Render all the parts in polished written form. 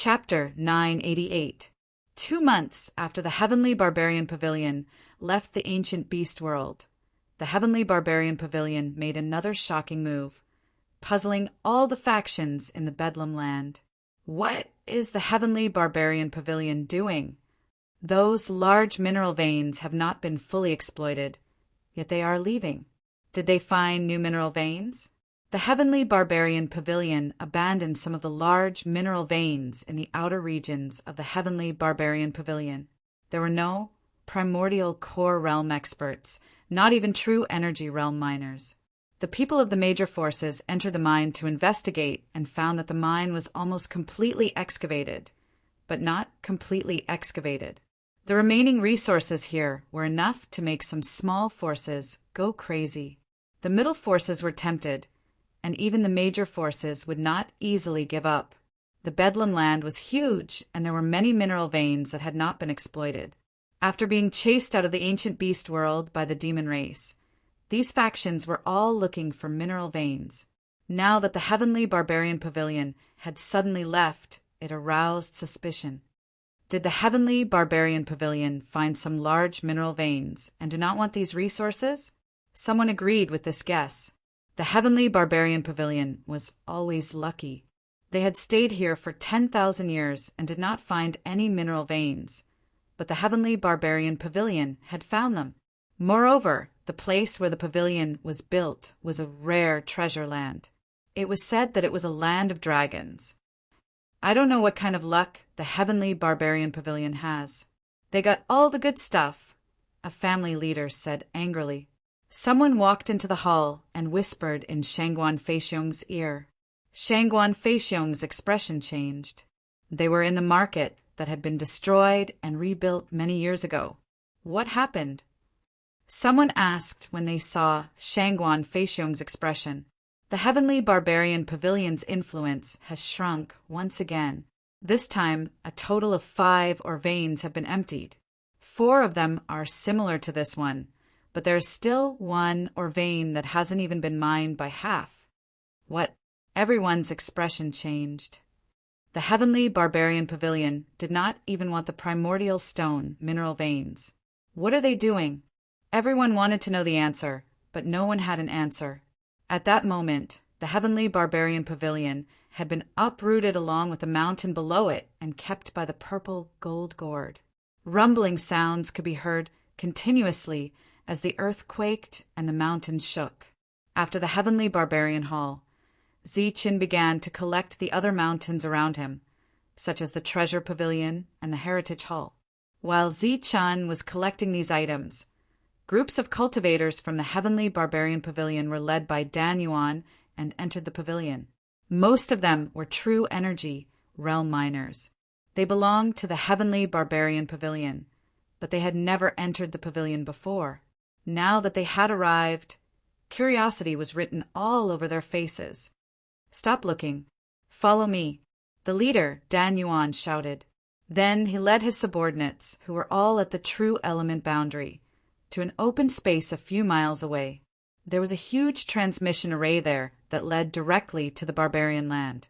Chapter 988. 2 months after the Heavenly Barbarian Pavilion left the ancient beast world, the Heavenly Barbarian Pavilion made another shocking move, puzzling all the factions in the Bedlam land. What is the Heavenly Barbarian Pavilion doing? Those large mineral veins have not been fully exploited, yet they are leaving. Did they find new mineral veins? The Heavenly Barbarian Pavilion abandoned some of the large mineral veins in the outer regions of the Heavenly Barbarian Pavilion. There were no primordial core realm experts, not even true energy realm miners. The people of the major forces entered the mine to investigate and found that the mine was almost completely excavated, but not completely excavated. The remaining resources here were enough to make some small forces go crazy. The middle forces were tempted, and even the major forces would not easily give up. The Bedlam land was huge, and there were many mineral veins that had not been exploited. After being chased out of the ancient beast world by the demon race, these factions were all looking for mineral veins. Now that the Heavenly Barbarian Pavilion had suddenly left, it aroused suspicion. Did the Heavenly Barbarian Pavilion find some large mineral veins and do not want these resources? Someone agreed with this guess. The Heavenly Barbarian Pavilion was always lucky. They had stayed here for 10,000 years and did not find any mineral veins, but the Heavenly Barbarian Pavilion had found them. Moreover, the place where the pavilion was built was a rare treasure land. It was said that it was a land of dragons. I don't know what kind of luck the Heavenly Barbarian Pavilion has. They got all the good stuff, a family leader said angrily. Someone walked into the hall and whispered in Shangguan Feixiong's ear. Shangguan Feixiong's expression changed. They were in the market that had been destroyed and rebuilt many years ago. What happened? Someone asked when they saw Shangguan Feixiong's expression. The Heavenly Barbarian Pavilion's influence has shrunk once again. This time, a total of 5 ore veins have been emptied. 4 of them are similar to this one, but there is still 1 ore vein that hasn't even been mined by half. What? Everyone's expression changed. The Heavenly Barbarian Pavilion did not even want the primordial stone mineral veins. What are they doing? Everyone wanted to know the answer, but no one had an answer. At that moment, the Heavenly Barbarian Pavilion had been uprooted along with the mountain below it and kept by the purple gold gourd. Rumbling sounds could be heard continuously as the earth quaked and the mountains shook. After the Heavenly Barbarian Hall, Ziqin began to collect the other mountains around him, such as the Treasure Pavilion and the Heritage Hall. While Ziqin was collecting these items, groups of cultivators from the Heavenly Barbarian Pavilion were led by Dan Yuan and entered the pavilion. Most of them were true energy realm miners. They belonged to the Heavenly Barbarian Pavilion, but they had never entered the pavilion before. Now that they had arrived, curiosity was written all over their faces. Stop looking. Follow me, the leader, Dan Yuan, shouted. Then he led his subordinates, who were all at the true element boundary, to an open space a few miles away. There was a huge transmission array there that led directly to the barbarian land.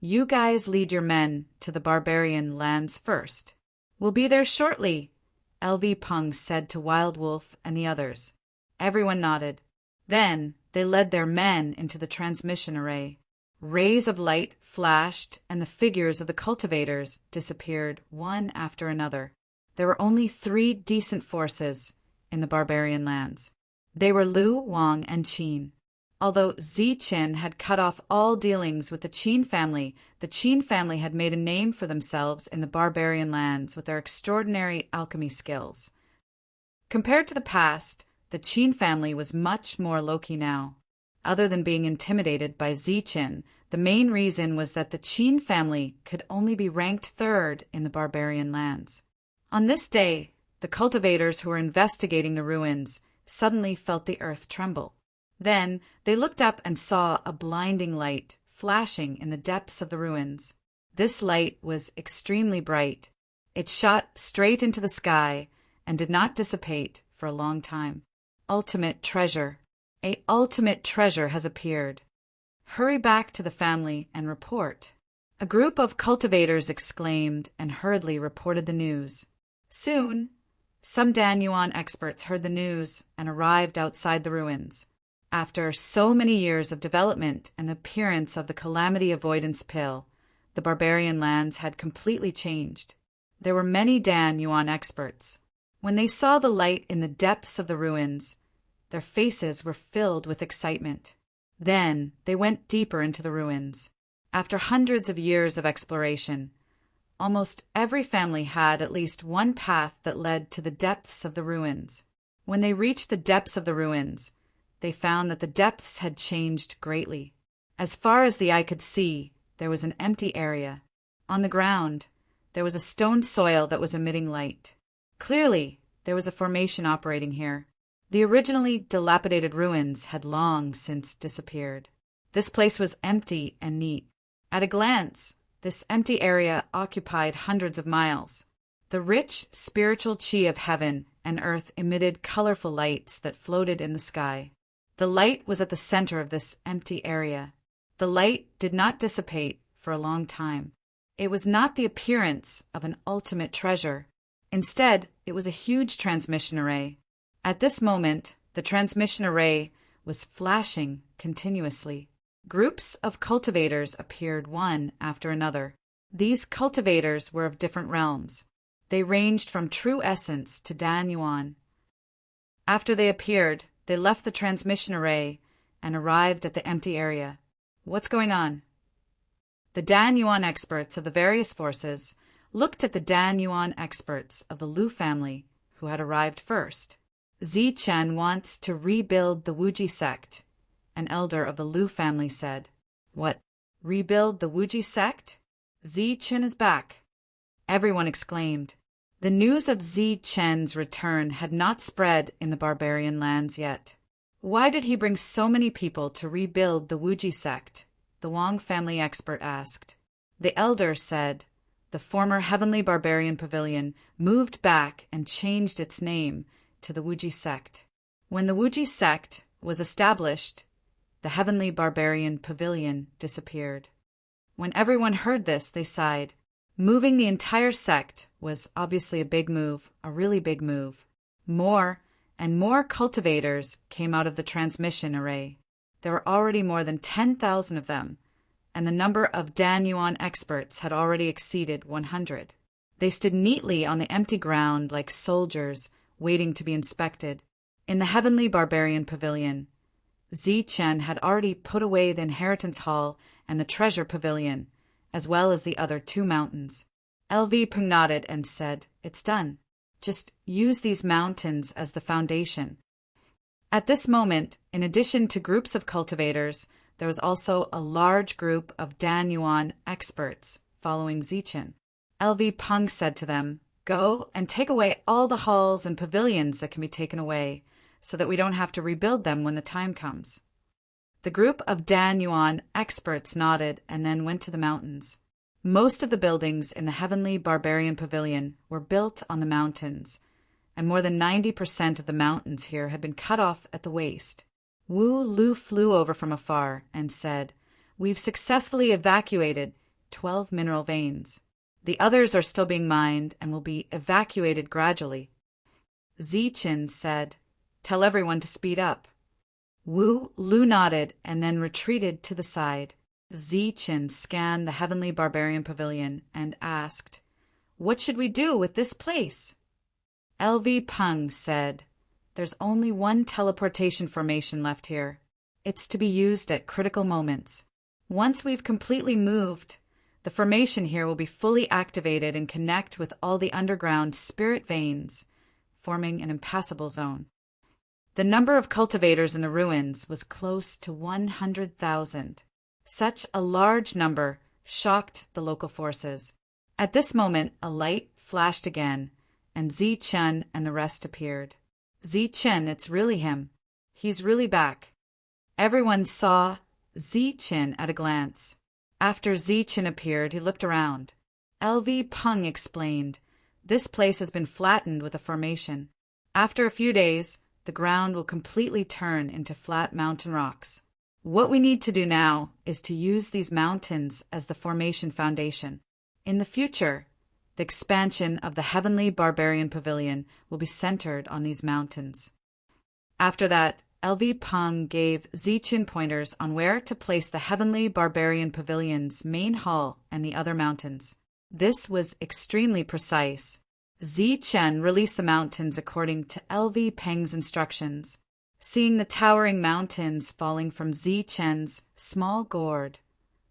You guys lead your men to the barbarian lands first. We'll be there shortly, LV Peng said to Wild Wolf and the others. Everyone nodded. Then they led their men into the transmission array. Rays of light flashed, and the figures of the cultivators disappeared one after another. There were only 3 decent forces in the barbarian lands. They were Lu, Wang, and Qin. Although Ziqin had cut off all dealings with the Qin family, the Qin family had made a name for themselves in the barbarian lands with their extraordinary alchemy skills. Compared to the past, the Qin family was much more low-key now. Other than being intimidated by Ziqin, the main reason was that the Qin family could only be ranked 3rd in the barbarian lands. On this day, the cultivators who were investigating the ruins suddenly felt the earth tremble. Then they looked up and saw a blinding light flashing in the depths of the ruins. This light was extremely bright. It shot straight into the sky and did not dissipate for a long time. Ultimate treasure. A ultimate treasure has appeared. Hurry back to the family and report. A group of cultivators exclaimed and hurriedly reported the news. Soon, some Dan experts heard the news and arrived outside the ruins. After so many years of development and the appearance of the calamity avoidance pill, the barbarian lands had completely changed. There were many Dan experts. When they saw the light in the depths of the ruins, their faces were filled with excitement. Then they went deeper into the ruins. After hundreds of years of exploration, almost every family had at least one path that led to the depths of the ruins. When they reached the depths of the ruins, they found that the depths had changed greatly. As far as the eye could see, there was an empty area. On the ground, there was a stone soil that was emitting light. Clearly, there was a formation operating here. The originally dilapidated ruins had long since disappeared. This place was empty and neat. At a glance, this empty area occupied hundreds of miles. The rich spiritual chi of heaven and earth emitted colorful lights that floated in the sky. The light was at the center of this empty area. The light did not dissipate for a long time. It was not the appearance of an ultimate treasure. Instead, it was a huge transmission array. At this moment, the transmission array was flashing continuously. Groups of cultivators appeared one after another. These cultivators were of different realms. They ranged from true essence to Dan. After they appeared, they left the transmission array and arrived at the empty area. What's going on? The Dan experts of the various forces looked at the Dan experts of the Lu family who had arrived first. Zichen wants to rebuild the Wuji sect, an elder of the Lu family said. What? Rebuild the Wuji sect? Zichen is back. Everyone exclaimed. The news of Zichen's return had not spread in the barbarian lands yet. Why did he bring so many people to rebuild the Wuji sect? The Wang family expert asked. The elder said, the former heavenly barbarian pavilion moved back and changed its name to the Wuji sect. When the Wuji sect was established, the heavenly barbarian pavilion disappeared. When everyone heard this, they sighed. Moving the entire sect was obviously a big move, a really big move. More and more cultivators came out of the transmission array. There were already more than 10,000 of them, and the number of Dan experts had already exceeded 100. They stood neatly on the empty ground like soldiers waiting to be inspected. In the heavenly barbarian pavilion, Zichen had already put away the inheritance hall and the treasure pavilion, as well as the other 2 mountains. LV Peng nodded and said, It's done. Just use these mountains as the foundation. At this moment, in addition to groups of cultivators, there was also a large group of Dan experts following Zichen. LV Peng said to them, Go and take away all the halls and pavilions that can be taken away, so that we don't have to rebuild them when the time comes. The group of Dan experts nodded and then went to the mountains. Most of the buildings in the heavenly barbarian pavilion were built on the mountains, and more than 90% of the mountains here had been cut off at the waist. Wu Lu flew over from afar and said, We've successfully evacuated 12 mineral veins. The others are still being mined and will be evacuated gradually. Zichen said, Tell everyone to speed up. Wu Lu nodded and then retreated to the side. Zichen scanned the heavenly barbarian pavilion and asked, What should we do with this place? LV Peng said, There's only one teleportation formation left here. It's to be used at critical moments. Once we've completely moved, the formation here will be fully activated and connect with all the underground spirit veins, forming an impassable zone. The number of cultivators in the ruins was close to 100,000. Such a large number shocked the local forces. At this moment, a light flashed again, and Zichen and the rest appeared. Zichen, it's really him. He's really back. Everyone saw Zichen at a glance. After Zichen appeared, he looked around. LV Peng explained, This place has been flattened with a formation. After a few days, the ground will completely turn into flat mountain rocks. What we need to do now is to use these mountains as the formation foundation. In the future, the expansion of the Heavenly Barbarian Pavilion will be centered on these mountains. After that, LV Peng gave Ziqin pointers on where to place the Heavenly Barbarian Pavilion's main hall and the other mountains. This was extremely precise. Ziqin released the mountains according to LV Peng's instructions. Seeing the towering mountains falling from Ziqin's small gourd,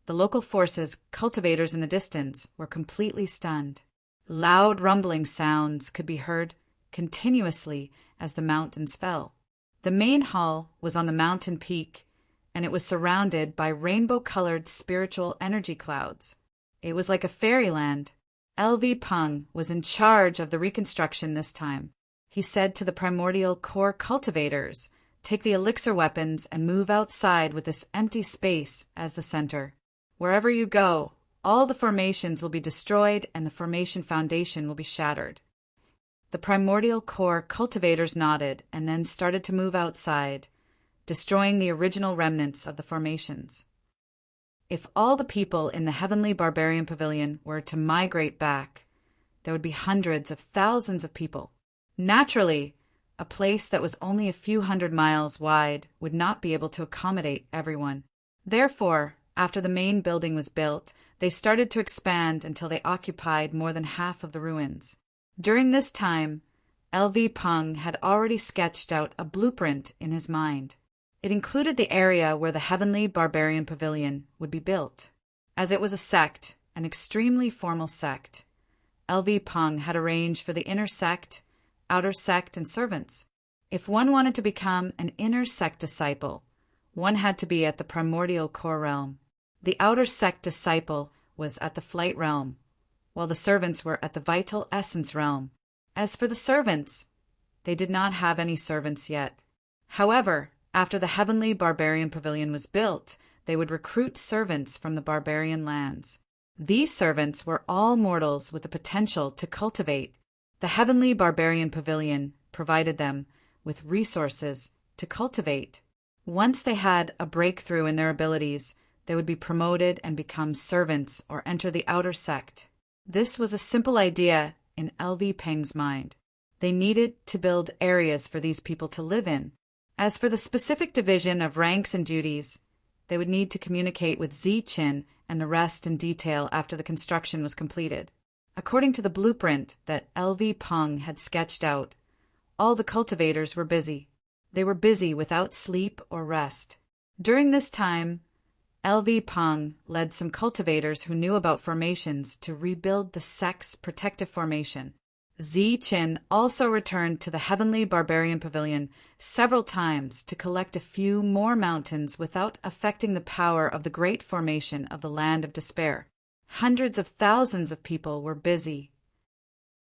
the local forces, cultivators in the distance, were completely stunned. Loud rumbling sounds could be heard continuously as the mountains fell. The main hall was on the mountain peak, and it was surrounded by rainbow-colored spiritual energy clouds. It was like a fairyland. LV Peng was in charge of the reconstruction this time. He said to the primordial core cultivators, "Take the elixir weapons and move outside with this empty space as the center. Wherever you go, all the formations will be destroyed and the formation foundation will be shattered." The primordial core cultivators nodded and then started to move outside, destroying the original remnants of the formations. If all the people in the Heavenly Barbarian Pavilion were to migrate back, there would be hundreds of thousands of people. Naturally, a place that was only a few hundred miles wide would not be able to accommodate everyone. Therefore, after the main building was built, they started to expand until they occupied more than half of the ruins. During this time, LV Peng had already sketched out a blueprint in his mind. It included the area where the Heavenly Barbarian Pavilion would be built. As it was a sect, an extremely formal sect, LV Peng had arranged for the inner sect, outer sect, and servants. If one wanted to become an inner sect disciple, one had to be at the primordial core realm. The outer sect disciple was at the flight realm, while the servants were at the vital essence realm. As for the servants, they did not have any servants yet. However, after the Heavenly Barbarian Pavilion was built, they would recruit servants from the barbarian lands. These servants were all mortals with the potential to cultivate. The Heavenly Barbarian Pavilion provided them with resources to cultivate. Once they had a breakthrough in their abilities, they would be promoted and become servants or enter the outer sect. This was a simple idea in LV Peng's mind. They needed to build areas for these people to live in. As for the specific division of ranks and duties, they would need to communicate with Ziqin and the rest in detail after the construction was completed. According to the blueprint that LV Peng had sketched out, all the cultivators were busy. They were busy without sleep or rest. During this time, LV Peng led some cultivators who knew about formations to rebuild the sect's protective formation. Ziqin also returned to the Heavenly Barbarian Pavilion several times to collect a few more mountains without affecting the power of the great formation of the Land of Despair. Hundreds of thousands of people were busy.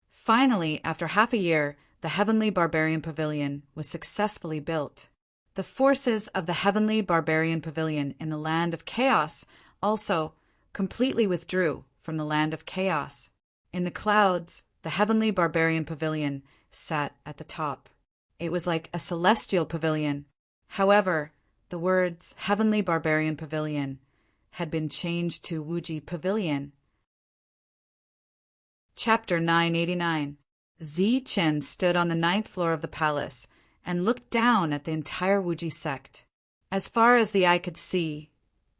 Finally, after half a year, the Heavenly Barbarian Pavilion was successfully built. The forces of the Heavenly Barbarian Pavilion in the Land of Chaos also completely withdrew from the Land of Chaos. In the clouds, the Heavenly Barbarian Pavilion sat at the top. It was like a celestial pavilion. However, the words Heavenly Barbarian Pavilion had been changed to Wuji Pavilion. Chapter 989. Ziqin stood on the 9th floor of the palace and looked down at the entire Wuji sect. As far as the eye could see,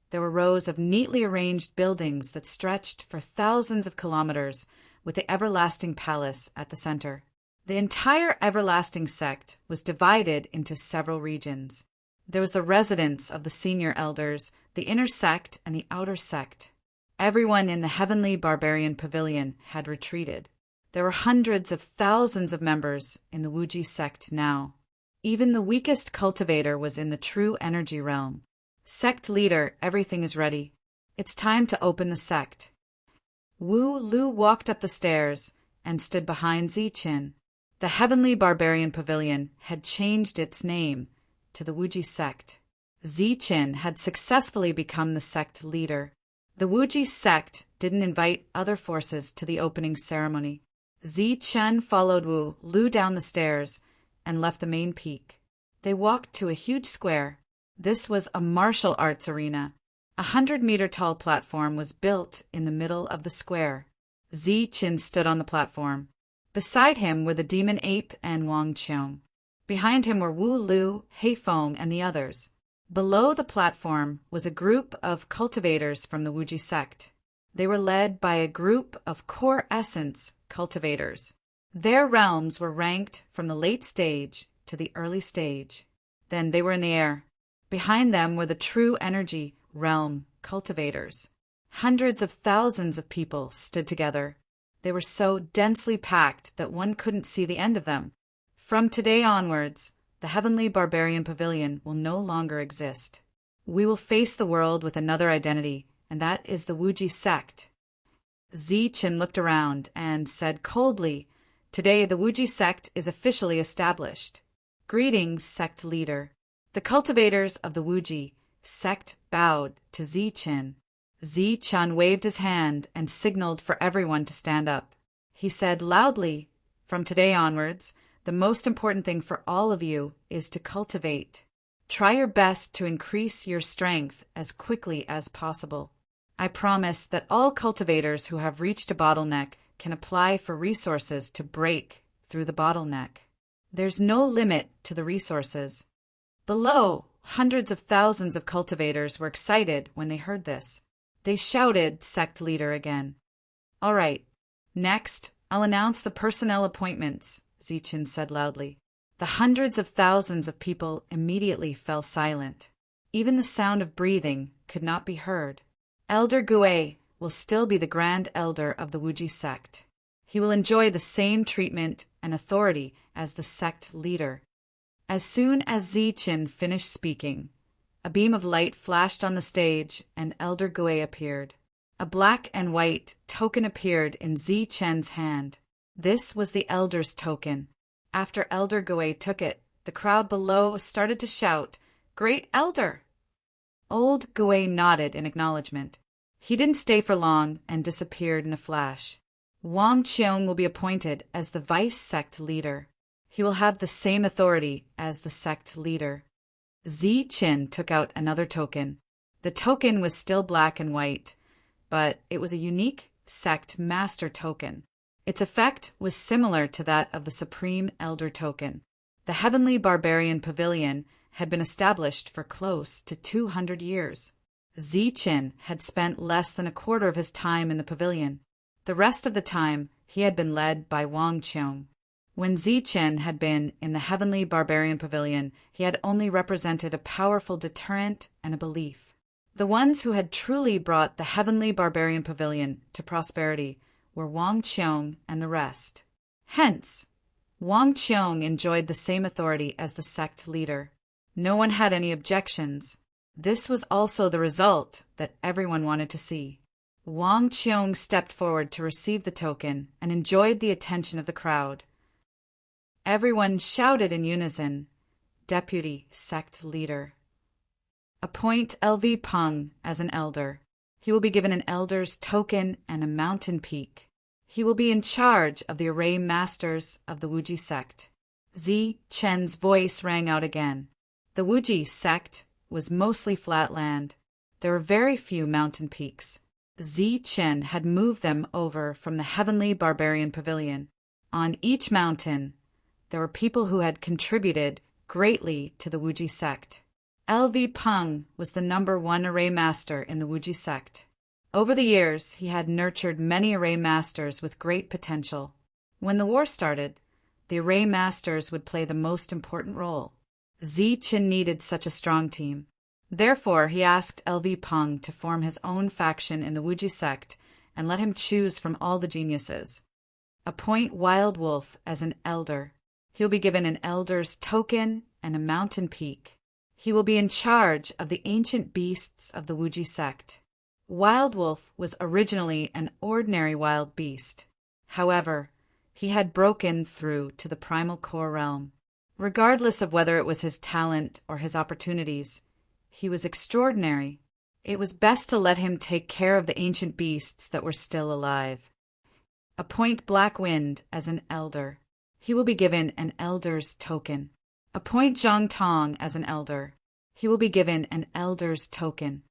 there were rows of neatly arranged buildings that stretched for thousands of kilometers, with the everlasting palace at the center. The entire everlasting sect was divided into several regions. There was the residence of the senior elders, the inner sect, and the outer sect. Everyone in the Heavenly Barbarian Pavilion had retreated. There were hundreds of thousands of members in the Wuji sect now. Even the weakest cultivator was in the true energy realm. Sect leader, everything is ready. It's time to open the sect. Wu Lu walked up the stairs and stood behind Ziqin. The Heavenly Barbarian Pavilion had changed its name to the Wuji sect. Ziqin had successfully become the sect leader. The Wuji sect didn't invite other forces to the opening ceremony. Ziqin followed Wu Lu down the stairs and left the main peak. They walked to a huge square. This was a martial arts arena. 100-meter-tall platform was built in the middle of the square. Ziqin stood on the platform. Beside him were the demon ape and Wang Qiong. Behind him were Wu Lu, Heifeng, and the others. Below the platform was a group of cultivators from the Wuji sect. They were led by a group of core essence cultivators. Their realms were ranked from the late stage to the early stage. Then they were in the air. Behind them were the true energy realm cultivators. Hundreds of thousands of people stood together. They were so densely packed that one couldn't see the end of them. From today onwards, the Heavenly Barbarian Pavilion will no longer exist. We will face the world with another identity, and that is the Wuji sect. Ziqin looked around and said coldly, "Today the Wuji sect is officially established. Greetings, sect leader." The cultivators of the Wuji sect bowed to Ziqin. Ziqin waved his hand and signaled for everyone to stand up. He said loudly, "From today onwards, the most important thing for all of you is to cultivate. Try your best to increase your strength as quickly as possible. I promise that all cultivators who have reached a bottleneck can apply for resources to break through the bottleneck. There's no limit to the resources." Below, hundreds of thousands of cultivators were excited when they heard this. They shouted, "Sect leader," again. "All right. Next, I'll announce the personnel appointments," Ziqin said loudly. The hundreds of thousands of people immediately fell silent. Even the sound of breathing could not be heard. Elder Gui will still be the Grand Elder of the Wuji sect. He will enjoy the same treatment and authority as the sect leader. As soon as Ziqin finished speaking, a beam of light flashed on the stage and Elder Gui appeared. A black and white token appeared in Ziqin's hand. This was the Elder's token. After Elder Gui took it, the crowd below started to shout, "Great Elder!" Old Gui nodded in acknowledgement. He didn't stay for long and disappeared in a flash. Wang Qiong will be appointed as the vice sect leader. He will have the same authority as the sect leader. Ziqin took out another token. The token was still black and white, but it was a unique sect master token. Its effect was similar to that of the Supreme Elder token. The Heavenly Barbarian Pavilion had been established for close to 200 years. Ziqin had spent less than a quarter of his time in the pavilion. The rest of the time, he had been led by Wang Qiong. When Ziqin had been in the Heavenly Barbarian Pavilion, he had only represented a powerful deterrent and a belief. The ones who had truly brought the Heavenly Barbarian Pavilion to prosperity were Wang Qiong and the rest. Hence, Wang Qiong enjoyed the same authority as the sect leader. No one had any objections. This was also the result that everyone wanted to see. Wang Qiong stepped forward to receive the token and enjoyed the attention of the crowd. Everyone shouted in unison, "Deputy Sect Leader." Appoint LV Peng as an elder. He will be given an elder's token and a mountain peak. He will be in charge of the array masters of the Wuji sect. Ziqin's voice rang out again. The Wuji sect was mostly flat land. There were very few mountain peaks. Ziqin had moved them over from the Heavenly Barbarian Pavilion. On each mountain, there were people who had contributed greatly to the Wuji sect. LV Peng was the #1 array master in the Wuji sect. Over the years, he had nurtured many array masters with great potential. When the war started, the array masters would play the most important role. Ziqin needed such a strong team. Therefore, he asked LV Peng to form his own faction in the Wuji sect and let him choose from all the geniuses. Appoint Wild Wolf as an elder. He'll be given an elder's token and a mountain peak. He will be in charge of the ancient beasts of the Wuji sect. Wild Wolf was originally an ordinary wild beast. However, he had broken through to the primal core realm. Regardless of whether it was his talent or his opportunities, he was extraordinary. It was best to let him take care of the ancient beasts that were still alive. Appoint Black Wind as an elder. He will be given an elder's token. Appoint Zhang Tong as an elder. He will be given an elder's token.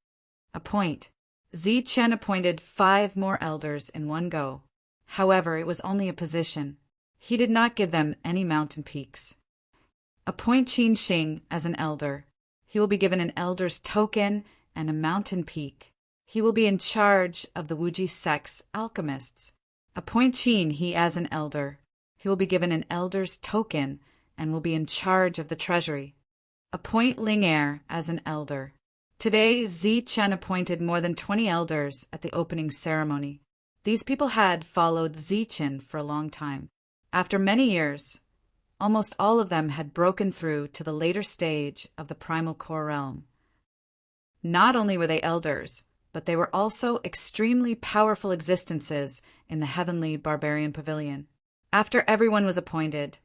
Appoint. Zichen appointed 5 more elders in one go. However, it was only a position. He did not give them any mountain peaks. Appoint Qin Xing as an elder. He will be given an elder's token and a mountain peak. He will be in charge of the Wuji sect's alchemists. Appoint Qin He as an elder. He will be given an elder's token and will be in charge of the treasury. Appoint Ling Er as an elder. Today, Zichen appointed more than 20 elders at the opening ceremony. These people had followed Zichen for a long time. After many years, almost all of them had broken through to the later stage of the primal core realm. Not only were they elders, but they were also extremely powerful existences in the heavenly barbarian pavilion. After everyone was appointed,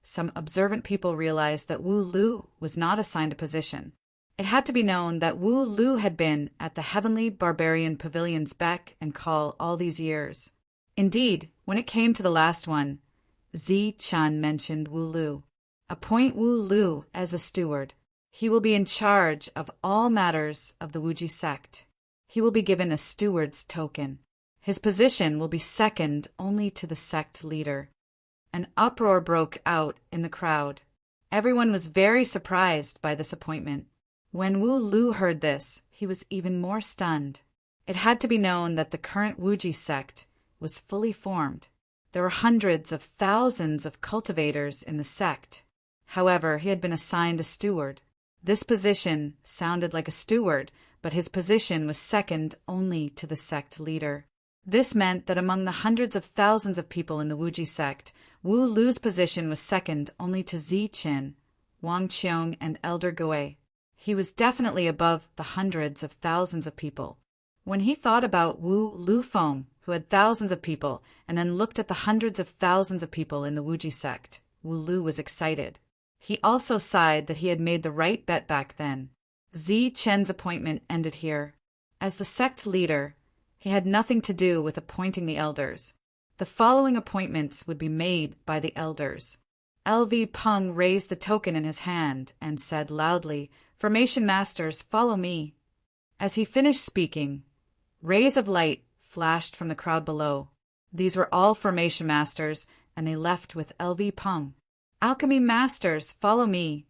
some observant people realized that Wu Lu was not assigned a position. It had to be known that Wu Lu had been at the heavenly barbarian pavilion's beck and call all these years. Indeed, when it came to the last one, Zichen mentioned Wu Lu. Appoint Wu Lu as a steward. He will be in charge of all matters of the Wuji sect. He will be given a steward's token. His position will be second only to the sect leader. An uproar broke out in the crowd. Everyone was very surprised by this appointment. When Wu Lu heard this, he was even more stunned. It had to be known that the current Wuji sect was fully formed. There were hundreds of thousands of cultivators in the sect. However, he had been assigned a steward. This position sounded like a steward, but his position was second only to the sect leader. This meant that among the hundreds of thousands of people in the Wuji sect, Wu Lu's position was second only to Zichen, Wang Qiong, and Elder Gui. He was definitely above the hundreds of thousands of people. When he thought about Wu Lufeng, who had thousands of people, and then looked at the hundreds of thousands of people in the Wuji sect, Wu Lu was excited. He also sighed that he had made the right bet back then. Zichen's appointment ended here. As the sect leader, he had nothing to do with appointing the elders. The following appointments would be made by the elders. LV Peng raised the token in his hand and said loudly, "Formation Masters, follow me." As he finished speaking, rays of light flashed from the crowd below. These were all Formation Masters, and they left with LV Peng. "Alchemy Masters, follow me."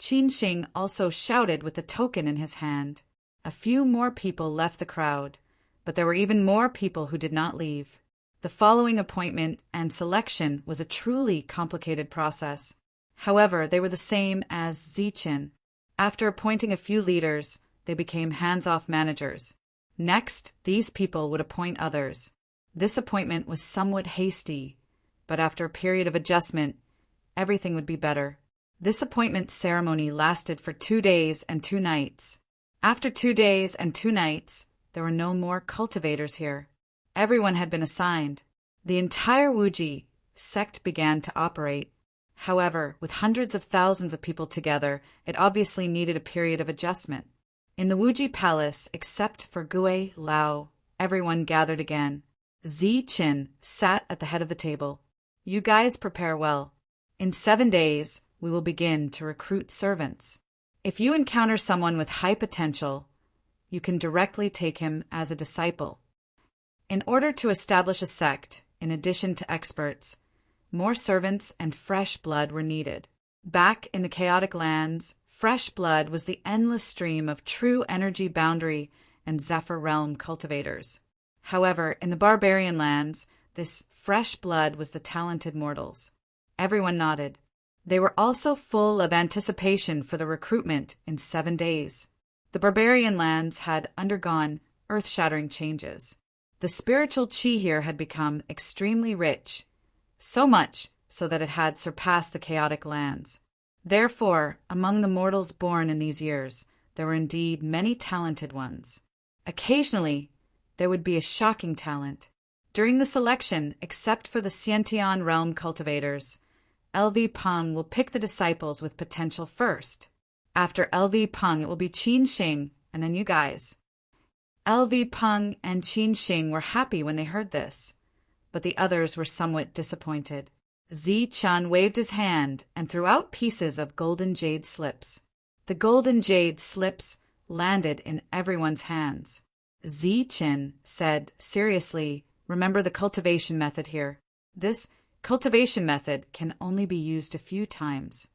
Qin Xing also shouted with the token in his hand. A few more people left the crowd, but there were even more people who did not leave. The following appointment and selection was a truly complicated process. However, they were the same as Zichen. After appointing a few leaders, they became hands-off managers. Next, these people would appoint others. This appointment was somewhat hasty, but after a period of adjustment, everything would be better. This appointment ceremony lasted for 2 days and 2 nights. After 2 days and 2 nights, there were no more cultivators here. Everyone had been assigned. The entire Wuji sect began to operate. However, with hundreds of thousands of people together, it obviously needed a period of adjustment. In the Wuji palace, except for Gui Lao, everyone gathered again. Zichen sat at the head of the table. "You guys prepare well. In 7 days, we will begin to recruit servants. If you encounter someone with high potential, you can directly take him as a disciple." In order to establish a sect, in addition to experts, more servants and fresh blood were needed. Back in the chaotic lands, fresh blood was the endless stream of true energy boundary and Zephyr realm cultivators. However, in the barbarian lands, this fresh blood was the talented mortals. Everyone nodded. They were also full of anticipation for the recruitment in 7 days. The barbarian lands had undergone earth-shattering changes. The spiritual chi here had become extremely rich, so much so that it had surpassed the chaotic lands. Therefore, among the mortals born in these years, there were indeed many talented ones. Occasionally, there would be a shocking talent. During the selection, except for the Xiantian realm cultivators, LV Peng will pick the disciples with potential first. After LV Peng, it will be Qin Xing, and then you guys. LV Peng and Qin Xing were happy when they heard this, but the others were somewhat disappointed. Zichen waved his hand and threw out pieces of golden jade slips. The golden jade slips landed in everyone's hands. Zichen said seriously, remember the cultivation method here. This cultivation method can only be used a few times.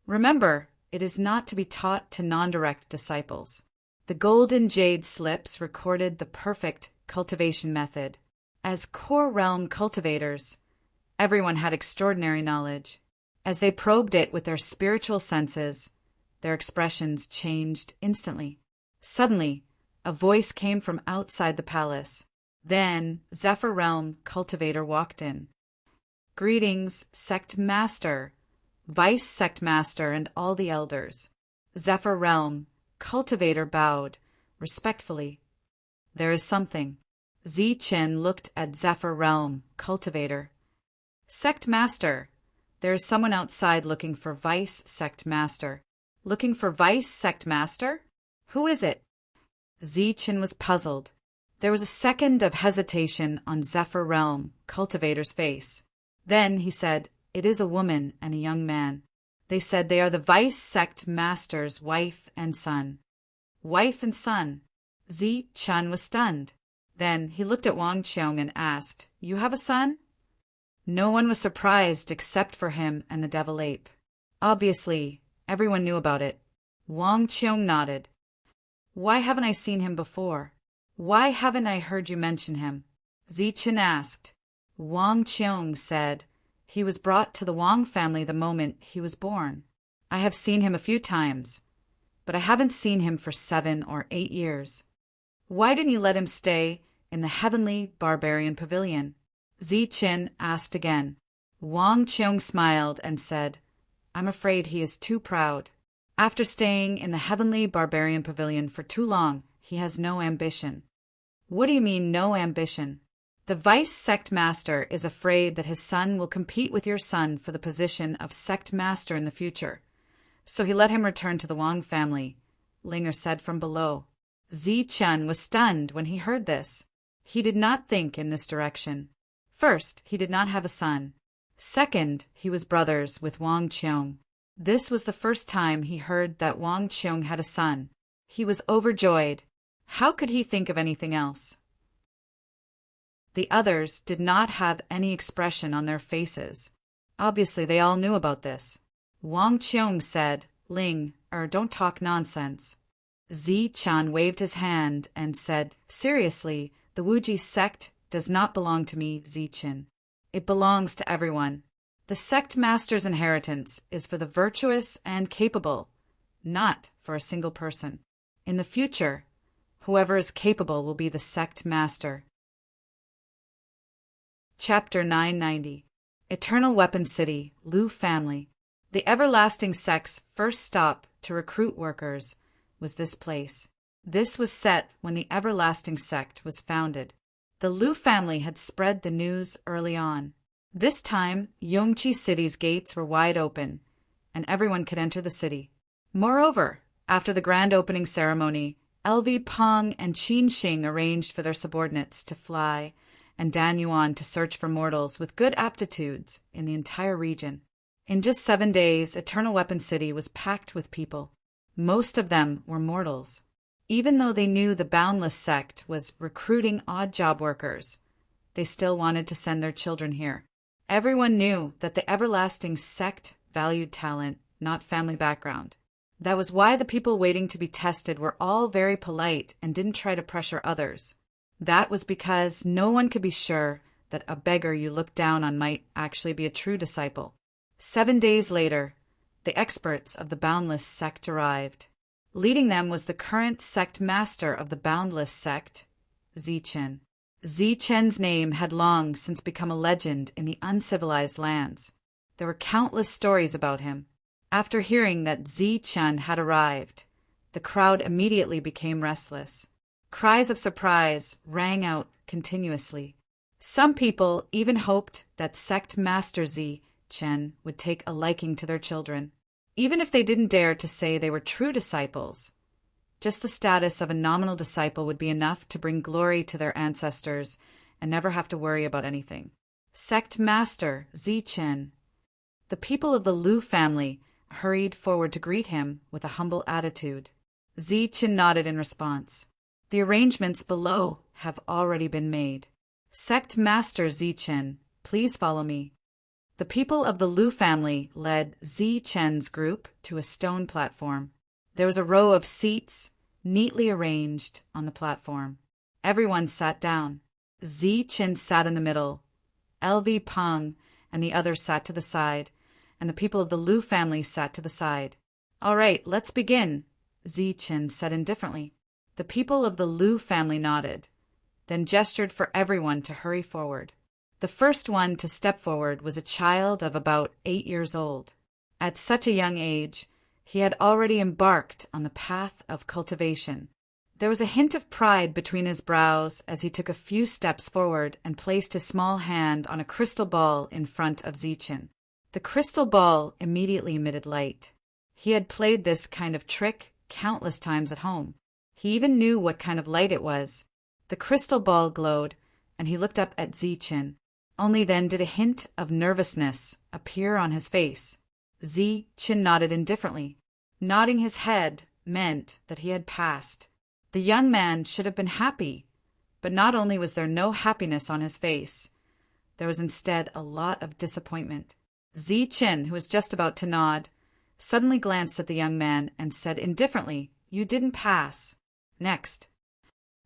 Remember, it is not to be taught to non-direct disciples. The golden jade slips recorded the perfect cultivation method. As core realm cultivators, everyone had extraordinary knowledge. As they probed it with their spiritual senses, their expressions changed instantly. Suddenly, a voice came from outside the palace. Then, Zephyr Realm cultivator walked in. Greetings, Sect Master, Vice Sect Master, and all the elders. Zephyr Realm cultivator bowed respectfully. There is something. Zichen looked at Zephyr Realm cultivator. Sect Master, there is someone outside looking for Vice Sect Master. Looking for Vice Sect Master? Who is it? Zichen was puzzled. There was a second of hesitation on Zephyr Realm cultivator's face. Then he said, it is a woman and a young man. They said they are the Vice Sect Master's wife and son. Wife and son. Zichen was stunned. Then he looked at Wang Qiong and asked, you have a son? No one was surprised except for him and the devil ape. Obviously, everyone knew about it. Wang Qiong nodded. Why haven't I seen him before? Why haven't I heard you mention him? Zichen asked. Wang Qiong said, he was brought to the Wang family the moment he was born. I have seen him a few times, but I haven't seen him for 7 or 8 years. Why didn't you let him stay in the Heavenly Barbarian Pavilion? Zichen asked again. Wang Qiong smiled and said, I'm afraid he is too proud. After staying in the Heavenly Barbarian Pavilion for too long, he has no ambition. What do you mean, no ambition? The Vice Sect Master is afraid that his son will compete with your son for the position of Sect Master in the future. So he let him return to the Wang family, Linger said from below. Zichen was stunned when he heard this. He did not think in this direction. First, he did not have a son. Second, he was brothers with Wang Qiong. This was the first time he heard that Wang Qiong had a son. He was overjoyed. How could he think of anything else? The others did not have any expression on their faces. Obviously, they all knew about this. Wang Qiong said, don't talk nonsense. Zichen waved his hand and said, seriously, the Wuji sect does not belong to me, Zichen. It belongs to everyone. The Sect Master's inheritance is for the virtuous and capable, not for a single person. In the future, whoever is capable will be the Sect Master. Chapter 990. Eternal Weapon City, Lu Family. The Everlasting Sect's first stop to recruit workers was this place. This was set when the Everlasting Sect was founded. The Lu family had spread the news early on. This time, Yongqi City's gates were wide open, and everyone could enter the city. Moreover, after the grand opening ceremony, LV Peng and Qin Xing arranged for their subordinates to fly and Dan Yuan to search for mortals with good aptitudes in the entire region. In just 7 days, Eternal Weapon City was packed with people. Most of them were mortals. Even though they knew the Boundless Sect was recruiting odd job workers, they still wanted to send their children here. Everyone knew that the Everlasting Sect valued talent, not family background. That was why the people waiting to be tested were all very polite and didn't try to pressure others. That was because no one could be sure that a beggar you looked down on might actually be a true disciple. 7 days later, the experts of the Boundless Sect arrived. Leading them was the current Sect Master of the Boundless Sect, Zichen. Zichen's name had long since become a legend in the uncivilized lands. There were countless stories about him. After hearing that Zichen had arrived, the crowd immediately became restless. Cries of surprise rang out continuously. Some people even hoped that Sect Master Zichen would take a liking to their children, even if they didn't dare to say they were true disciples. Just the status of a nominal disciple would be enough to bring glory to their ancestors and never have to worry about anything. Sect Master Zichen. The people of the Lu family hurried forward to greet him with a humble attitude. Zichen nodded in response. The arrangements below have already been made. Sect Master Zichen, please follow me. The people of the Lu family led Zichen's group to a stone platform. There was a row of seats, neatly arranged on the platform. Everyone sat down. Zichen sat in the middle. LV Peng and the others sat to the side, and the people of the Lu family sat to the side. All right, let's begin, Zichen said indifferently. The people of the Lu family nodded, then gestured for everyone to hurry forward. The first one to step forward was a child of about 8 years old. At such a young age, he had already embarked on the path of cultivation. There was a hint of pride between his brows as he took a few steps forward and placed his small hand on a crystal ball in front of Zichen. The crystal ball immediately emitted light. He had played this kind of trick countless times at home. He even knew what kind of light it was. The crystal ball glowed, and he looked up at Zichen. Only then did a hint of nervousness appear on his face. Zichen nodded indifferently. Nodding his head meant that he had passed. The young man should have been happy, but not only was there no happiness on his face, there was instead a lot of disappointment. Zichen, who was just about to nod, suddenly glanced at the young man and said indifferently, "You didn't pass. Next."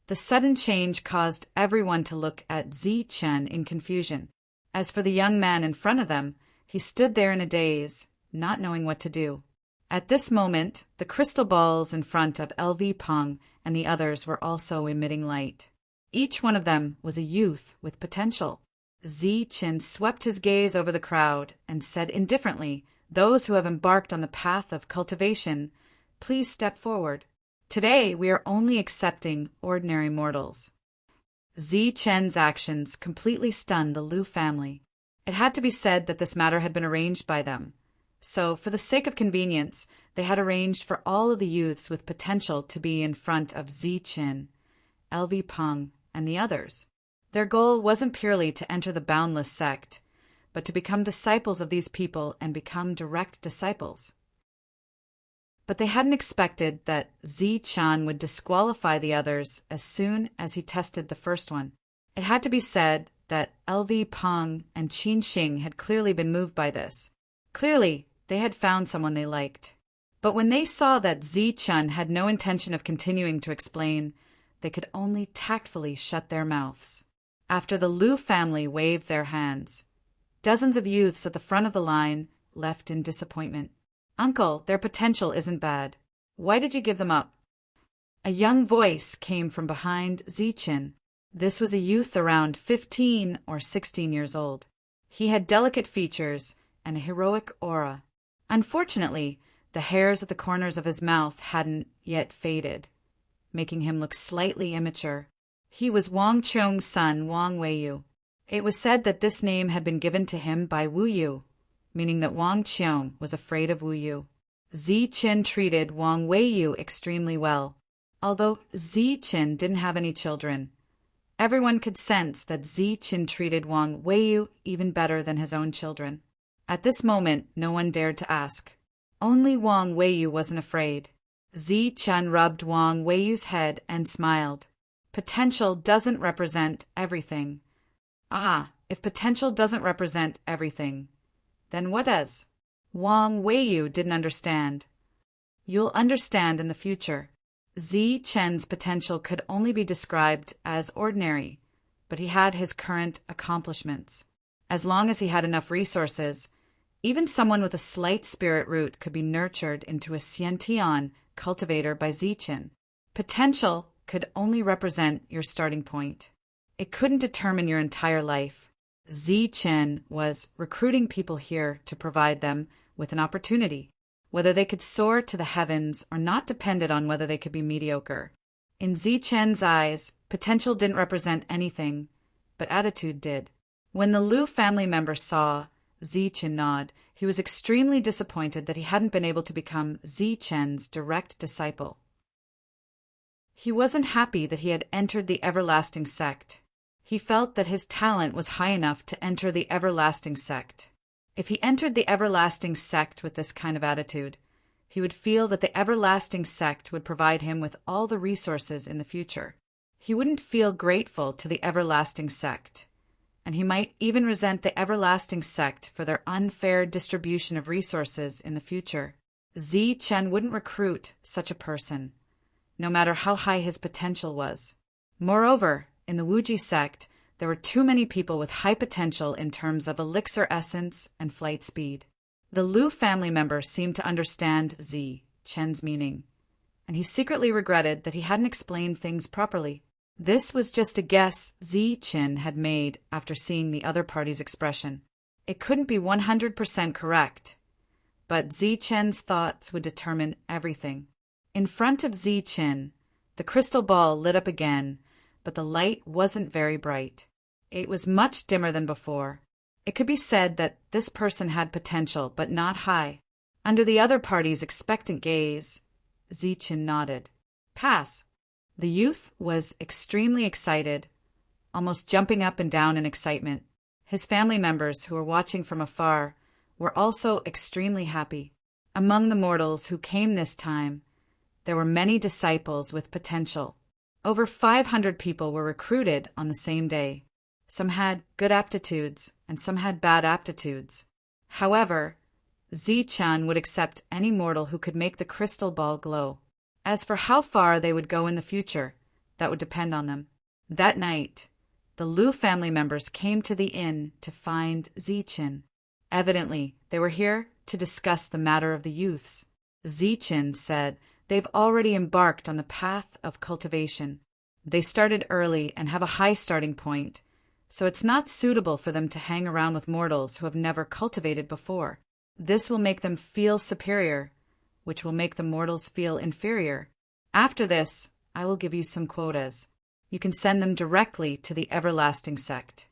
The sudden change caused everyone to look at Zichen in confusion. As for the young man in front of them, he stood there in a daze, not knowing what to do. At this moment, the crystal balls in front of LV Peng and the others were also emitting light. Each one of them was a youth with potential. Zichen swept his gaze over the crowd and said indifferently, "Those who have embarked on the path of cultivation, please step forward. Today we are only accepting ordinary mortals." Zichen's actions completely stunned the Lu family. It had to be said that this matter had been arranged by them. So, for the sake of convenience, they had arranged for all of the youths with potential to be in front of Zichen, LV Peng, and the others. Their goal wasn't purely to enter the boundless sect, but to become disciples of these people and become direct disciples. But they hadn't expected that Zichen would disqualify the others as soon as he tested the first one. It had to be said that LV Peng and Qin Xing had clearly been moved by this. Clearly, they had found someone they liked. But when they saw that Zichen had no intention of continuing to explain, they could only tactfully shut their mouths. After the Lu family waved their hands, dozens of youths at the front of the line left in disappointment. "Uncle, their potential isn't bad. Why did you give them up?" A young voice came from behind Zichen. This was a youth around 15 or 16 years old. He had delicate features and a heroic aura. Unfortunately, the hairs at the corners of his mouth hadn't yet faded, making him look slightly immature. He was Wang Qiong's son, Wang Weiyu. It was said that this name had been given to him by Wu Yu, meaning that Wang Qiong was afraid of Wu Yu. Zichen treated Wang Weiyu extremely well. Although Zichen didn't have any children, everyone could sense that Zichen treated Wang Weiyu even better than his own children. At this moment, no one dared to ask. Only Wang Weiyu wasn't afraid. Zichen rubbed Wang Weiyu's head and smiled. Potential doesn't represent everything. If potential doesn't represent everything, then what does? Wang Weiyu didn't understand. You'll understand in the future. Zichen's potential could only be described as ordinary, but he had his current accomplishments. As long as he had enough resources, even someone with a slight spirit root could be nurtured into a Xiantian cultivator by Zichen. Potential could only represent your starting point. It couldn't determine your entire life. Zichen was recruiting people here to provide them with an opportunity. Whether they could soar to the heavens or not depended on whether they could be mediocre. In Zichen's eyes, potential didn't represent anything, but attitude did. When the Lu family member saw Zichen nod, he was extremely disappointed that he hadn't been able to become Zichen's direct disciple. He wasn't happy that he had entered the everlasting sect. He felt that his talent was high enough to enter the everlasting sect. If he entered the everlasting sect with this kind of attitude, he would feel that the everlasting sect would provide him with all the resources in the future. He wouldn't feel grateful to the everlasting sect, and he might even resent the everlasting sect for their unfair distribution of resources in the future. Chen wouldn't recruit such a person, no matter how high his potential was. Moreover, in the Wuji sect, there were too many people with high potential in terms of elixir essence and flight speed. The Liu family member seemed to understand Chen's meaning, and he secretly regretted that he hadn't explained things properly. This was just a guess Chen had made after seeing the other party's expression. It couldn't be 100% correct, but Chen's thoughts would determine everything. In front of Chen, the crystal ball lit up again, but the light wasn't very bright. It was much dimmer than before. It could be said that this person had potential, but not high. Under the other party's expectant gaze, Chen nodded. Pass. The youth was extremely excited, almost jumping up and down in excitement. His family members, who were watching from afar, were also extremely happy. Among the mortals who came this time, there were many disciples with potential. Over 500 people were recruited on the same day. Some had good aptitudes, and some had bad aptitudes. However, Chen would accept any mortal who could make the crystal ball glow. As for how far they would go in the future, that would depend on them. That night, the Liu family members came to the inn to find Chen. Evidently, they were here to discuss the matter of the youths. Chen said they've already embarked on the path of cultivation. They started early and have a high starting point, so it's not suitable for them to hang around with mortals who have never cultivated before. This will make them feel superior, which will make the mortals feel inferior. After this, I will give you some quotas. You can send them directly to the everlasting sect.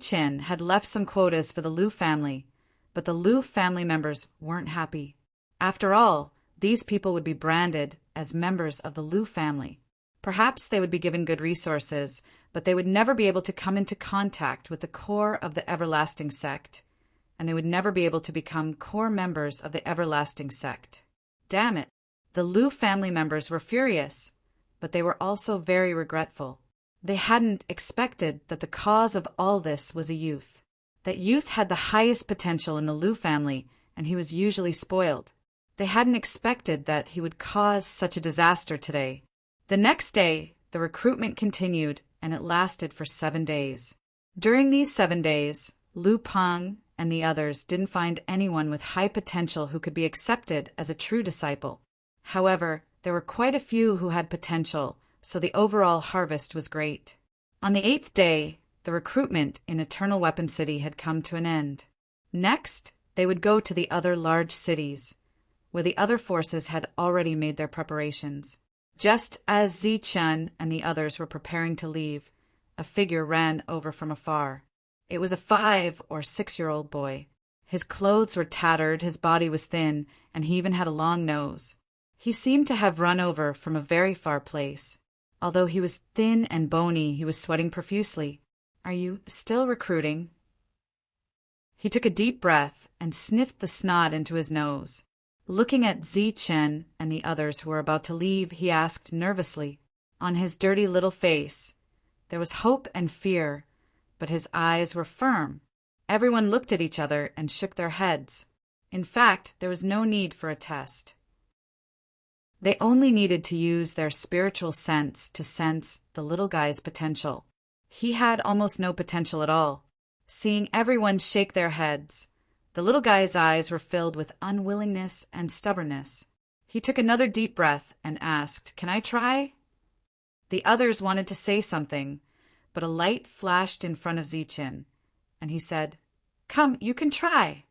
Chen had left some quotas for the Liu family, but the Liu family members weren't happy. After all, these people would be branded as members of the Liu family. Perhaps they would be given good resources, but they would never be able to come into contact with the core of the everlasting sect, and they would never be able to become core members of the everlasting sect. Damn it! The Liu family members were furious, but they were also very regretful. They hadn't expected that the cause of all this was a youth. That youth had the highest potential in the Liu family, and he was usually spoiled. They hadn't expected that he would cause such a disaster today. The next day, the recruitment continued, and it lasted for 7 days. During these 7 days, Liu Peng and the others didn't find anyone with high potential who could be accepted as a true disciple. However, there were quite a few who had potential, so the overall harvest was great. On the 8th day, the recruitment in Eternal Weapon City had come to an end. Next, they would go to the other large cities, where the other forces had already made their preparations. Just as Chen and the others were preparing to leave, a figure ran over from afar. It was a 5 or 6-year-old boy. His clothes were tattered, his body was thin, and he even had a long nose. He seemed to have run over from a very far place. Although he was thin and bony, he was sweating profusely. Are you still recruiting? He took a deep breath and sniffed the snot into his nose. Looking at Chen and the others who were about to leave, he asked nervously. On his dirty little face, there was hope and fear, but his eyes were firm. Everyone looked at each other and shook their heads. In fact, there was no need for a test. They only needed to use their spiritual sense to sense the little guy's potential. He had almost no potential at all. Seeing everyone shake their heads, the little guy's eyes were filled with unwillingness and stubbornness. He took another deep breath and asked, "Can I try?" The others wanted to say something, but a light flashed in front of Chen, and he said, "Come, you can try."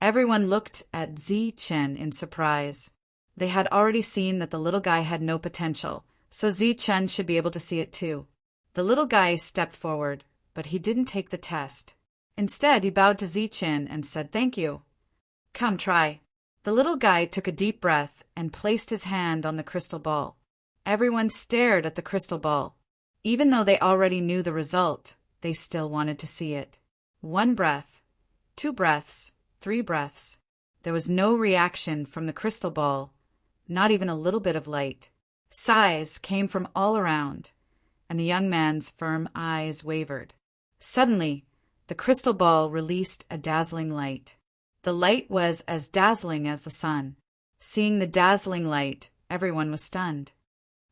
Everyone looked at Chen in surprise. They had already seen that the little guy had no potential, so Chen should be able to see it too. The little guy stepped forward, but he didn't take the test. Instead, he bowed to Chen and said, "Thank you. Come, try." The little guy took a deep breath and placed his hand on the crystal ball. Everyone stared at the crystal ball. Even though they already knew the result, they still wanted to see it. One breath, 2 breaths, 3 breaths. There was no reaction from the crystal ball, not even a little bit of light. Sighs came from all around, and the young man's firm eyes wavered. Suddenly, the crystal ball released a dazzling light. The light was as dazzling as the sun. Seeing the dazzling light, everyone was stunned.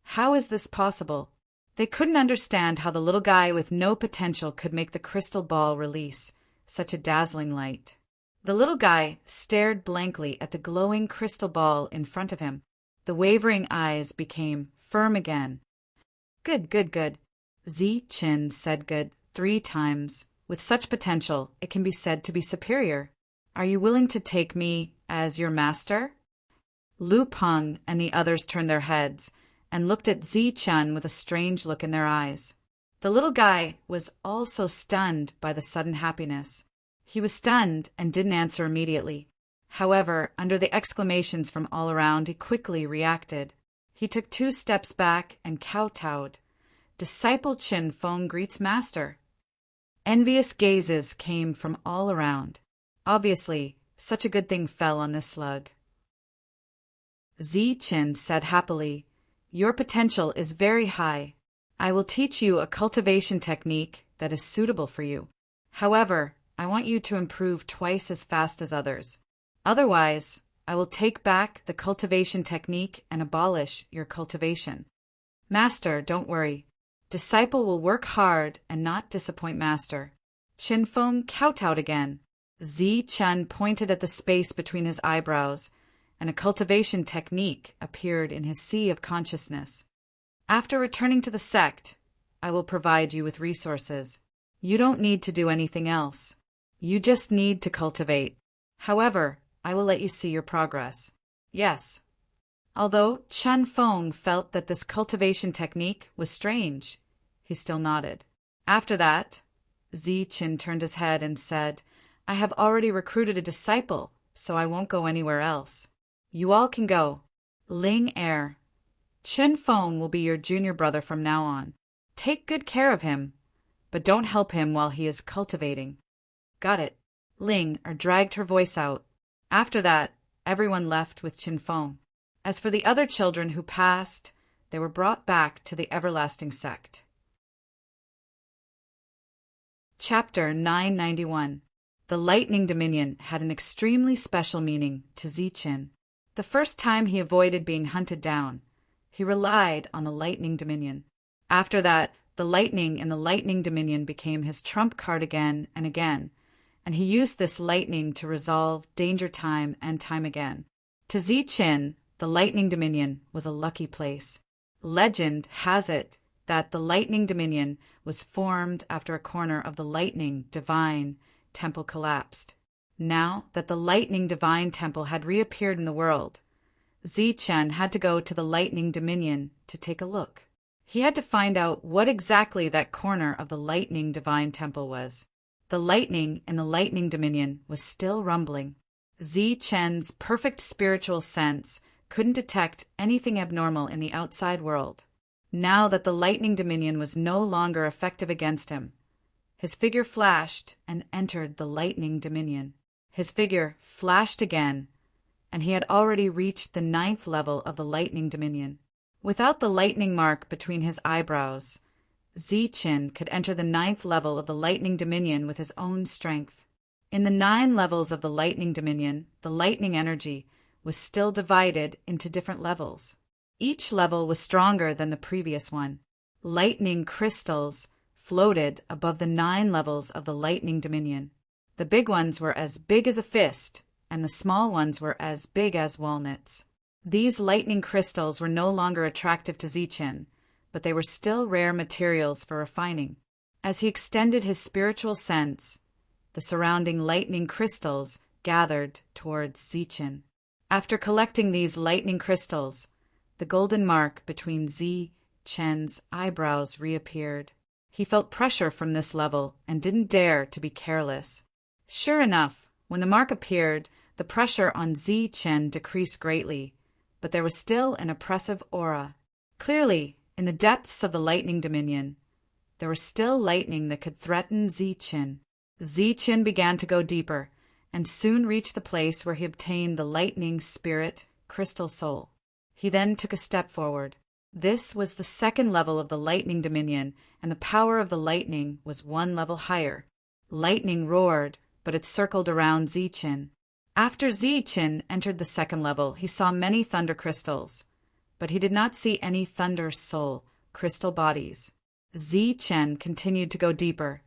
How is this possible? They couldn't understand how the little guy with no potential could make the crystal ball release such a dazzling light. The little guy stared blankly at the glowing crystal ball in front of him. The wavering eyes became firm again. Good, good, good. Zi-Chin said good 3 times. With such potential, it can be said to be superior. Are you willing to take me as your master? Lu Peng and the others turned their heads and looked at Zi-Chin with a strange look in their eyes. The little guy was also stunned by the sudden happiness. He was stunned and didn't answer immediately. However, under the exclamations from all around, he quickly reacted. He took 2 steps back and kowtowed. Disciple Chin Feng greets master. Envious gazes came from all around. Obviously, such a good thing fell on this slug. Zi-Chin said happily, "Your potential is very high. I will teach you a cultivation technique that is suitable for you. However, I want you to improve twice as fast as others. Otherwise, I will take back the cultivation technique and abolish your cultivation." Master, don't worry. Disciple will work hard and not disappoint master. Chin Feng kowtowed again. Zi-Chin pointed at the space between his eyebrows, and a cultivation technique appeared in his sea of consciousness. After returning to the sect, I will provide you with resources. You don't need to do anything else. You just need to cultivate. However, I will let you see your progress. Yes. Although Chen Feng felt that this cultivation technique was strange, he still nodded. After that, Zi-Chin turned his head and said, "I have already recruited a disciple, so I won't go anywhere else. You all can go. Ling Er. Chen Feng will be your junior brother from now on. Take good care of him, but don't help him while he is cultivating." Got it. Ling Er dragged her voice out. After that, everyone left with Chin Feng. As for the other children who passed, they were brought back to the everlasting sect. Chapter 991. The Lightning Dominion had an extremely special meaning to Zi-Chin. The first time he avoided being hunted down, he relied on the Lightning Dominion. After that, the lightning in the Lightning Dominion became his trump card again and again, and he used this lightning to resolve danger time and time again. To Zi-Chin, the Lightning Dominion was a lucky place. Legend has it that the Lightning Dominion was formed after a corner of the Lightning Divine Temple collapsed. Now that the Lightning Divine Temple had reappeared in the world, Zi-Chin had to go to the Lightning Dominion to take a look. He had to find out what exactly that corner of the Lightning Divine Temple was. The lightning in the Lightning Dominion was still rumbling. Zi-Chin's perfect spiritual sense couldn't detect anything abnormal in the outside world. Now that the Lightning Dominion was no longer effective against him, his figure flashed and entered the Lightning Dominion. His figure flashed again, and he had already reached the 9th level of the Lightning Dominion. Without the lightning mark between his eyebrows, Zi-Chin could enter the 9th level of the Lightning Dominion with his own strength. In the 9 levels of the Lightning Dominion, the lightning energy was still divided into different levels. Each level was stronger than the previous one. Lightning crystals floated above the 9 levels of the Lightning Dominion. The big ones were as big as a fist, and the small ones were as big as walnuts. These lightning crystals were no longer attractive to Zi-Chin, but they were still rare materials for refining. As he extended his spiritual sense, the surrounding lightning crystals gathered towards Zi-Chin. After collecting these lightning crystals, the golden mark between Zi-Chin's eyebrows reappeared. He felt pressure from this level and didn't dare to be careless. Sure enough, when the mark appeared, the pressure on Zi-Chin decreased greatly, but there was still an oppressive aura. Clearly, in the depths of the Lightning Dominion, there was still lightning that could threaten Zi-Chin. Zichen began to go deeper, and soon reached the place where he obtained the lightning spirit crystal soul. He then took a step forward. This was the second level of the lightning dominion, and the power of the lightning was one level higher. Lightning roared, but it circled around Zichen. After Zichen entered the second level, he saw many thunder crystals, but he did not see any thunder soul crystal bodies. Zichen continued to go deeper,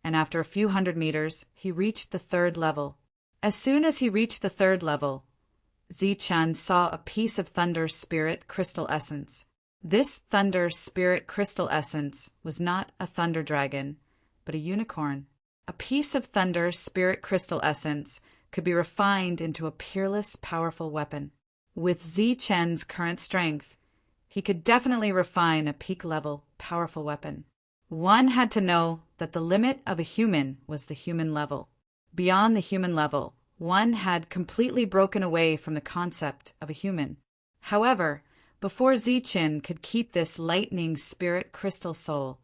and after a few hundred meters, he reached the third level. As soon as he reached the third level, Zichen saw a piece of thunder spirit crystal essence. This thunder spirit crystal essence was not a thunder dragon, but a unicorn. A piece of thunder spirit crystal essence could be refined into a peerless, powerful weapon. With Zichen's current strength, he could definitely refine a peak-level, powerful weapon. One had to know that the limit of a human was the human level. Beyond the human level, one had completely broken away from the concept of a human. However, before Zichen could keep this lightning spirit crystal soul,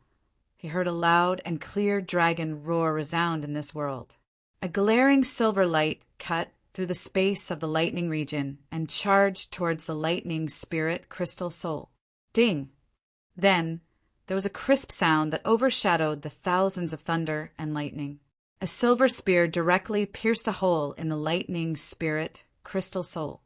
he heard a loud and clear dragon roar resound in this world. A glaring silver light cut through the space of the lightning region and charged towards the lightning spirit crystal soul. Ding! Then there was a crisp sound that overshadowed the thousands of thunder and lightning. A silver spear directly pierced a hole in the lightning spirit crystal soul.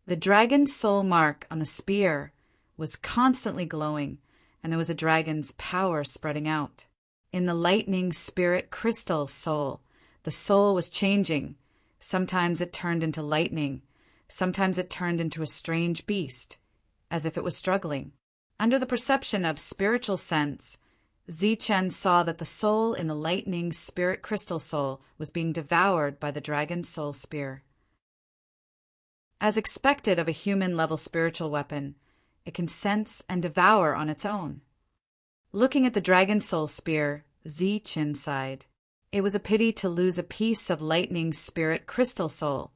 The dragon's soul mark on the spear was constantly glowing, and there was a dragon's power spreading out. In the lightning spirit crystal soul, the soul was changing. Sometimes it turned into lightning. Sometimes it turned into a strange beast, as if it was struggling. Under the perception of spiritual sense, Zichen saw that the soul in the lightning spirit crystal soul was being devoured by the dragon's soul spear. As expected of a human-level spiritual weapon, it can sense and devour on its own. Looking at the dragon soul spear, Zichen sighed. It was a pity to lose a piece of lightning spirit crystal soul,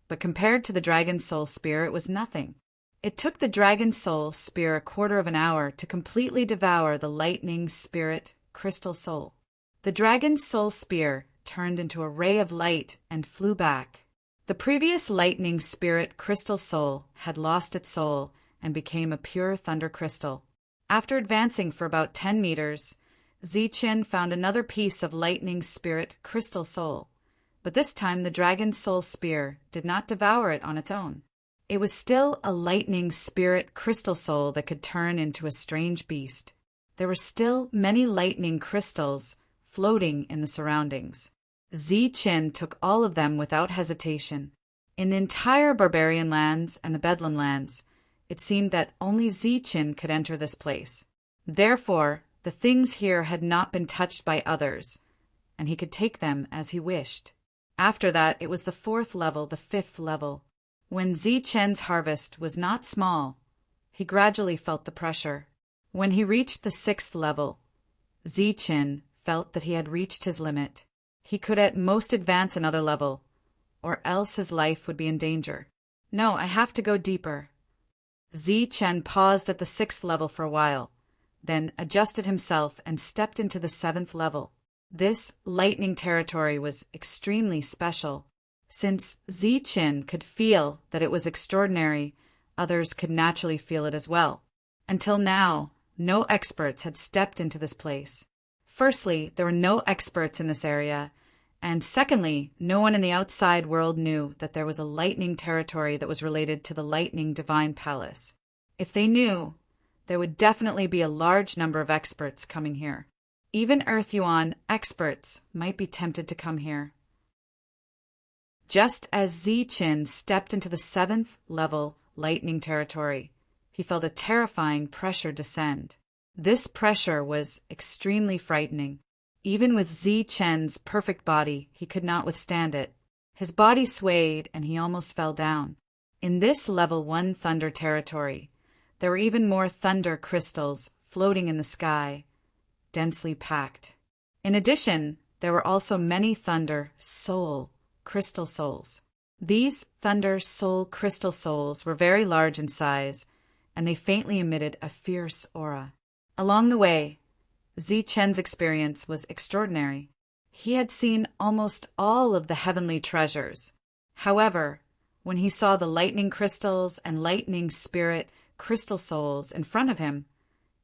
but compared to the dragon soul spear, it was nothing. It took the dragon soul spear a quarter of an hour to completely devour the lightning spirit crystal soul. The dragon soul spear turned into a ray of light and flew back. The previous lightning spirit crystal soul had lost its soul and became a pure thunder crystal. After advancing for about 10 meters, Zichen found another piece of lightning spirit crystal soul, but this time the dragon soul spear did not devour it on its own. It was still a lightning spirit crystal soul that could turn into a strange beast. There were still many lightning crystals floating in the surroundings. Zichen took all of them without hesitation. In the entire barbarian lands and the Bedlam lands, it seemed that only Zichen could enter this place. Therefore, the things here had not been touched by others, and he could take them as he wished. After that, it was the fourth level, the fifth level. When Zichen's harvest was not small, he gradually felt the pressure. When he reached the sixth level, Zichen felt that he had reached his limit. He could at most advance another level, or else his life would be in danger. No, I have to go deeper. Zichen paused at the sixth level for a while, then adjusted himself and stepped into the seventh level. This lightning territory was extremely special. Since Zichen could feel that it was extraordinary, others could naturally feel it as well. Until now, no experts had stepped into this place. Firstly, there were no experts in this area, and secondly, no one in the outside world knew that there was a lightning territory that was related to the lightning divine palace. If they knew, there would definitely be a large number of experts coming here. Even Earth Yuan experts might be tempted to come here. Just as Zichen stepped into the seventh level lightning territory, he felt a terrifying pressure descend. This pressure was extremely frightening. Even with Zichen's perfect body, he could not withstand it. His body swayed and he almost fell down. In this level 1 thunder territory, there were even more thunder crystals floating in the sky, densely packed. In addition, there were also many thunder soul crystal souls. These thunder soul crystal souls were very large in size, and they faintly emitted a fierce aura. Along the way, Zichen's experience was extraordinary. He had seen almost all of the heavenly treasures. However, when he saw the lightning crystals and lightning spirit crystal souls in front of him,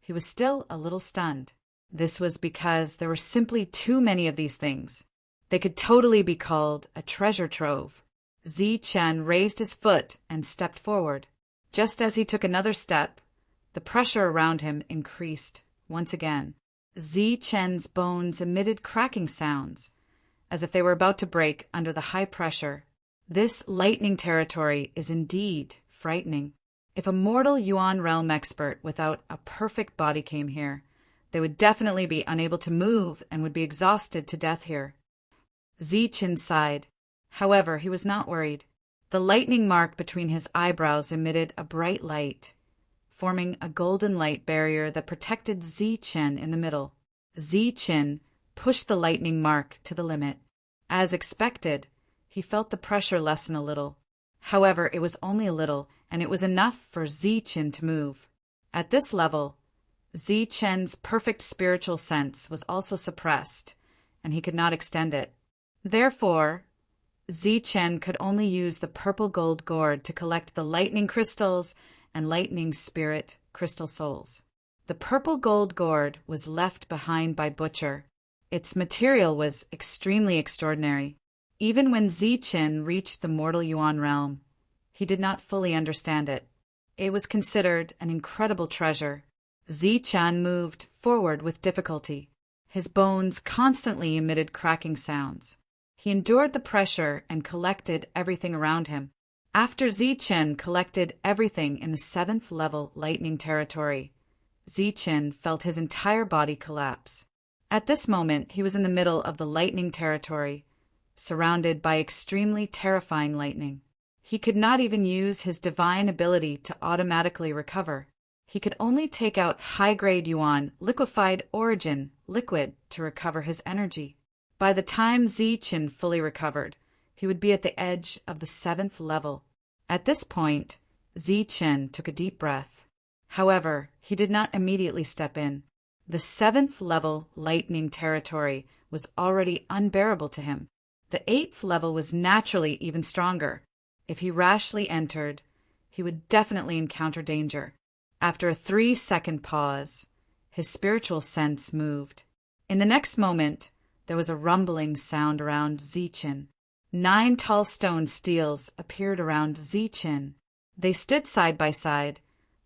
he was still a little stunned. This was because there were simply too many of these things. They could totally be called a treasure trove. Zichen raised his foot and stepped forward. Just as he took another step, the pressure around him increased once again. Zichen's bones emitted cracking sounds, as if they were about to break under the high pressure. This lightning territory is indeed frightening. If a mortal Yuan realm expert without a perfect body came here, they would definitely be unable to move and would be exhausted to death here. Zichen sighed. However, he was not worried. The lightning mark between his eyebrows emitted a bright light, forming a golden light barrier that protected Zichen in the middle. Zichen pushed the lightning mark to the limit. As expected, he felt the pressure lessen a little. However, it was only a little, and it was enough for Zichen to move. At this level, Zichen's perfect spiritual sense was also suppressed, and he could not extend it. Therefore, Zichen could only use the purple gold gourd to collect the lightning crystals and lightning spirit crystal souls. The purple gold gourd was left behind by Butcher. Its material was extremely extraordinary. Even when Zichen reached the mortal Yuan realm, he did not fully understand it. It was considered an incredible treasure. Zichen moved forward with difficulty. His bones constantly emitted cracking sounds. He endured the pressure and collected everything around him. After Zichen collected everything in the 7th level lightning territory, Zichen felt his entire body collapse. At this moment, he was in the middle of the lightning territory, surrounded by extremely terrifying lightning. He could not even use his divine ability to automatically recover. He could only take out high-grade Yuan liquefied origin liquid to recover his energy. By the time Zichen fully recovered, he would be at the edge of the 7th level. At this point, Zichen took a deep breath. However, he did not immediately step in. The 7th level lightning territory was already unbearable to him. The 8th level was naturally even stronger. If he rashly entered, he would definitely encounter danger. After a 3-second pause, his spiritual sense moved. In the next moment, there was a rumbling sound around Zichen. 9 tall stone steels appeared around Zichen. They stood side by side,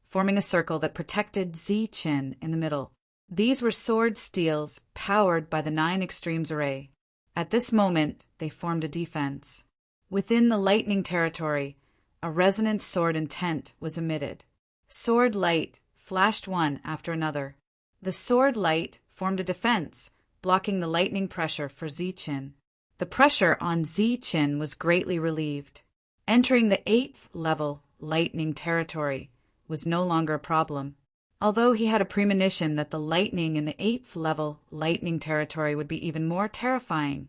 forming a circle that protected Zichen in the middle. These were sword steels powered by the 9 extremes array. At this moment, they formed a defense. Within the lightning territory, a resonant sword intent was emitted. Sword light flashed one after another. The sword light formed a defense, blocking the lightning pressure for Zichen. The pressure on Zichen was greatly relieved. Entering the 8th level lightning territory was no longer a problem. Although he had a premonition that the lightning in the 8th level lightning territory would be even more terrifying,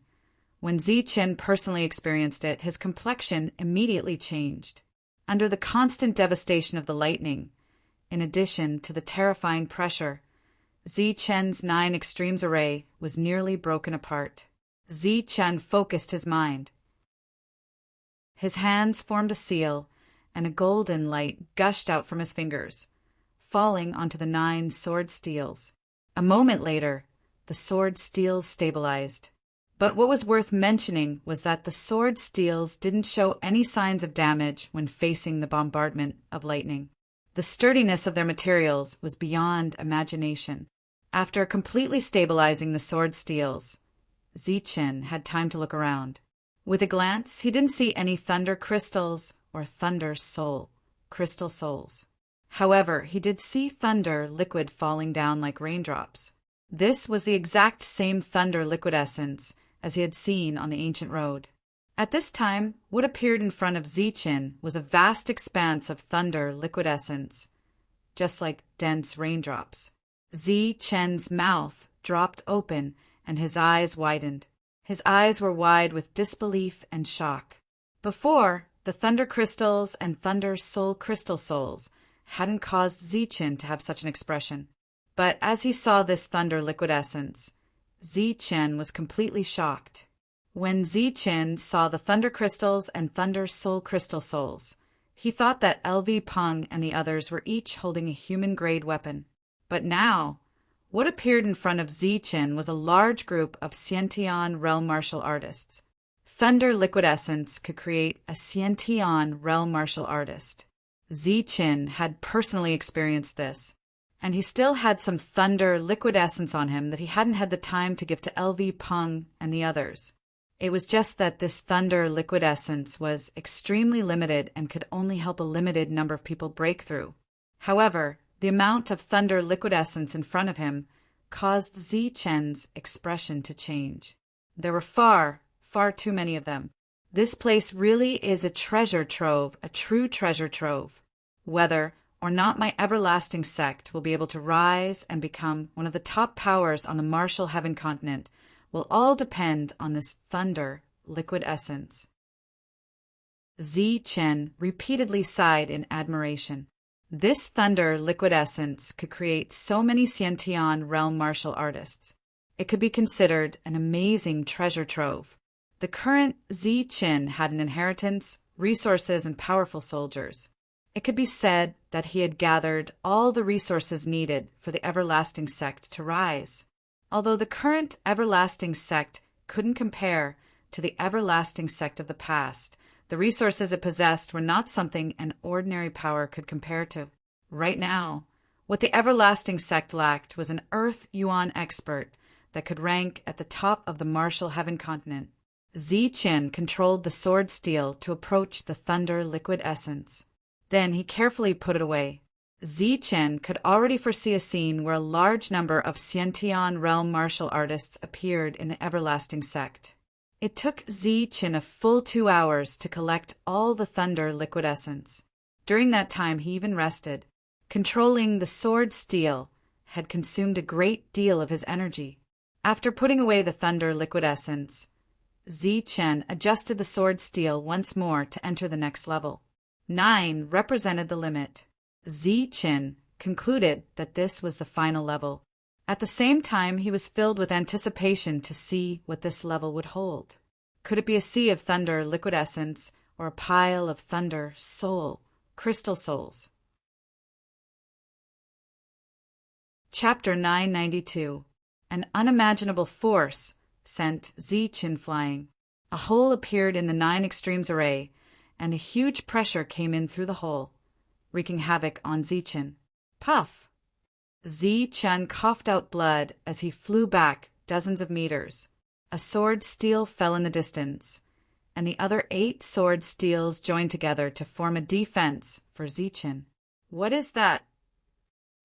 when Zichen personally experienced it, his complexion immediately changed. Under the constant devastation of the lightning, in addition to the terrifying pressure, Zichen's 9 extremes array was nearly broken apart. Zichen focused his mind. His hands formed a seal, and a golden light gushed out from his fingers, falling onto the 9 sword steels. A moment later, the sword steels stabilized. But what was worth mentioning was that the sword steels didn't show any signs of damage when facing the bombardment of lightning. The sturdiness of their materials was beyond imagination. After completely stabilizing the sword steels, Zichen had time to look around. With a glance, he didn't see any thunder crystals or thunder soul crystal souls. However, he did see thunder liquid falling down like raindrops. This was the exact same thunder liquid essence as he had seen on the ancient road. At this time, what appeared in front of Zichen was a vast expanse of thunder liquid essence, just like dense raindrops. Zichen's mouth dropped open and his eyes widened. His eyes were wide with disbelief and shock. Before, the thunder crystals and thunder soul crystal souls hadn't caused Zichen to have such an expression. But as he saw this thunder liquid essence, Zichen was completely shocked. When Zichen saw the Thunder Crystals and Thunder Soul Crystal Souls, he thought that LV Peng and the others were each holding a human-grade weapon. But now, what appeared in front of Zichen was a large group of Xiantian realm martial artists. Thunder Liquid Essence could create a Xiantian realm martial artist. Zichen had personally experienced this, and he still had some Thunder Liquid Essence on him that he hadn't had the time to give to LV Peng and the others. It was just that this Thunder Liquid Essence was extremely limited and could only help a limited number of people break through. However, the amount of Thunder Liquid Essence in front of him caused Zichen's expression to change. There were far too many of them. This place really is a treasure trove, a true treasure trove. Whether or not my everlasting sect will be able to rise and become one of the top powers on the martial heaven continent will all depend on this Thunder Liquid Essence. Zichen repeatedly sighed in admiration. This Thunder Liquid Essence could create so many Xiantian realm martial artists. It could be considered an amazing treasure trove. The current Zichen had an inheritance, resources, and powerful soldiers. It could be said that he had gathered all the resources needed for the everlasting sect to rise. Although the current everlasting sect couldn't compare to the everlasting sect of the past, the resources it possessed were not something an ordinary power could compare to. Right now, what the everlasting sect lacked was an Earth Yuan expert that could rank at the top of the martial heaven continent. Zichen controlled the sword steel to approach the Thunder Liquid Essence. Then he carefully put it away. Zichen could already foresee a scene where a large number of Xiantian realm martial artists appeared in the everlasting sect. It took Zichen a full 2 hours to collect all the Thunder Liquid Essence. During that time he even rested. Controlling the sword steel had consumed a great deal of his energy. After putting away the Thunder Liquid Essence, Zichen adjusted the sword steel once more to enter the next level. 9 represented the limit. Zichen concluded that this was the final level. At the same time, he was filled with anticipation to see what this level would hold. Could it be a sea of Thunder Liquid Essence or a pile of Thunder Soul Crystal Souls? Chapter 992. An unimaginable force sent Zichen flying. A hole appeared in the 9 extremes array, and a huge pressure came in through the hole, wreaking havoc on Zichen. Puff! Zichen coughed out blood as he flew back dozens of meters. A sword steel fell in the distance, and the other 8 sword steels joined together to form a defense for Zichen. What is that?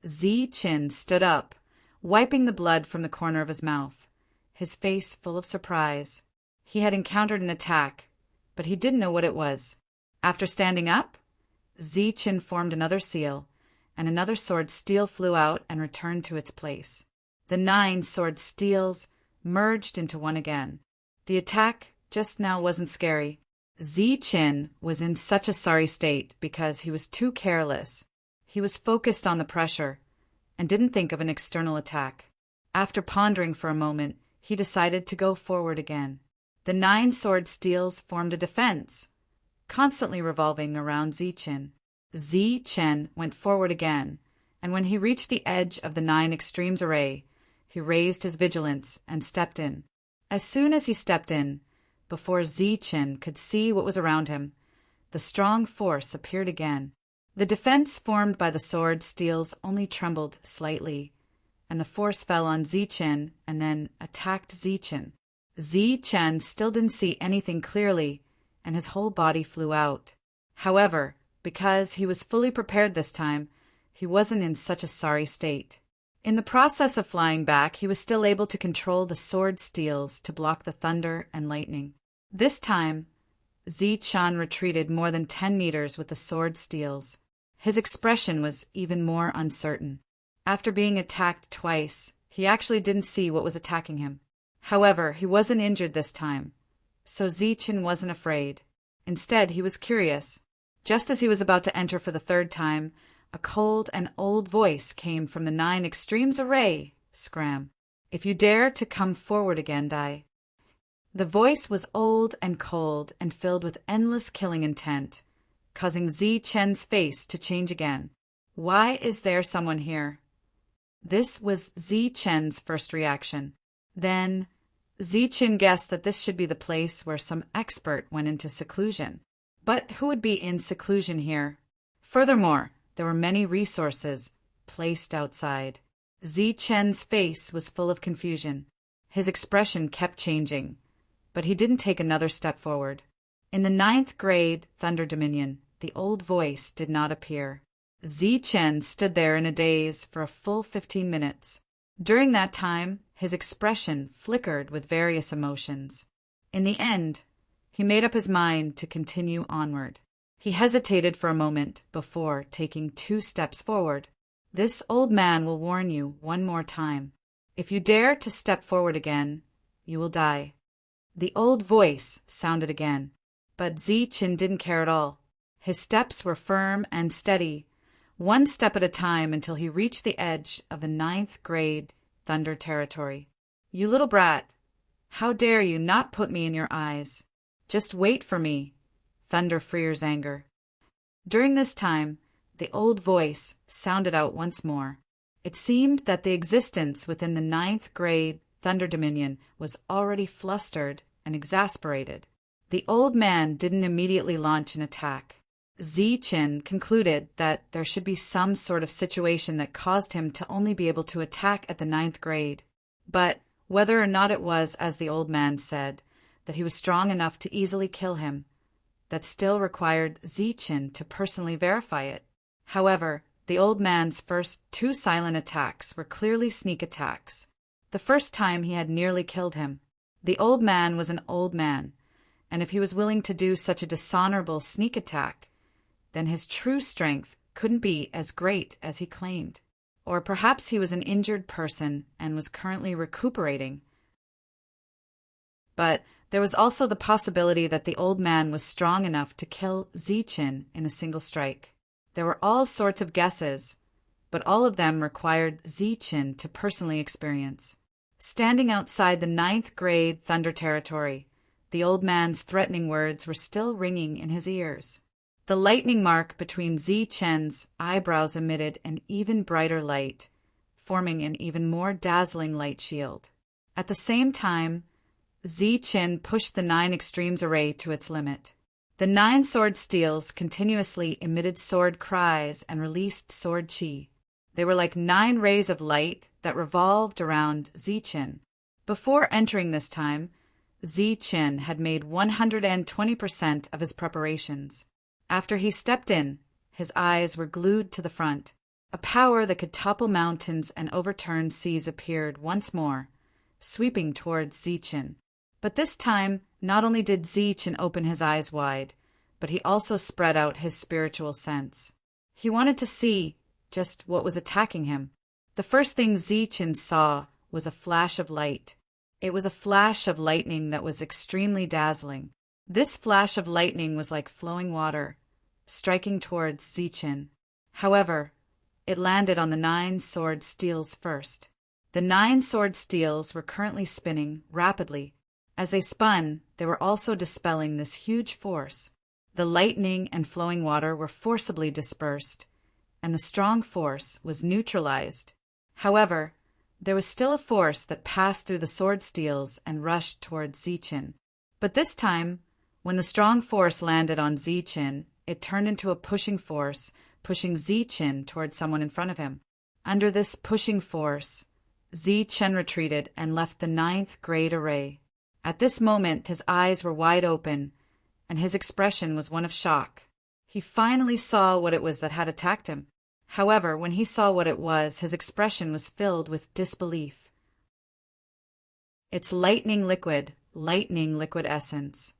Zichen stood up, wiping the blood from the corner of his mouth, his face full of surprise. He had encountered an attack, but he didn't know what it was. After standing up, Zichen formed another seal, and another sword steel flew out and returned to its place. The 9 sword steels merged into one again. The attack just now wasn't scary. Zichen was in such a sorry state because he was too careless. He was focused on the pressure and didn't think of an external attack. After pondering for a moment, he decided to go forward again. The 9 sword steels formed a defense, constantly revolving around Zichen. Zichen went forward again, and when he reached the edge of the 9 extremes array, he raised his vigilance and stepped in. As soon as he stepped in, before Zichen could see what was around him, the strong force appeared again. The defense formed by the sword steels only trembled slightly, and the force fell on Zichen and then attacked Zichen. Zichen still didn't see anything clearly, and his whole body flew out. However, because he was fully prepared this time, he wasn't in such a sorry state. In the process of flying back, he was still able to control the sword steels to block the thunder and lightning. This time, Zichen retreated more than 10 meters with the sword steels. His expression was even more uncertain. After being attacked twice, he actually didn't see what was attacking him. However, he wasn't injured this time, so Zichen wasn't afraid. Instead, he was curious. Just as he was about to enter for the 3rd time, a cold and old voice came from the 9 extremes array. Scram. If you dare to come forward again, die. The voice was old and cold and filled with endless killing intent, causing Zi Chen's face to change again. Why is there someone here? This was Zi Chen's first reaction. Then, Zi Chen guessed that this should be the place where some expert went into seclusion. But who would be in seclusion here? Furthermore, there were many resources placed outside. Zi Chen's face was full of confusion. His expression kept changing, but he didn't take another step forward. In the 9th grade Thunder Dominion, the old voice did not appear. Zi Chen stood there in a daze for a full 15 minutes. During that time, his expression flickered with various emotions. In the end, he made up his mind to continue onward. He hesitated for a moment before taking 2 steps forward. This old man will warn you one more time. If you dare to step forward again, you will die. The old voice sounded again, but Zi Chen didn't care at all. His steps were firm and steady, 1 step at a time until he reached the edge of the 9th grade Thunder territory. You little brat, how dare you not put me in your eyes? Just wait for me, Thunder Freer's anger. During this time, the old voice sounded out once more. It seemed that the existence within the 9th grade Thunder Dominion was already flustered and exasperated. The old man didn't immediately launch an attack. Zi Chen concluded that there should be some sort of situation that caused him to only be able to attack at the 9th grade. But whether or not it was, as the old man said, that he was strong enough to easily kill him, that still required Zi Chen to personally verify it. However, the old man's first 2 silent attacks were clearly sneak attacks. The first time he had nearly killed him. The old man was an old man, and if he was willing to do such a dishonorable sneak attack, then his true strength couldn't be as great as he claimed. Or perhaps he was an injured person and was currently recuperating. But there was also the possibility that the old man was strong enough to kill Zi Chen in a single strike. There were all sorts of guesses, but all of them required Zi Chen to personally experience. Standing outside the 9th grade Thunder territory, the old man's threatening words were still ringing in his ears. The lightning mark between Zi Chen's eyebrows emitted an even brighter light, forming an even more dazzling light shield. At the same time, Zi Chen pushed the 9 extremes array to its limit. The 9 sword steels continuously emitted sword cries and released sword chi. They were like 9 rays of light that revolved around Zi Chen. Before entering this time, Zi Chen had made 120% of his preparations. After he stepped in, his eyes were glued to the front. A power that could topple mountains and overturn seas appeared once more, sweeping towards Zi Chen. But this time, not only did Zi Chen open his eyes wide, but he also spread out his spiritual sense. He wanted to see just what was attacking him. The first thing Zi Chen saw was a flash of light. It was a flash of lightning that was extremely dazzling. This flash of lightning was like flowing water, striking towards Zi Chen. However, it landed on the 9 sword steels first. The 9 sword steels were currently spinning rapidly. As they spun, they were also dispelling this huge force. The lightning and flowing water were forcibly dispersed, and the strong force was neutralized. However, there was still a force that passed through the sword steels and rushed towards Zi Chen. But this time, when the strong force landed on Zi Chen, it turned into a pushing force, pushing Zi Chen towards someone in front of him. Under this pushing force, Zi Chen retreated and left the 9th grade array. At this moment, his eyes were wide open, and his expression was one of shock. He finally saw what it was that had attacked him. However, when he saw what it was, his expression was filled with disbelief. "It's lightning liquid essence,"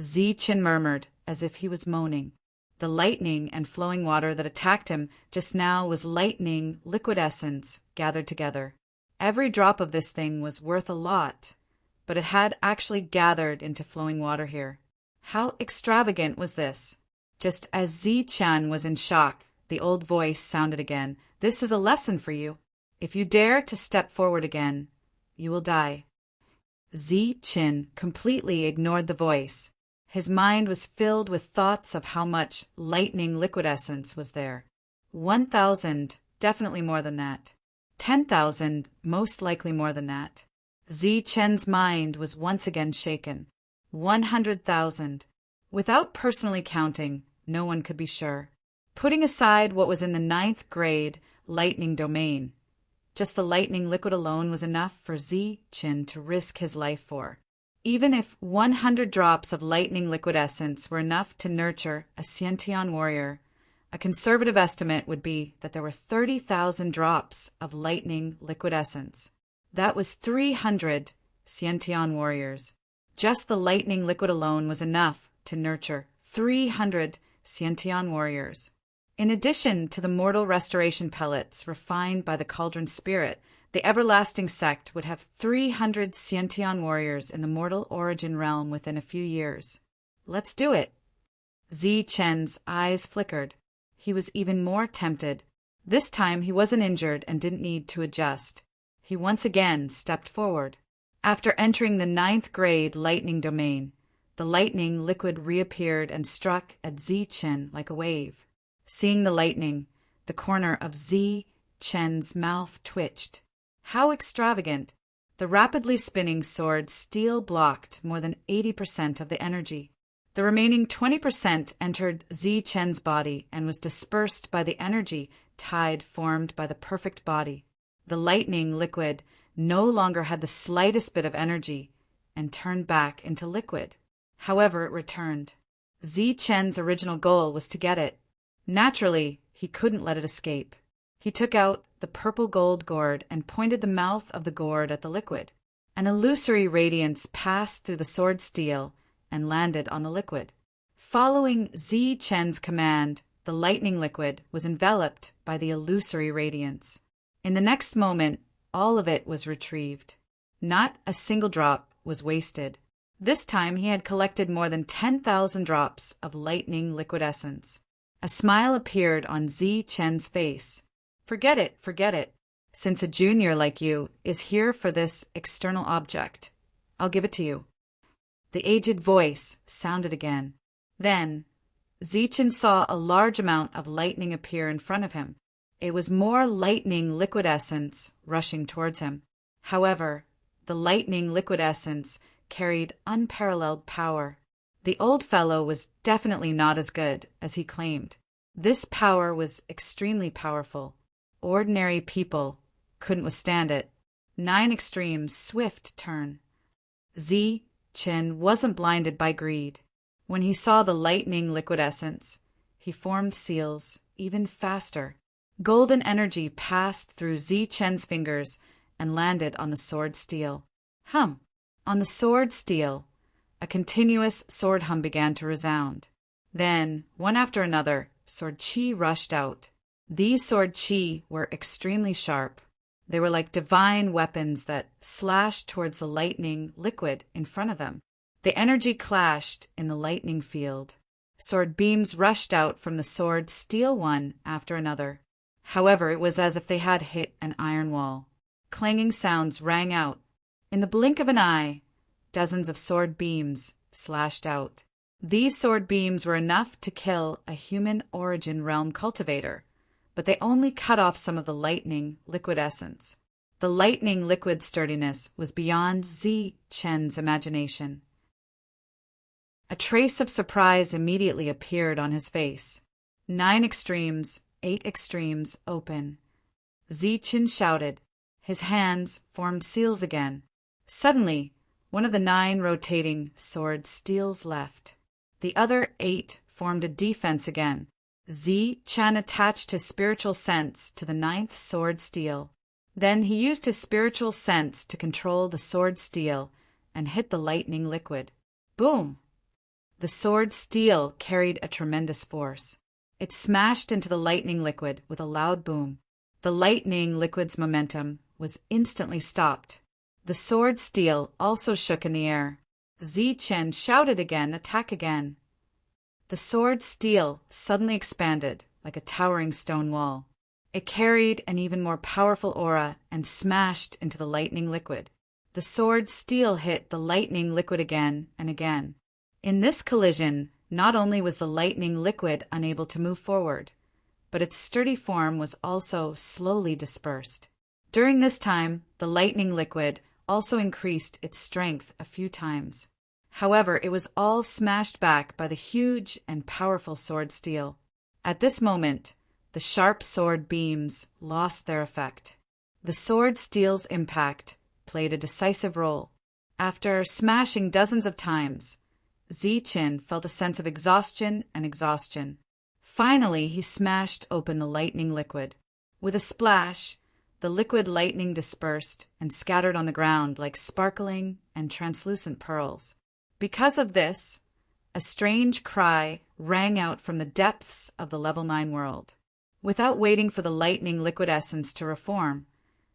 Zi Chen murmured, as if he was moaning. The lightning and flowing water that attacked him just now was lightning liquid essence gathered together. Every drop of this thing was worth a lot, but it had actually gathered into flowing water here. How extravagant was this? Just as Zi Chen was in shock, the old voice sounded again. "This is a lesson for you. If you dare to step forward again, you will die." Zi Qin completely ignored the voice. His mind was filled with thoughts of how much lightning liquid essence was there. 1,000, definitely more than that. 10,000, most likely more than that. Zi Chen's mind was once again shaken. 100,000. Without personally counting, no one could be sure. Putting aside what was in the 9th grade lightning domain, just the lightning liquid alone was enough for Zi Qin to risk his life for. Even if 100 drops of lightning liquid essence were enough to nurture a Xiantian warrior, a conservative estimate would be that there were 30,000 drops of lightning liquid essence. That was 300 Xiantian warriors. Just the lightning liquid alone was enough to nurture 300 Xiantian warriors. In addition to the mortal restoration pellets refined by the cauldron spirit, the everlasting sect would have 300 Xiantian warriors in the mortal origin realm within a few years. Let's do it. Zi Chen's eyes flickered. He was even more tempted. This time he wasn't injured and didn't need to adjust. He once again stepped forward. After entering the 9th grade lightning domain, the lightning liquid reappeared and struck at Zi Chen like a wave. Seeing the lightning, the corner of Zi Chen's mouth twitched. How extravagant! The rapidly spinning sword steel blocked more than 80% of the energy. The remaining 20% entered Zi Chen's body and was dispersed by the energy tide formed by the perfect body. The lightning liquid no longer had the slightest bit of energy and turned back into liquid. However, it returned. Zi Chen's original goal was to get it. Naturally, he couldn't let it escape. He took out the purple gold gourd and pointed the mouth of the gourd at the liquid. An illusory radiance passed through the sword steel and landed on the liquid. Following Zi Chen's command, the lightning liquid was enveloped by the illusory radiance. In the next moment, all of it was retrieved. Not a single drop was wasted. This time he had collected more than 10,000 drops of lightning liquid essence. A smile appeared on Zi Chen's face. Forget it. Since a junior like you is here for this external object, I'll give it to you. The aged voice sounded again. Then, Zi Chen saw a large amount of lightning appear in front of him. It was more lightning liquid essence rushing towards him. However, the lightning liquid essence carried unparalleled power. The old fellow was definitely not as good as he claimed. This power was extremely powerful. Ordinary people couldn't withstand it. 9 extremes, swift turn. Zi Chen wasn't blinded by greed. When he saw the lightning liquid essence, he formed seals even faster. Golden energy passed through Zi Chen's fingers and landed on the sword steel. Hum! On the sword steel, a continuous sword hum began to resound. Then, one after another, sword chi rushed out. These sword chi were extremely sharp. They were like divine weapons that slashed towards the lightning liquid in front of them. The energy clashed in the lightning field. Sword beams rushed out from the sword steel one after another. However, it was as if they had hit an iron wall. Clanging sounds rang out. In the blink of an eye, dozens of sword beams slashed out. These sword beams were enough to kill a human origin realm cultivator, but they only cut off some of the lightning liquid essence. The lightning liquid sturdiness was beyond Zi Chen's imagination. A trace of surprise immediately appeared on his face. 9 extremes, 8 extremes open. Zi Chen shouted. His hands formed seals again. Suddenly, one of the 9 rotating sword steels left. The other 8 formed a defense again. Zi Chen attached his spiritual sense to the 9th sword steel. Then he used his spiritual sense to control the sword steel and hit the lightning liquid. Boom! The sword steel carried a tremendous force. It smashed into the lightning liquid with a loud boom. The lightning liquid's momentum was instantly stopped. The sword steel also shook in the air. Zi Chen shouted again, attack again. The sword steel suddenly expanded like a towering stone wall. It carried an even more powerful aura and smashed into the lightning liquid. The sword steel hit the lightning liquid again and again. In this collision, not only was the lightning liquid unable to move forward, but its sturdy form was also slowly dispersed. During this time, the lightning liquid also increased its strength a few times. However, it was all smashed back by the huge and powerful sword steel. At this moment, the sharp sword beams lost their effect. The sword steel's impact played a decisive role. After smashing dozens of times, Zichen felt a sense of exhaustion. Finally, he smashed open the lightning liquid. With a splash, the liquid lightning dispersed and scattered on the ground like sparkling and translucent pearls. Because of this, a strange cry rang out from the depths of the Level 9 world. Without waiting for the lightning liquid essence to reform,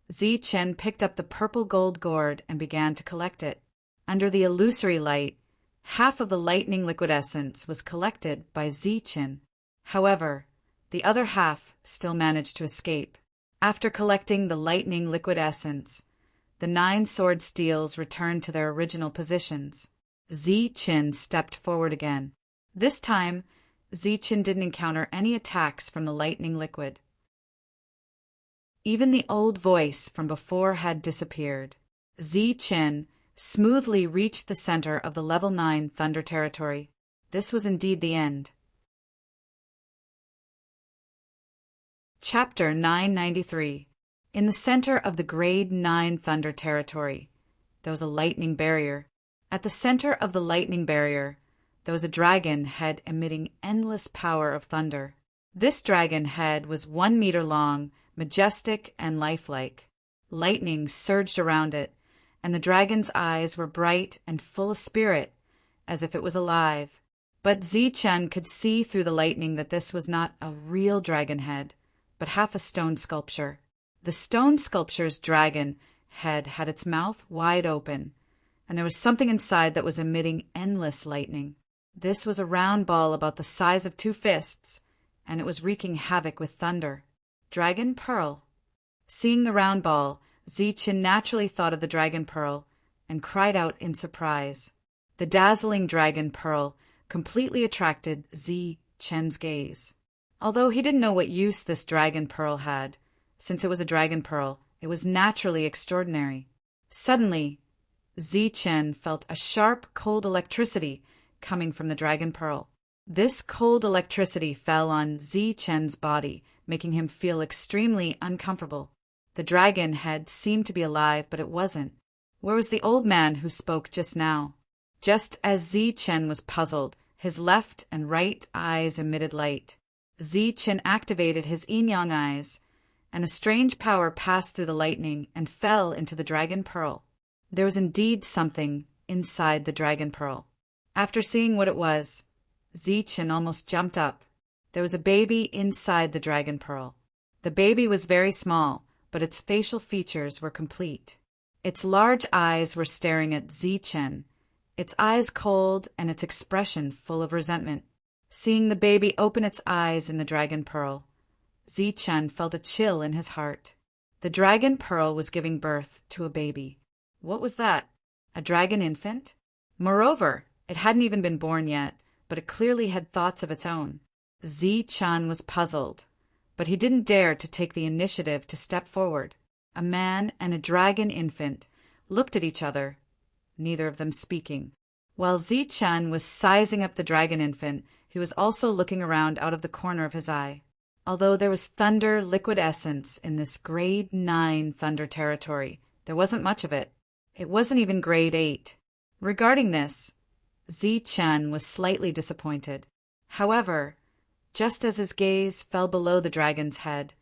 Zichen picked up the purple gold gourd and began to collect it. Under the illusory light, half of the lightning liquid essence was collected by Zichen. However, the other half still managed to escape. After collecting the lightning liquid essence, the 9 sword steels returned to their original positions. Zichen stepped forward again. This time, Zichen didn't encounter any attacks from the lightning liquid. Even the old voice from before had disappeared. Zichen smoothly reached the center of the Level 9 Thunder territory. This was indeed the end. Chapter 993. In the center of the Grade 9 Thunder territory, there was a lightning barrier. At the center of the lightning barrier, there was a dragon head emitting endless power of thunder. This dragon head was 1 meter long, majestic and lifelike. Lightning surged around it, and the dragon's eyes were bright and full of spirit, as if it was alive. But Zichen could see through the lightning that this was not a real dragon head, but half a stone sculpture. The stone sculpture's dragon head had its mouth wide open, and there was something inside that was emitting endless lightning. This was a round ball about the size of 2 fists, and it was wreaking havoc with thunder. Dragon Pearl. Seeing the round ball, Zichen naturally thought of the Dragon Pearl and cried out in surprise. The dazzling Dragon Pearl completely attracted Zichen's gaze. Although he didn't know what use this Dragon Pearl had, since it was a Dragon Pearl, it was naturally extraordinary. Suddenly, Zichen felt a sharp, cold electricity coming from the Dragon Pearl. This cold electricity fell on Zichen's body, making him feel extremely uncomfortable. The dragon head seemed to be alive, but it wasn't. Where was the old man who spoke just now? Just as Zichen was puzzled, his left and right eyes emitted light. Zichen activated his yin-yang eyes, and a strange power passed through the lightning and fell into the Dragon Pearl. There was indeed something inside the Dragon Pearl. After seeing what it was, Zichen almost jumped up. There was a baby inside the Dragon Pearl. The baby was very small, but its facial features were complete. Its large eyes were staring at Zichen, its eyes cold and its expression full of resentment. Seeing the baby open its eyes in the Dragon Pearl, Zichen felt a chill in his heart. The Dragon Pearl was giving birth to a baby. What was that? A dragon infant? Moreover, it hadn't even been born yet, but it clearly had thoughts of its own. Zichen was puzzled, but he didn't dare to take the initiative to step forward. A man and a dragon infant looked at each other, neither of them speaking. While Zichen was sizing up the dragon infant, he was also looking around out of the corner of his eye. Although there was thunder liquid essence in this Grade 9 Thunder territory, there wasn't much of it. It wasn't even Grade 8. Regarding this, Zichen was slightly disappointed. However, just as his gaze fell below the dragon's head,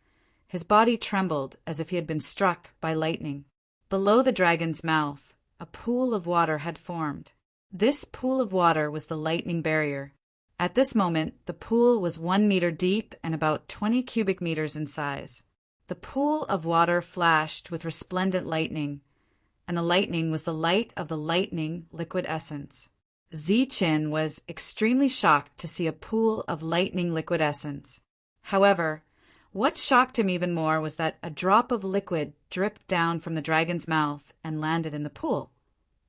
his body trembled as if he had been struck by lightning. Below the dragon's mouth, a pool of water had formed. This pool of water was the lightning barrier. At this moment, the pool was 1 meter deep and about 20 cubic meters in size. The pool of water flashed with resplendent lightning, and the lightning was the light of the lightning liquid essence. Zichen was extremely shocked to see a pool of lightning liquid essence. However, What shocked him even more was that a drop of liquid dripped down from the dragon's mouth and landed in the pool,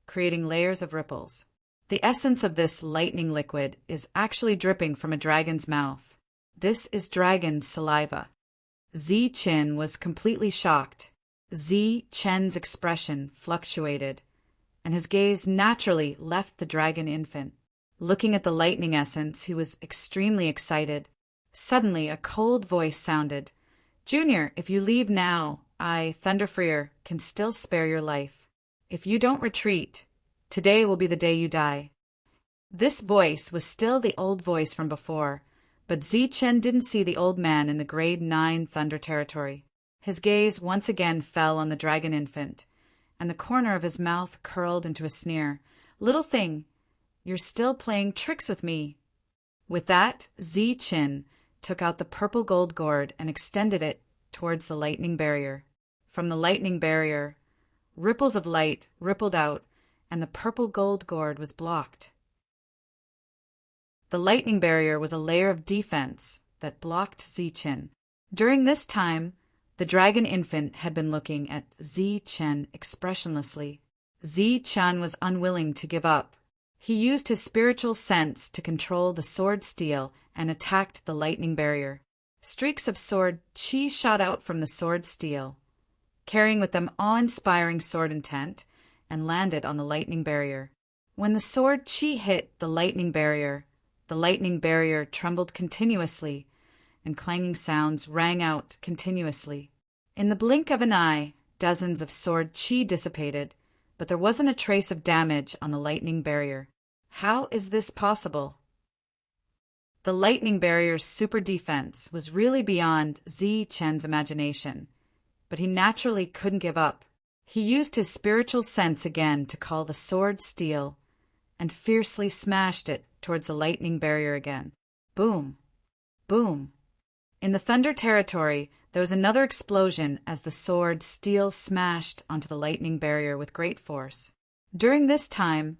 creating layers of ripples. The essence of this lightning liquid is actually dripping from a dragon's mouth. This is dragon saliva. Zi Chen was completely shocked. Zi Chen's expression fluctuated, and his gaze naturally left the dragon infant. Looking at the lightning essence, he was extremely excited. Suddenly, a cold voice sounded. "Junior, if you leave now, I, Thunderfreer, can still spare your life. If you don't retreat, today will be the day you die." This voice was still the old voice from before, but Zi Chen didn't see the old man in the grade 9 Thunder territory. His gaze once again fell on the dragon infant, and the corner of his mouth curled into a sneer. "Little thing, you're still playing tricks with me." With that, Zi Chen took out the purple gold gourd and extended it towards the lightning barrier. From the lightning barrier, ripples of light rippled out, and the purple gold gourd was blocked. The lightning barrier was a layer of defense that blocked Zi Chen. During this time, the dragon infant had been looking at Zi Chen expressionlessly. Zi Chen was unwilling to give up. He used his spiritual sense to control the sword steel and attacked the lightning barrier. Streaks of sword chi shot out from the sword steel, carrying with them awe-inspiring sword intent, and landed on the lightning barrier. When the sword chi hit the lightning barrier trembled continuously, and clanging sounds rang out continuously. In the blink of an eye, dozens of sword chi dissipated, but there wasn't a trace of damage on the lightning barrier. How is this possible? The lightning barrier's super defense was really beyond Zi Chen's imagination, but he naturally couldn't give up. He used his spiritual sense again to call the sword steel and fiercely smashed it towards the lightning barrier again. Boom! Boom! In the Thunder territory, there was another explosion as the sword steel smashed onto the lightning barrier with great force. During this time,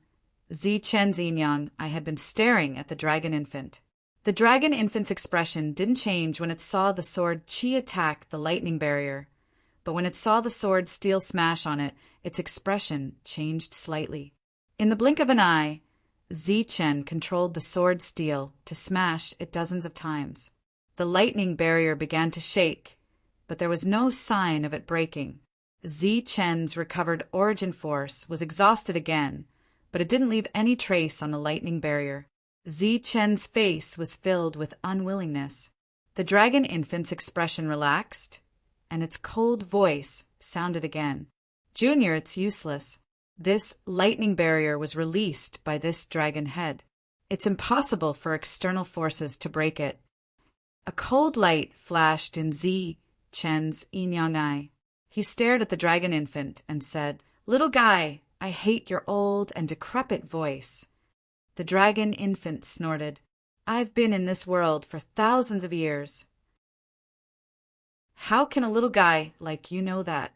Zi Chen's yin-yang eye had been staring at the dragon infant. The dragon infant's expression didn't change when it saw the sword chi attack the lightning barrier, but when it saw the sword steel smash on it, its expression changed slightly. In the blink of an eye, Zi Chen controlled the sword steel to smash it dozens of times. The lightning barrier began to shake, but there was no sign of it breaking. Zi Chen's recovered origin force was exhausted again, but it didn't leave any trace on the lightning barrier. Zi Chen's face was filled with unwillingness. The dragon infant's expression relaxed, and its cold voice sounded again. "Junior, it's useless. This lightning barrier was released by this dragon head. It's impossible for external forces to break it." A cold light flashed in Zi Chen's yin-yang eye. He stared at the dragon infant and said, "Little guy, I hate your old and decrepit voice." The dragon infant snorted. "I've been in this world for thousands of years. How can a little guy like you know that?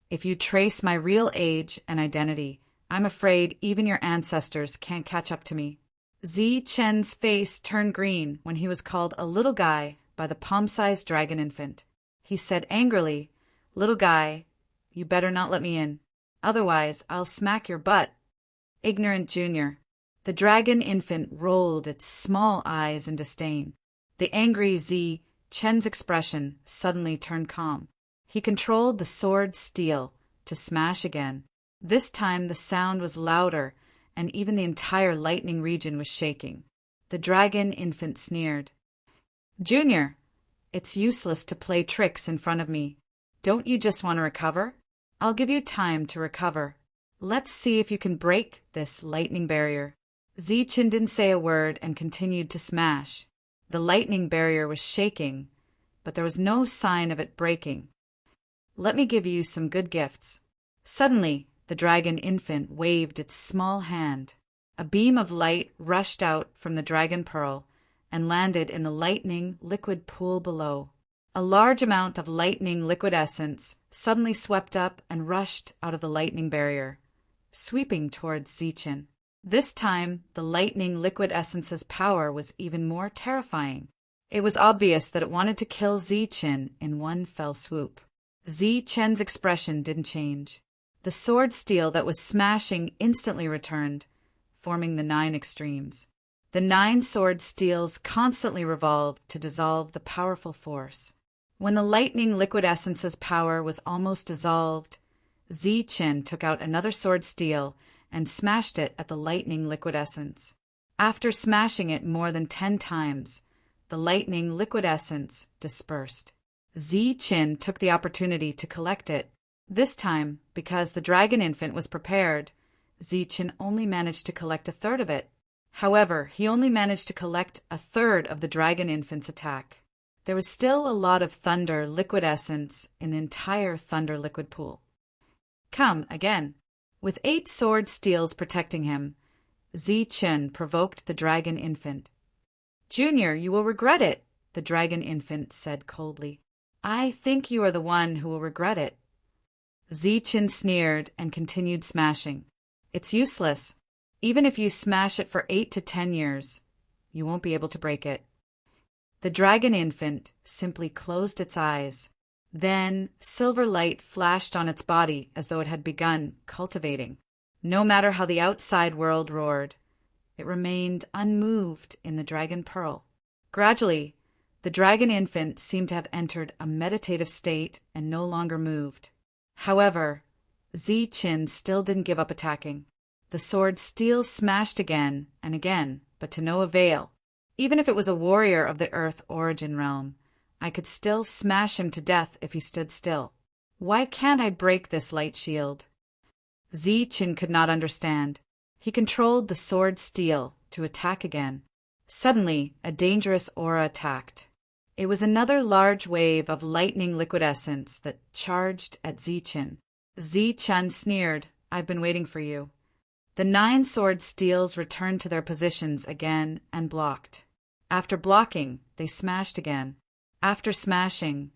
If you trace my real age and identity, I'm afraid even your ancestors can't catch up to me." Zi Chen's face turned green when he was called a little guy by the palm-sized dragon infant. He said angrily, "Little guy, you better not let me in. Otherwise, I'll smack your butt." "Ignorant junior." The dragon infant rolled its small eyes in disdain. The angry Zi Chen's expression suddenly turned calm. He controlled the sword steel to smash again. This time the sound was louder, and even the entire lightning region was shaking. The dragon infant sneered. "Junior, it's useless to play tricks in front of me. Don't you just want to recover? I'll give you time to recover. Let's see if you can break this lightning barrier." Zi Chen didn't say a word and continued to smash. The lightning barrier was shaking, but there was no sign of it breaking. "Let me give you some good gifts." Suddenly, the dragon infant waved its small hand. A beam of light rushed out from the dragon pearl and landed in the lightning liquid pool below. A large amount of lightning liquid essence suddenly swept up and rushed out of the lightning barrier, sweeping towards Zi Chen. This time, the lightning liquid essence's power was even more terrifying. It was obvious that it wanted to kill Zichen in one fell swoop. Zichen's expression didn't change. The sword steel that was smashing instantly returned, forming the 9 extremes. The 9 sword steels constantly revolved to dissolve the powerful force. When the lightning liquid essence's power was almost dissolved, Zichen took out another sword steel and smashed it at the lightning liquid essence. After smashing it more than 10 times, the lightning liquid essence dispersed. Zichen took the opportunity to collect it. This time, because the dragon infant was prepared, Zichen only managed to collect a third of it. However, he only managed to collect a third of the dragon infant's attack. There was still a lot of thunder liquid essence in the entire thunder liquid pool. Come again. With 8 sword steels protecting him, Zichen provoked the dragon infant. Junior, you will regret it, the dragon infant said coldly. I think you are the one who will regret it. Zichen sneered and continued smashing. It's useless. Even if you smash it for 8 to 10 years, you won't be able to break it. The dragon infant simply closed its eyes. Then silver light flashed on its body as though it had begun cultivating. No matter how the outside world roared, it remained unmoved in the dragon pearl. Gradually, the dragon infant seemed to have entered a meditative state and no longer moved. However, Zichen still didn't give up attacking. The sword steel smashed again and again, but to no avail. Even if it was a warrior of the Earth origin realm, I could still smash him to death if he stood still. Why can't I break this light shield? Zichen could not understand. He controlled the sword steel to attack again. Suddenly, a dangerous aura attacked. It was another large wave of lightning liquid essence that charged at Zichen. Zichen sneered, I've been waiting for you. The 9 sword steels returned to their positions again and blocked. After blocking, they smashed again. After smashing,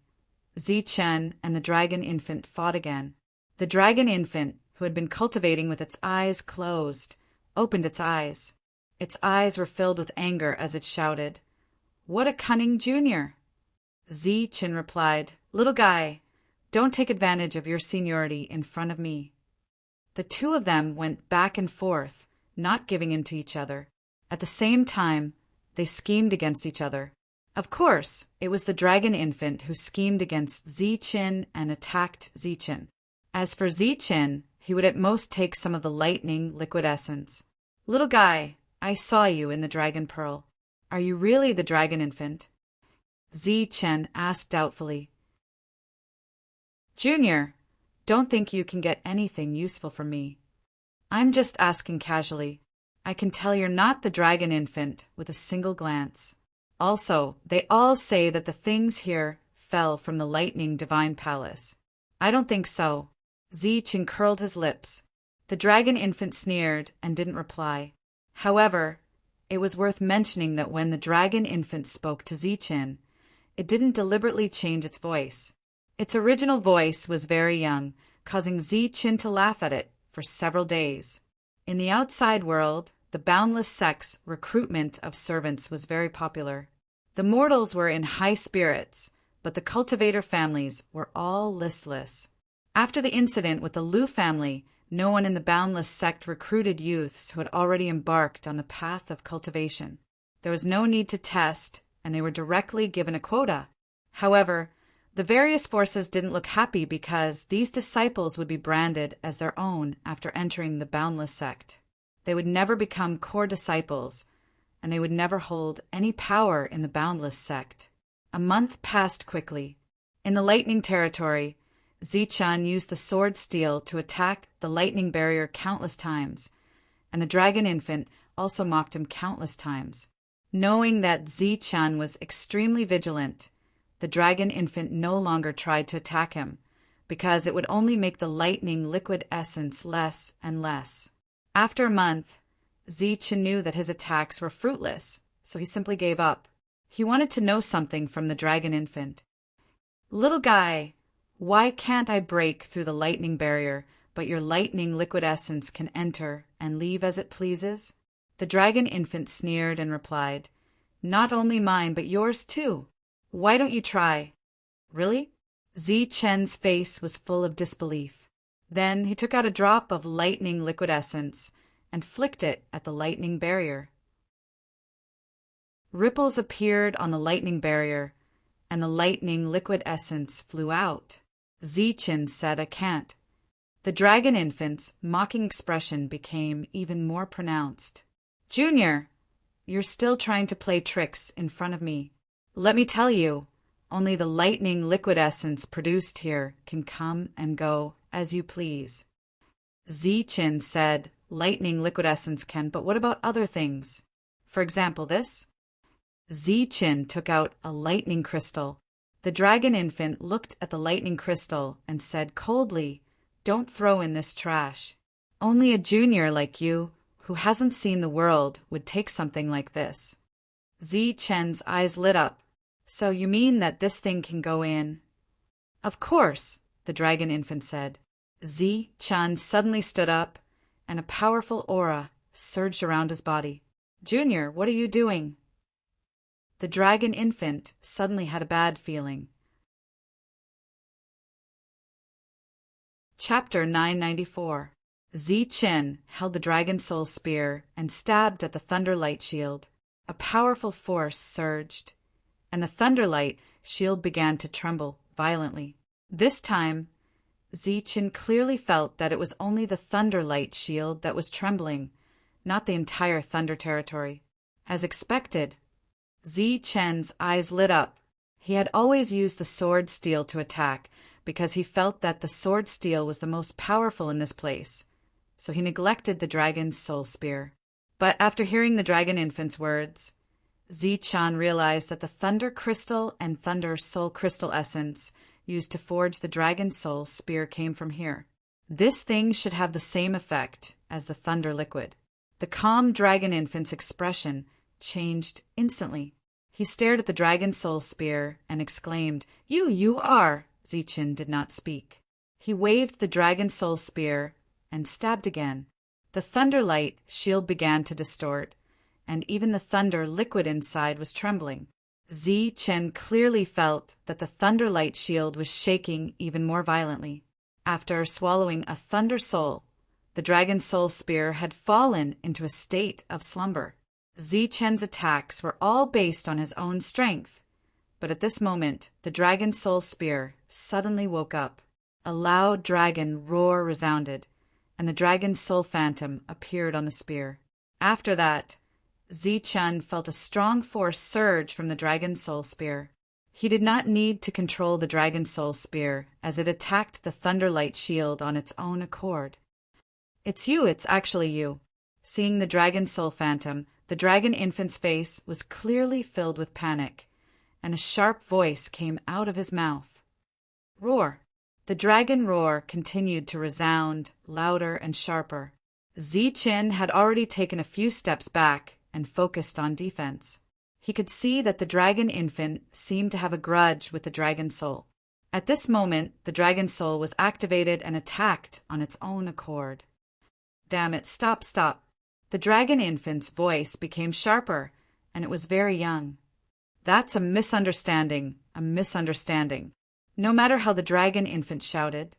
Zichen and the dragon infant fought again. The dragon infant, who had been cultivating with its eyes closed, opened its eyes. Its eyes were filled with anger as it shouted, What a cunning junior! Zichen replied, Little guy, don't take advantage of your seniority in front of me. The 2 of them went back and forth, not giving in to each other. At the same time, they schemed against each other. Of course, it was the dragon infant who schemed against Zichen and attacked Zichen. As for Zichen, he would at most take some of the lightning liquid essence. Little guy, I saw you in the dragon pearl. Are you really the dragon infant? Zichen asked doubtfully. Junior, don't think you can get anything useful from me. I'm just asking casually. I can tell you're not the dragon infant with a single glance. Also, they all say that the things here fell from the lightning divine palace. I don't think so. Zichen curled his lips. The dragon infant sneered and didn't reply. However, it was worth mentioning that when the dragon infant spoke to Zichen, it didn't deliberately change its voice. Its original voice was very young, causing Zichen to laugh at it for several days. In the outside world, the boundless sex recruitment of servants was very popular. The mortals were in high spirits, but the cultivator families were all listless. After the incident with the Liu family, no one in the boundless sect recruited youths who had already embarked on the path of cultivation. There was no need to test, and they were directly given a quota. However, the various forces didn't look happy because these disciples would be branded as their own after entering the boundless sect. They would never become core disciples, and they would never hold any power in the boundless sect. A month passed quickly. In the lightning territory, Zichen used the sword steel to attack the lightning barrier countless times, and the dragon infant also mocked him countless times. Knowing that Zichen was extremely vigilant, the dragon infant no longer tried to attack him, because it would only make the lightning liquid essence less and less. After a month, Zichen knew that his attacks were fruitless, so he simply gave up. He wanted to know something from the dragon infant. Little guy, why can't I break through the lightning barrier, but your lightning liquid essence can enter and leave as it pleases? The dragon infant sneered and replied, Not only mine, but yours too. Why don't you try? Really? Zi Chen's face was full of disbelief. Then he took out a drop of lightning liquid essence and flicked it at the lightning barrier. Ripples appeared on the lightning barrier, and the lightning liquid essence flew out. Zi Chen said, "I can't." The dragon infant's mocking expression became even more pronounced. "Junior, you're still trying to play tricks in front of me. Let me tell you, only the lightning liquid essence produced here can come and go as you please." Zi Chen said, "Lightning liquid essence can, but what about other things? For example, this?" Zi Chen took out a lightning crystal. The dragon infant looked at the lightning crystal and said coldly, "Don't throw in this trash. Only a junior like you, who hasn't seen the world, would take something like this." Zi Chen's eyes lit up. "So you mean that this thing can go in?" "Of course," the dragon infant said. Zi Chen suddenly stood up, and a powerful aura surged around his body. "Junior, what are you doing?" The dragon infant suddenly had a bad feeling. Chapter 994. Zi Chen held the dragon soul spear and stabbed at the thunder light shield. A powerful force surged, and the thunder light shield began to tremble violently. This time, Zi Chen clearly felt that it was only the thunder light shield that was trembling, not the entire thunder territory. As expected, Zi Chen's eyes lit up. He had always used the sword steel to attack because he felt that the sword steel was the most powerful in this place, so he neglected the dragon's soul spear. But after hearing the dragon infant's words, Zi Chen realized that the thunder crystal and thunder soul crystal essence used to forge the dragon soul spear came from here. This thing should have the same effect as the thunder liquid. The calm dragon infant's expression changed instantly. He stared at the dragon soul spear and exclaimed, You are! Zi Chen did not speak. He waved the dragon soul spear and stabbed again. The thunder light shield began to distort, and even the thunder liquid inside was trembling. Zi Chen clearly felt that the thunder light shield was shaking even more violently. After swallowing a thunder soul, the dragon soul spear had fallen into a state of slumber. Zi Chen's attacks were all based on his own strength, but at this moment the dragon soul spear suddenly woke up. A loud dragon roar resounded, and the dragon soul phantom appeared on the spear. After that, Zi Chen felt a strong force surge from the dragon soul spear. He did not need to control the dragon soul spear, as it attacked the thunderlight shield on its own accord. It's actually you. Seeing the dragon soul phantom, the dragon infant's face was clearly filled with panic, and a sharp voice came out of his mouth. Roar! The dragon roar continued to resound, louder and sharper. Zi Chen had already taken a few steps back and focused on defense. He could see that the dragon infant seemed to have a grudge with the dragon soul. At this moment, the dragon soul was activated and attacked on its own accord. Damn it, stop. The dragon infant's voice became sharper, and it was very young. That's a misunderstanding. No matter how the dragon infant shouted,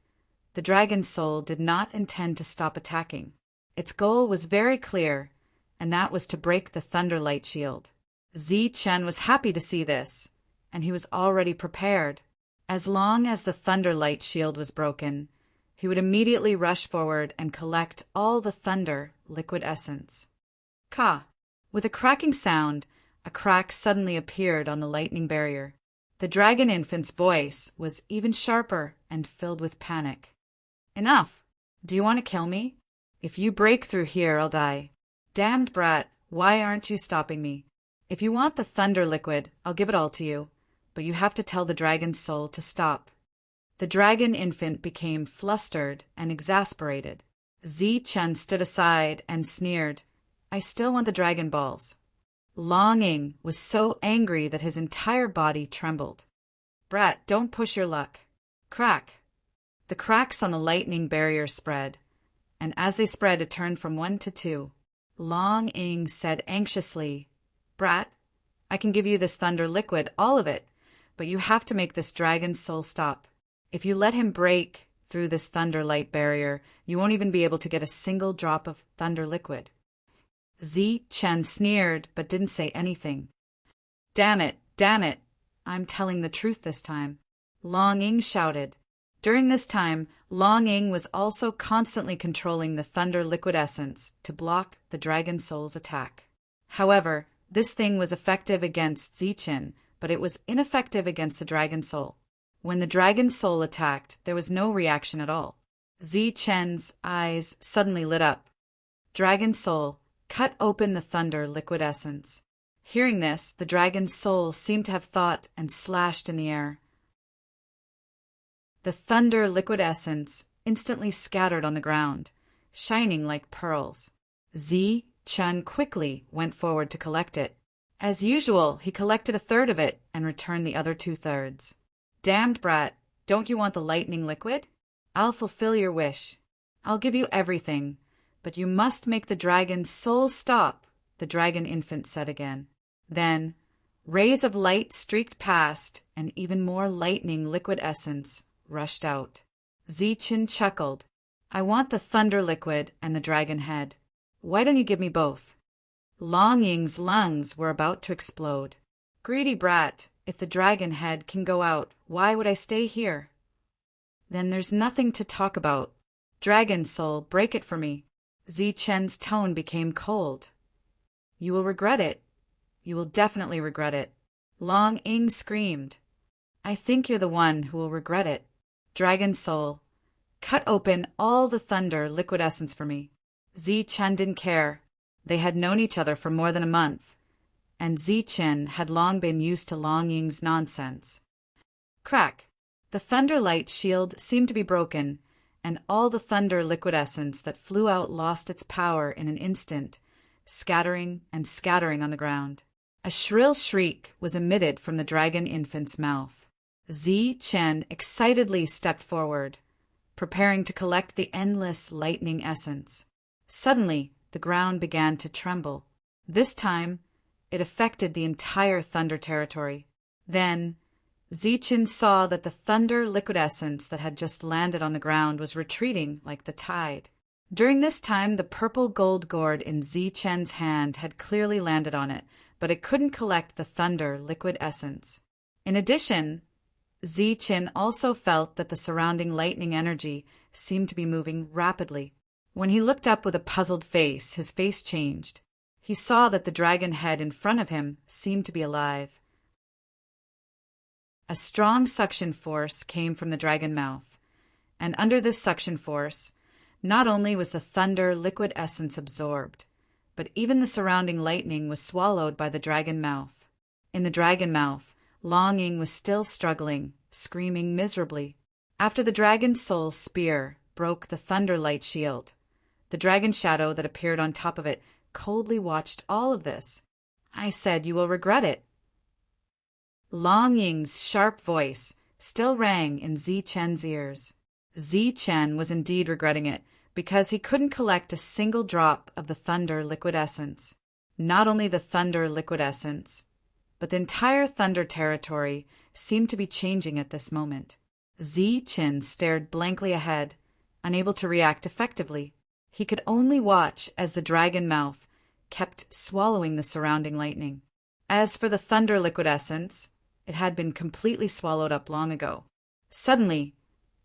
the dragon soul did not intend to stop attacking. Its goal was very clear, and that was to break the thunderlight shield. Zi Chen was happy to see this, and he was already prepared. As long as the thunderlight shield was broken, he would immediately rush forward and collect all the thunder liquid essence. Ka! With a cracking sound, a crack suddenly appeared on the lightning barrier. The dragon infant's voice was even sharper and filled with panic. Enough! Do you want to kill me? If you break through here, I'll die. Damned brat, why aren't you stopping me? If you want the thunder liquid, I'll give it all to you, but you have to tell the dragon's soul to stop. The dragon infant became flustered and exasperated. Zi Chen stood aside and sneered, I still want the dragon balls. Longing was so angry that his entire body trembled. Brat, don't push your luck. Crack! The cracks on the lightning barrier spread, and as they spread it turned from 1 to 2. Longing said anxiously, Brat, I can give you this thunder liquid, all of it, but you have to make this dragon's soul stop. If you let him break through this thunder light barrier, you won't even be able to get a single drop of thunder liquid. Zi Chen sneered, but didn't say anything. Damn it, I'm telling the truth this time, Long Ying shouted. During this time, Long Ying was also constantly controlling the thunder liquid essence to block the dragon soul's attack. However, this thing was effective against Zichen, but it was ineffective against the dragon soul. When the dragon soul attacked, there was no reaction at all. Zichen's eyes suddenly lit up. Dragon soul, cut open the thunder liquid essence. Hearing this, the dragon's soul seemed to have thought and slashed in the air. The thunder liquid essence instantly scattered on the ground, shining like pearls. Zi Chen quickly went forward to collect it. As usual, he collected a third of it and returned the other 2/3. Damned brat, don't you want the lightning liquid? I'll fulfill your wish. I'll give you everything, but you must make the dragon's soul stop, the dragon infant said again. Then, rays of light streaked past, and even more lightning liquid essence rushed out. Zichen chuckled. I want the thunder liquid and the dragon head. Why don't you give me both? Long Ying's lungs were about to explode. Greedy brat, if the dragon head can go out, why would I stay here? Then there's nothing to talk about. Dragon soul, break it for me. Zichen's tone became cold. You will regret it. You will definitely regret it. Long Ying screamed. I think you're the one who will regret it. Dragon soul, cut open all the thunder liquid essence for me. Zichen didn't care. They had known each other for more than a month, and Zichen had long been used to Long Ying's nonsense. Crack! The thunder light shield seemed to be broken, and all the thunder liquid essence that flew out lost its power in an instant, scattering and scattering on the ground. A shrill shriek was emitted from the dragon infant's mouth. Zichen excitedly stepped forward, preparing to collect the endless lightning essence. Suddenly, the ground began to tremble. This time, it affected the entire thunder territory. Then, Zichen saw that the thunder liquid essence that had just landed on the ground was retreating like the tide. During this time, the purple gold gourd in Zichen's hand had clearly landed on it, but it couldn't collect the thunder liquid essence. In addition, Zichen also felt that the surrounding lightning energy seemed to be moving rapidly. When he looked up with a puzzled face, his face changed. He saw that the dragon head in front of him seemed to be alive. A strong suction force came from the dragon mouth, and under this suction force, not only was the thunder liquid essence absorbed, but even the surrounding lightning was swallowed by the dragon mouth. In the dragon mouth, Long Ying was still struggling, screaming miserably. After the dragon soul's spear broke the thunder light shield, the dragon shadow that appeared on top of it coldly watched all of this. I said you will regret it. Long Ying's sharp voice still rang in Zichen's ears. Zichen was indeed regretting it, because he couldn't collect a single drop of the thunder liquid essence. Not only the thunder liquid essence, but the entire thunder territory seemed to be changing at this moment. Zichen stared blankly ahead, unable to react effectively. He could only watch as the dragon mouth kept swallowing the surrounding lightning. As for the thunder liquid essence, it had been completely swallowed up long ago. Suddenly,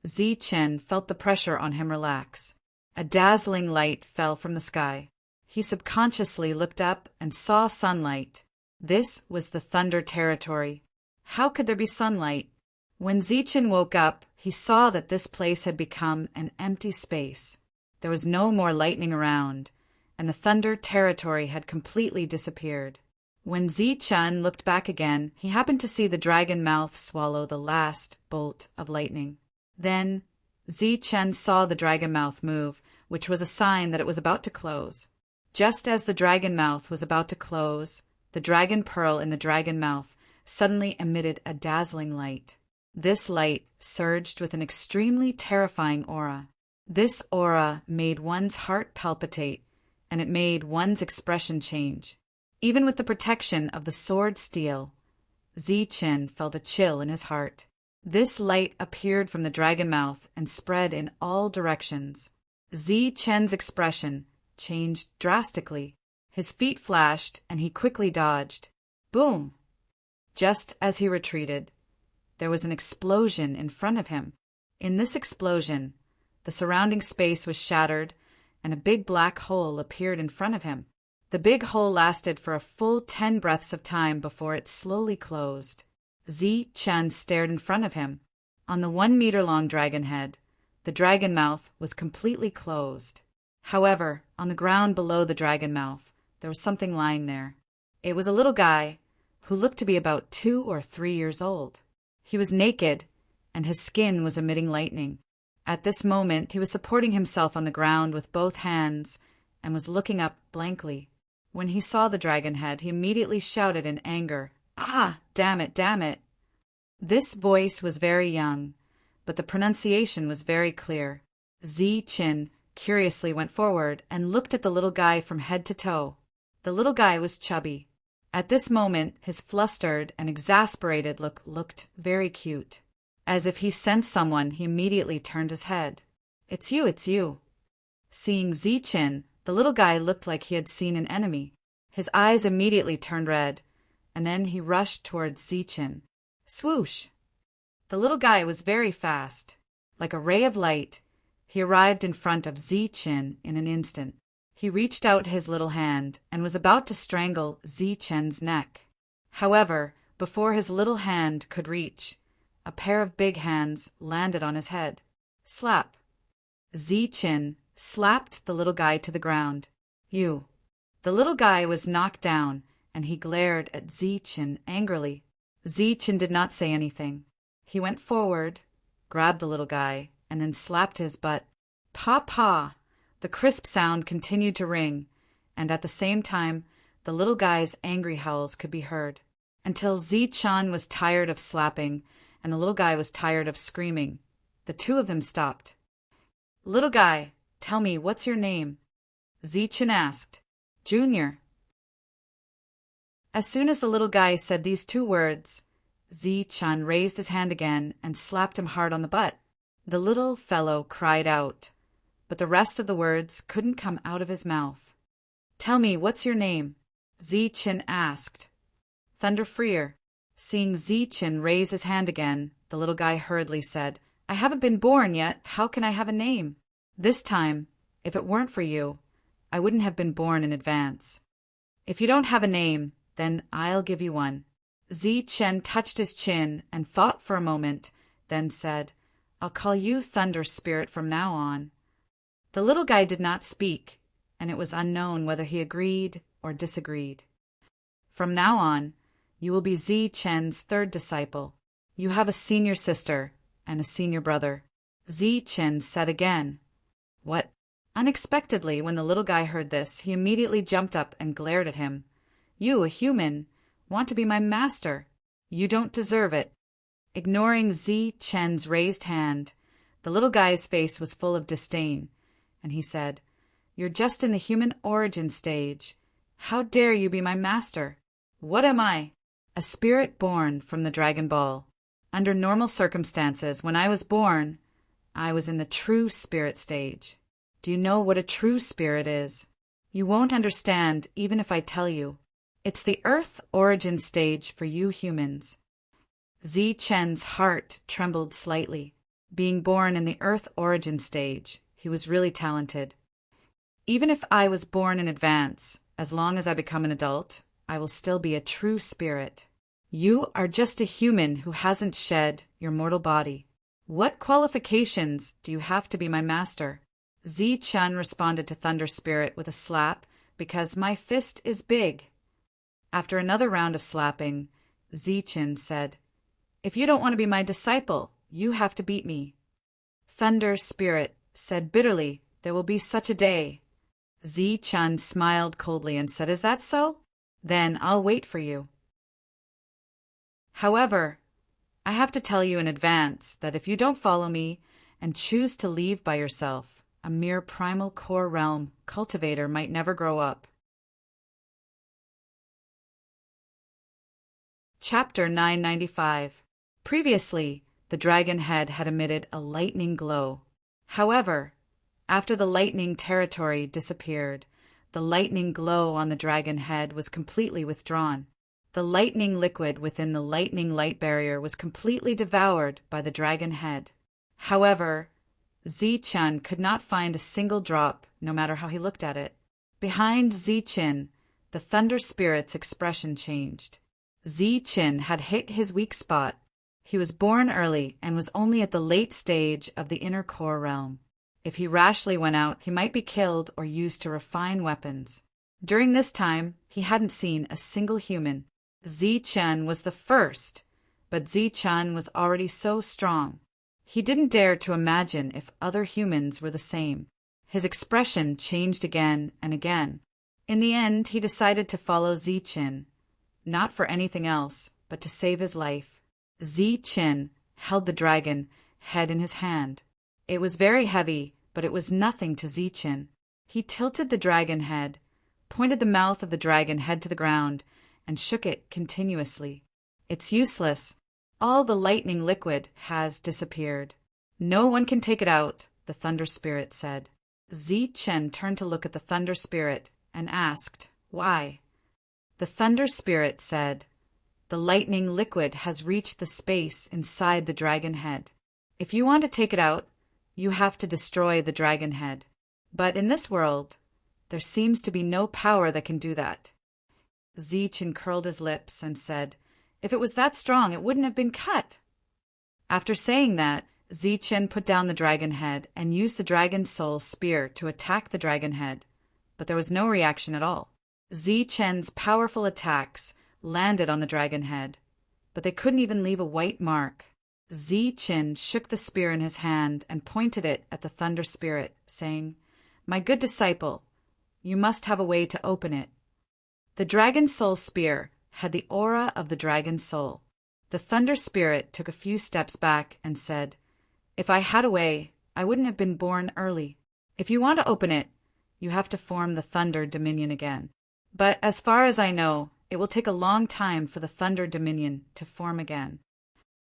Zichen felt the pressure on him relax. A dazzling light fell from the sky. He subconsciously looked up and saw sunlight. This was the thunder territory. How could there be sunlight? When Zichen woke up, he saw that this place had become an empty space. There was no more lightning around, and the thunder territory had completely disappeared. When Zichen looked back again, he happened to see the dragon mouth swallow the last bolt of lightning. Then Zichen saw the dragon mouth move, which was a sign that it was about to close. Just as the dragon mouth was about to close, the dragon pearl in the dragon mouth suddenly emitted a dazzling light. This light surged with an extremely terrifying aura. This aura made one's heart palpitate, and it made one's expression change. Even with the protection of the sword steel, Zichen felt a chill in his heart. This light appeared from the dragon mouth and spread in all directions. Zichen's expression changed drastically. His feet flashed, and he quickly dodged. Boom! Just as he retreated, there was an explosion in front of him. In this explosion, the surrounding space was shattered, and a big black hole appeared in front of him. The big hole lasted for a full 10 breaths of time before it slowly closed. Zichen stared in front of him. On the 1-meter-long dragon head, the dragon mouth was completely closed. However, on the ground below the dragon mouth, there was something lying there. It was a little guy who looked to be about 2 or 3 years old. He was naked, and his skin was emitting lightning. At this moment, he was supporting himself on the ground with both hands and was looking up blankly. When he saw the dragon head, he immediately shouted in anger, "Ah, damn it, damn it!" This voice was very young, but the pronunciation was very clear. Zichen curiously went forward and looked at the little guy from head to toe. The little guy was chubby. At this moment, his flustered and exasperated look looked very cute. As if he sensed someone, he immediately turned his head. It's you, it's you." Seeing Zichen, the little guy looked like he had seen an enemy. His eyes immediately turned red, and then he rushed towards Zichen. Swoosh! The little guy was very fast. Like a ray of light, he arrived in front of Zichen in an instant. He reached out his little hand and was about to strangle Zichen's neck. However, before his little hand could reach, a pair of big hands landed on his head. Slap! Zichen slapped the little guy to the ground. You. The little guy was knocked down, and he glared at Zichen angrily. Zichen did not say anything. He went forward, grabbed the little guy, and then slapped his butt. Pa pa! The crisp sound continued to ring, and at the same time, the little guy's angry howls could be heard. Until Zichen was tired of slapping, and the little guy was tired of screaming. The two of them stopped. Little guy, tell me, what's your name? Zichen asked. Junior. As soon as the little guy said these 2 words, Zichen raised his hand again and slapped him hard on the butt. The little fellow cried out, but the rest of the words couldn't come out of his mouth. Tell me, what's your name? Zichen asked. Thunderous. Seeing Zichen raise his hand again, the little guy hurriedly said, I haven't been born yet. How can I have a name? This time, if it weren't for you, I wouldn't have been born in advance. If you don't have a name, then I'll give you one. Zichen touched his chin and thought for a moment, then said, I'll call you Thunder Spirit from now on. The little guy did not speak, and it was unknown whether he agreed or disagreed. From now on, you will be Zichen's 3rd disciple. You have a senior sister and a senior brother. Zichen said again. What? Unexpectedly, when the little guy heard this, he immediately jumped up and glared at him. You, a human, want to be my master. You don't deserve it. Ignoring Zichen's raised hand, the little guy's face was full of disdain, and he said, You're just in the human origin stage. How dare you be my master? What am I? A spirit born from the Dragon Ball. Under normal circumstances, when I was born, I was in the true spirit stage. Do you know what a true spirit is? You won't understand even if I tell you. It's the Earth origin stage for you humans. Zichen's heart trembled slightly. Being born in the Earth origin stage, he was really talented. Even if I was born in advance, as long as I become an adult, I will still be a true spirit. You are just a human who hasn't shed your mortal body. What qualifications do you have to be my master? Zichen responded to Thunder Spirit with a slap, because my fist is big. After another round of slapping, Zichen said, If you don't want to be my disciple, you have to beat me. Thunder Spirit said bitterly, There will be such a day. Zichen smiled coldly and said, Is that so? Then I'll wait for you. However, I have to tell you in advance that if you don't follow me and choose to leave by yourself, a mere primal core realm cultivator might never grow up. Chapter 995. Previously, the dragon head had emitted a lightning glow. However, after the lightning territory disappeared, the lightning glow on the dragon head was completely withdrawn. The lightning liquid within the lightning light barrier was completely devoured by the dragon head. However, Zi-Chun could not find a single drop, no matter how he looked at it. Behind Zi-Chin, the Thunder Spirit's expression changed. Zi-Chin had hit his weak spot. He was born early and was only at the late stage of the inner core realm. If he rashly went out, he might be killed or used to refine weapons. During this time, he hadn't seen a single human. Zi-Chun was the first, but Zi-Chun was already so strong. He didn't dare to imagine if other humans were the same. His expression changed again and again. In the end, he decided to follow Zi-Chin, not for anything else, but to save his life. Zi-Chin held the dragon head in his hand. It was very heavy, but it was nothing to Zi-Chin. He tilted the dragon head, pointed the mouth of the dragon head to the ground, and shook it continuously. It's useless. All the lightning liquid has disappeared. No one can take it out, the Thunder Spirit said. Zi-Chen turned to look at the Thunder Spirit and asked, why? The Thunder Spirit said, the lightning liquid has reached the space inside the dragon head. If you want to take it out, you have to destroy the dragon head. But in this world, there seems to be no power that can do that. Zi-Chen curled his lips and said, if it was that strong, it wouldn't have been cut. After saying that, Zi-Chen put down the dragon head and used the dragon soul spear to attack the dragon head, but there was no reaction at all. Zi-Chen's powerful attacks landed on the dragon head, but they couldn't even leave a white mark. Zi-Chen shook the spear in his hand and pointed it at the Thunder Spirit, saying, my good disciple, you must have a way to open it. The dragon soul spear had the aura of the dragon soul. The Thunder Spirit took a few steps back and said, if I had a way, I wouldn't have been born early. If you want to open it, you have to form the Thunder Dominion again. But as far as I know, it will take a long time for the Thunder Dominion to form again.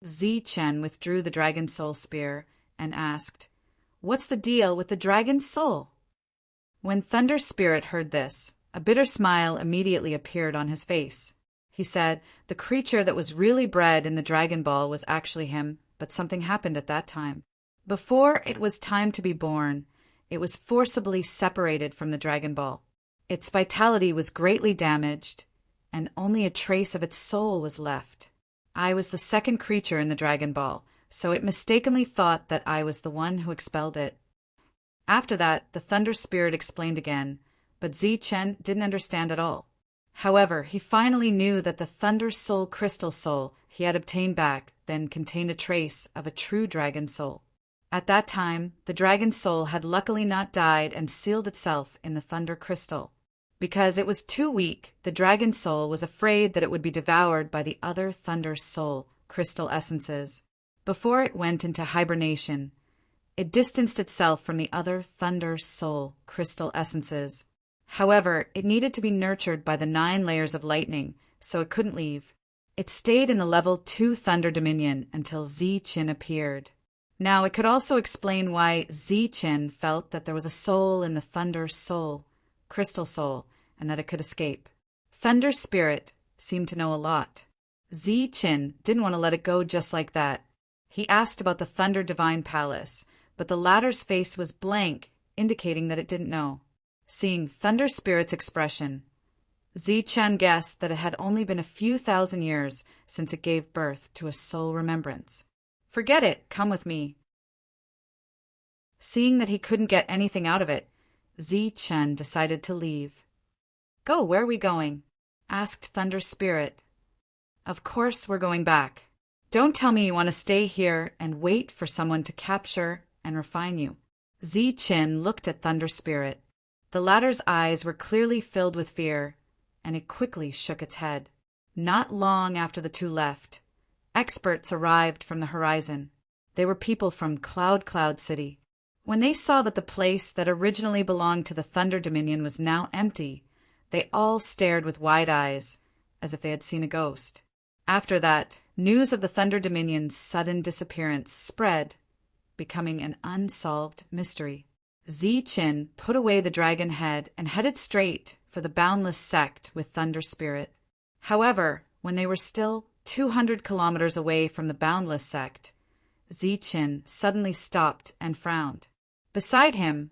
Zi-Chen withdrew the dragon soul spear and asked, what's the deal with the dragon soul? When Thunder Spirit heard this, a bitter smile immediately appeared on his face. He said the creature that was really bred in the Dragon Ball was actually him, but something happened at that time. Before it was time to be born, it was forcibly separated from the Dragon Ball. Its vitality was greatly damaged, and only a trace of its soul was left. I was the second creature in the Dragon Ball, so it mistakenly thought that I was the one who expelled it. After that, the Thunder Spirit explained again, but Zi-Chen didn't understand at all. However, he finally knew that the Thunder Soul Crystal Soul he had obtained back then contained a trace of a true dragon soul. At that time, the dragon soul had luckily not died and sealed itself in the Thunder Crystal. Because it was too weak, the dragon soul was afraid that it would be devoured by the other Thunder Soul crystal essences. Before it went into hibernation, it distanced itself from the other Thunder Soul crystal essences. However, it needed to be nurtured by the 9 layers of lightning, so it couldn't leave. It stayed in the level 2 Thunder Dominion until Zi-Chin appeared. Now, it could also explain why Zi-Chin felt that there was a soul in the Thunder Soul, Crystal Soul, and that it could escape. Thunder Spirit seemed to know a lot. Zi-Chin didn't want to let it go just like that. He asked about the Thunder Divine Palace, but the latter's face was blank, indicating that it didn't know. Seeing Thunder Spirit's expression, Zi-Chan guessed that it had only been a few thousand years since it gave birth to a soul remembrance. Forget it, come with me. Seeing that he couldn't get anything out of it, Zi-Chan decided to leave. Go, where are we going? Asked Thunder Spirit. Of course we're going back. Don't tell me you want to stay here and wait for someone to capture and refine you. Zi-Chin looked at Thunder Spirit. The latter's eyes were clearly filled with fear, and it quickly shook its head. Not long after the two left, experts arrived from the horizon. They were people from Cloud City. When they saw that the place that originally belonged to the Thunder Dominion was now empty, they all stared with wide eyes, as if they had seen a ghost. After that, news of the Thunder Dominion's sudden disappearance spread, becoming an unsolved mystery. Zi-Chin put away the dragon head and headed straight for the boundless sect with Thunder Spirit. However, when they were still 200 kilometers away from the boundless sect, Zi-Chin suddenly stopped and frowned. Beside him,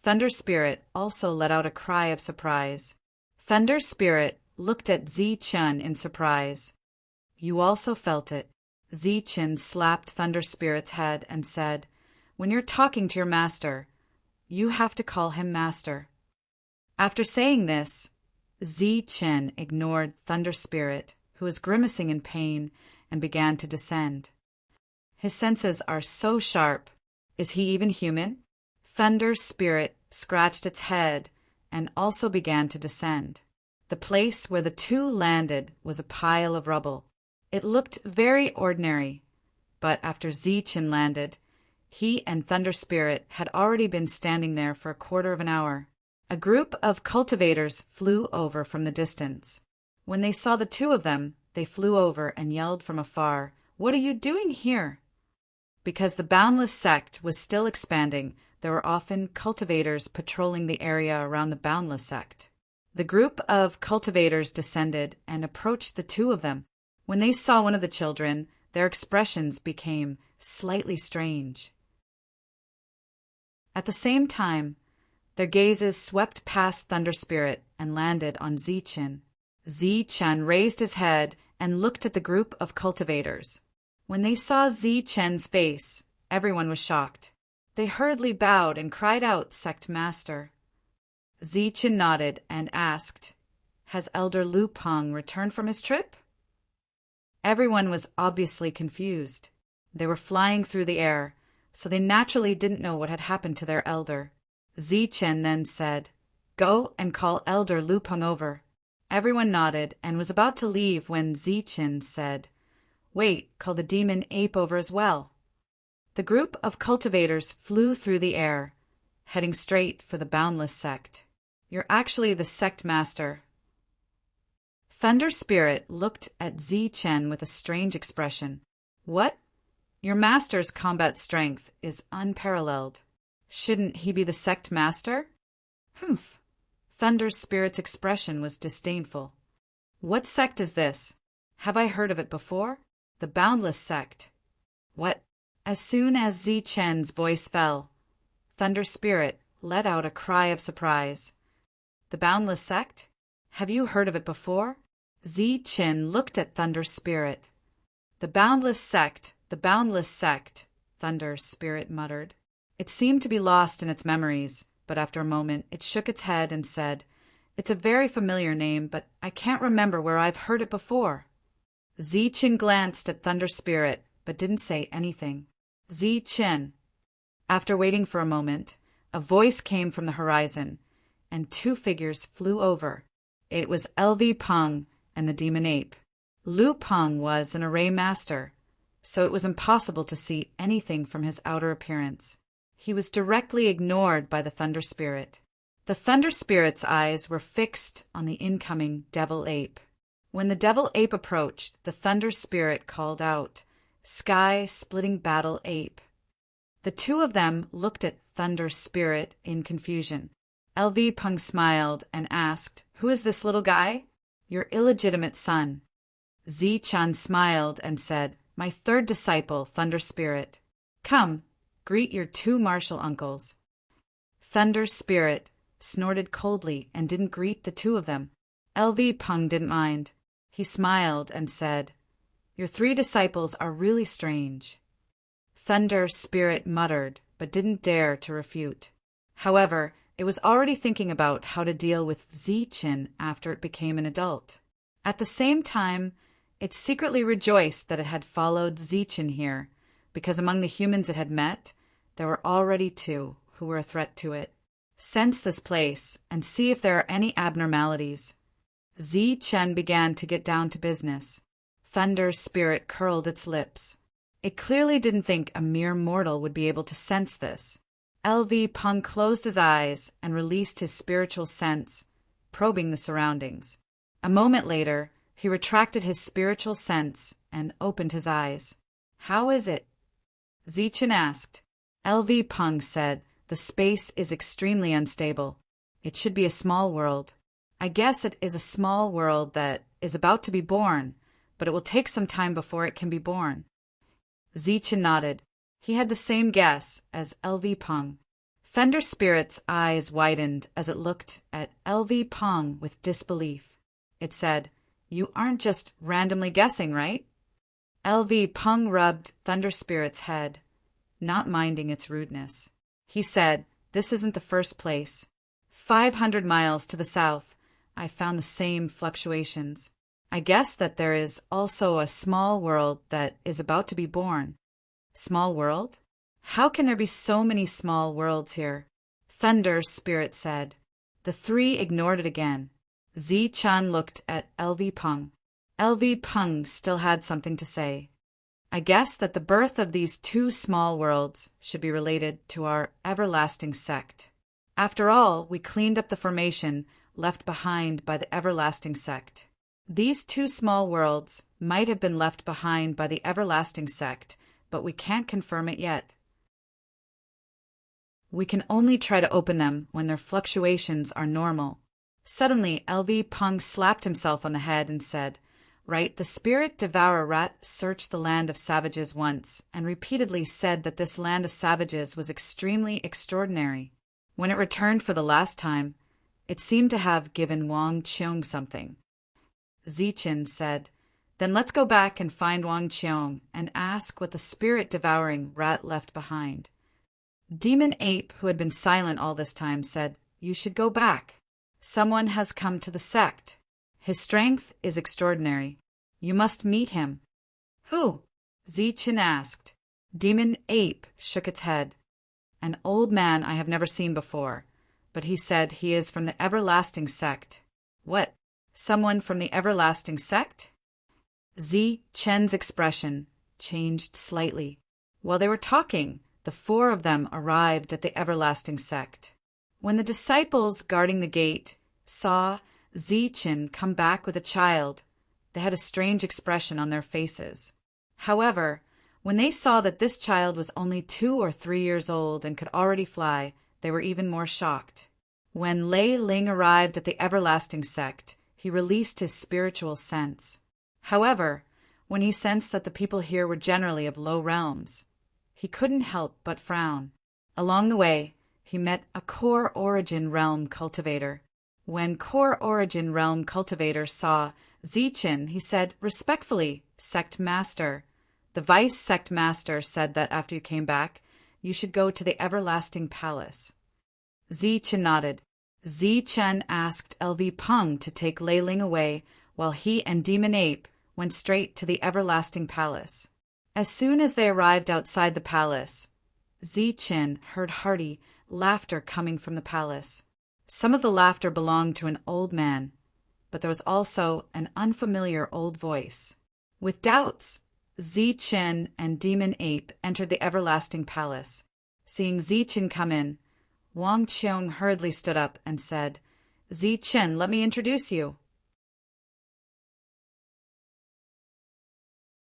Thunder Spirit also let out a cry of surprise. Thunder Spirit looked at Zi-Chin in surprise. You also felt it. Zi-Chin slapped Thunder Spirit's head and said, "When you're talking to your master, you have to call him master." After saying this, Zi-Chin ignored Thunder Spirit, who was grimacing in pain, and began to descend. His senses are so sharp. Is he even human? Thunder Spirit scratched its head and also began to descend. The place where the two landed was a pile of rubble. It looked very ordinary, but after Zi-Chin landed, he and Thunder Spirit had already been standing there for a quarter of an hour. A group of cultivators flew over from the distance. When they saw the two of them, they flew over and yelled from afar, "What are you doing here?" Because the boundless sect was still expanding, there were often cultivators patrolling the area around the boundless sect. The group of cultivators descended and approached the two of them. When they saw one of the children, their expressions became slightly strange. At the same time, their gazes swept past Thunder Spirit and landed on Zi-Chin. Zi-Chin raised his head and looked at the group of cultivators. When they saw Zi-Chin's face, everyone was shocked. They hurriedly bowed and cried out, "Sect Master." Zi-Chin nodded and asked, "Has Elder Lu Peng returned from his trip?" Everyone was obviously confused. They were flying through the air, so they naturally didn't know what had happened to their elder. Zi-Chin then said, "Go and call Elder Lu Peng over." Everyone nodded and was about to leave when Zi-Chin said, "Wait, call the demon ape over as well." The group of cultivators flew through the air, heading straight for the boundless sect. "You're actually the sect master." Thunder Spirit looked at Zi-Chin with a strange expression. "What? Your master's combat strength is unparalleled. Shouldn't he be the sect master?" "Humph." Thunder Spirit's expression was disdainful. "What sect is this? Have I heard of it before?" "The boundless sect." "What?" As soon as Zi-Chin's voice fell, Thunder Spirit let out a cry of surprise. "The boundless sect? Have you heard of it before?" Zi-Chin looked at Thunder Spirit. "The boundless sect, the boundless sect," Thunder Spirit muttered. It seemed to be lost in its memories, but after a moment it shook its head and said, "It's a very familiar name, but I can't remember where I've heard it before." Zi-Chin glanced at Thunder Spirit, but didn't say anything. "Zi-Chin." After waiting for a moment, a voice came from the horizon, and two figures flew over. It was LV Peng and the demon ape. Lu Peng was an array master, so it was impossible to see anything from his outer appearance. He was directly ignored by the Thunder Spirit. The Thunder Spirit's eyes were fixed on the incoming devil ape. When the devil ape approached, the Thunder Spirit called out, "Sky-splitting battle ape." The two of them looked at Thunder Spirit in confusion. LV Peng smiled and asked, "Who is this little guy?" "Your illegitimate son." Zi-Chin smiled and said, "My third disciple, Thunder Spirit. Come, greet your two martial uncles." Thunder Spirit snorted coldly and didn't greet the two of them. LV Peng didn't mind. He smiled and said, "Your three disciples are really strange." Thunder Spirit muttered, but didn't dare to refute. However, it was already thinking about how to deal with Zi-Chin after it became an adult. At the same time, it secretly rejoiced that it had followed Zi-Chin here, because among the humans it had met, there were already two who were a threat to it. Sense this place and see if there are any abnormalities. Zi-Chin began to get down to business. Thunder Spirit curled its lips. It clearly didn't think a mere mortal would be able to sense this. LV Peng closed his eyes and released his spiritual sense, probing the surroundings. A moment later, He retracted his spiritual sense and opened his eyes. "How is it?" Zichen asked. LV Peng said, "The space is extremely unstable. It should be a small world. I guess it is a small world that is about to be born, but it will take some time before it can be born." Zichen nodded. He had the same guess as LV Peng. Thunder Spirit's eyes widened as it looked at LV Peng with disbelief. It said, "You aren't just randomly guessing, right?" LV Peng rubbed Thunder Spirit's head, not minding its rudeness. He said, "This isn't the first place. 500 miles to the south, I found the same fluctuations. I guess that there is also a small world that is about to be born." "Small world? How can there be so many small worlds here?" Thunder Spirit said. The three ignored it again. Zichen looked at LV Peng. LV Peng still had something to say. "I guess that the birth of these two small worlds should be related to our everlasting sect. After all, we cleaned up the formation left behind by the everlasting sect. These two small worlds might have been left behind by the everlasting sect, but we can't confirm it yet. We can only try to open them when their fluctuations are normal." Suddenly, LV Peng slapped himself on the head and said, "Right, the spirit devourer rat searched the land of savages once and repeatedly said that this land of savages was extremely extraordinary. When it returned for the last time, it seemed to have given Wang Qiong something." Zichen said, "Then let's go back and find Wang Qiong and ask what the spirit-devouring rat left behind." Demon Ape, who had been silent all this time, said, "You should go back. Someone has come to the sect. His strength is extraordinary. You must meet him." "Who?" Zichen asked. Demon Ape shook its head. "An old man I have never seen before, but he said he is from the everlasting sect." "What? Someone from the everlasting sect?" Zichen's expression changed slightly. While they were talking, the four of them arrived at the everlasting sect. When the disciples guarding the gate saw Zichen come back with a child, they had a strange expression on their faces. However, when they saw that this child was only 2 or 3 years old and could already fly, they were even more shocked. When Lei Ling arrived at the everlasting sect, he released his spiritual sense. However, when he sensed that the people here were generally of low realms, he couldn't help but frown. Along the way, he met a Core Origin Realm cultivator. When Core Origin Realm cultivator saw Zichen, he said, "Respectfully, Sect Master. The Vice Sect Master said that after you came back, you should go to the Everlasting Palace." Zichen nodded. Zichen asked LV Peng to take Lei Ling away while he and Demon Ape went straight to the Everlasting Palace. As soon as they arrived outside the palace, Zichen heard hearty laughter coming from the palace. Some of the laughter belonged to an old man, but there was also an unfamiliar old voice. With doubts, Zichen and Demon Ape entered the Everlasting Palace. Seeing Zichen come in, Wang Qiong hurriedly stood up and said, "Zichen, let me introduce you."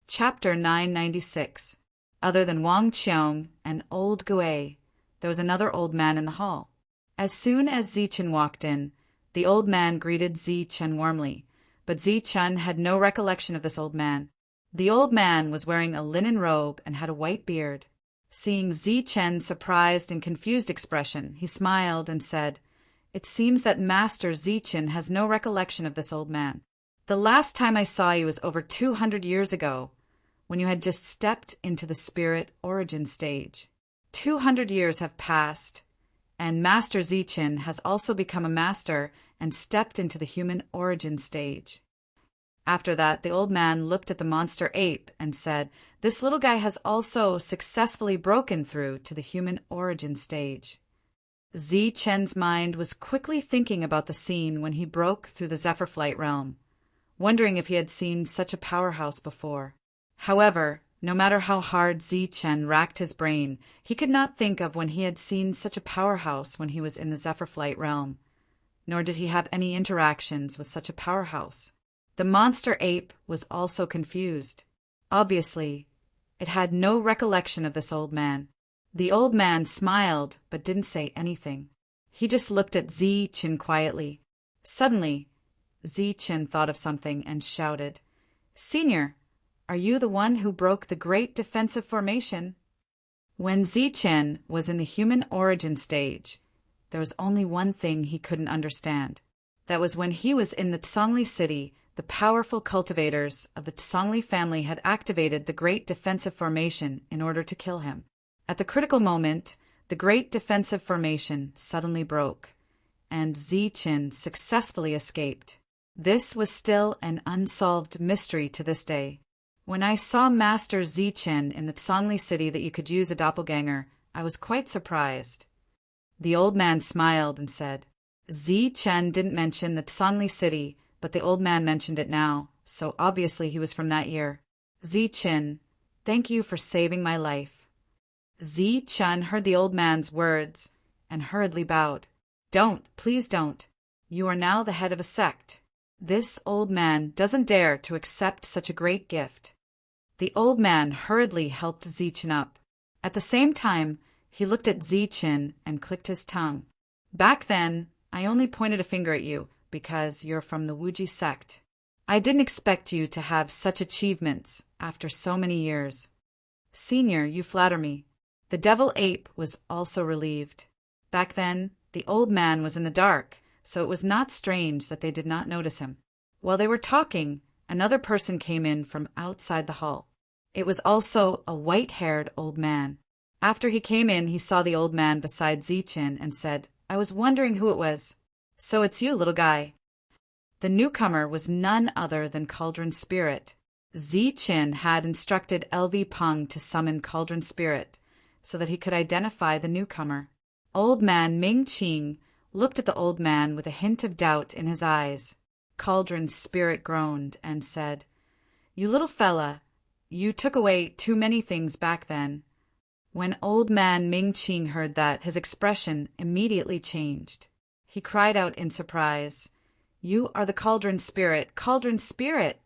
Chapter 996. Other than Wang Qiong and old Gui, there was another old man in the hall. As soon as Zichen walked in, the old man greeted Zichen warmly, but Zichen had no recollection of this old man. The old man was wearing a linen robe and had a white beard. Seeing Zichen's surprised and confused expression, he smiled and said, "It seems that Master Zichen has no recollection of this old man. The last time I saw you was over 200 years ago, when you had just stepped into the spirit origin stage. 200 years have passed, and Master Zichen has also become a master and stepped into the human origin stage." After that, the old man looked at the monster ape and said, "This little guy has also successfully broken through to the human origin stage." Zichen's mind was quickly thinking about the scene when he broke through the Zephyr Flight realm, wondering if he had seen such a powerhouse before. However, no matter how hard Zichen racked his brain, he could not think of when he had seen such a powerhouse when he was in the Zephyr Flight realm, nor did he have any interactions with such a powerhouse. The monster ape was also confused. Obviously, it had no recollection of this old man. The old man smiled but didn't say anything. He just looked at Zichen quietly. Suddenly, Zichen thought of something and shouted, "Senior, are you the one who broke the great defensive formation?" When Zichen was in the human origin stage, there was only one thing he couldn't understand. That was when he was in the Tsongli city, the powerful cultivators of the Tsongli family had activated the great defensive formation in order to kill him. At the critical moment, the great defensive formation suddenly broke, and Zichen successfully escaped. This was still an unsolved mystery to this day. When I saw Master Zichen in the Tsongli city that you could use a doppelganger, I was quite surprised. The old man smiled and said, "Zichen didn't mention the Tsongli city, but the old man mentioned it now, so obviously he was from that year. Zichen, thank you for saving my life." Zichen heard the old man's words and hurriedly bowed. "Don't, please don't. You are now the head of a sect. This old man doesn't dare to accept such a great gift." The old man hurriedly helped Zichen up. At the same time, he looked at Zichen and clicked his tongue. "Back then, I only pointed a finger at you because you're from the Wuji sect. I didn't expect you to have such achievements after so many years. Senior, you flatter me." The devil ape was also relieved. Back then, the old man was in the dark, so it was not strange that they did not notice him. While they were talking, another person came in from outside the hall. It was also a white-haired old man. After he came in, he saw the old man beside Zichen and said, "I was wondering who it was. So it's you, little guy." The newcomer was none other than Cauldron Spirit. Zichen had instructed LV Peng to summon Cauldron Spirit so that he could identify the newcomer. Old man Ming Qing looked at the old man with a hint of doubt in his eyes. Cauldron Spirit groaned and said, "You little fella, you took away too many things back then." When old man Ming Qing heard that, his expression immediately changed. He cried out in surprise, "You are the Cauldron Spirit, Cauldron Spirit!"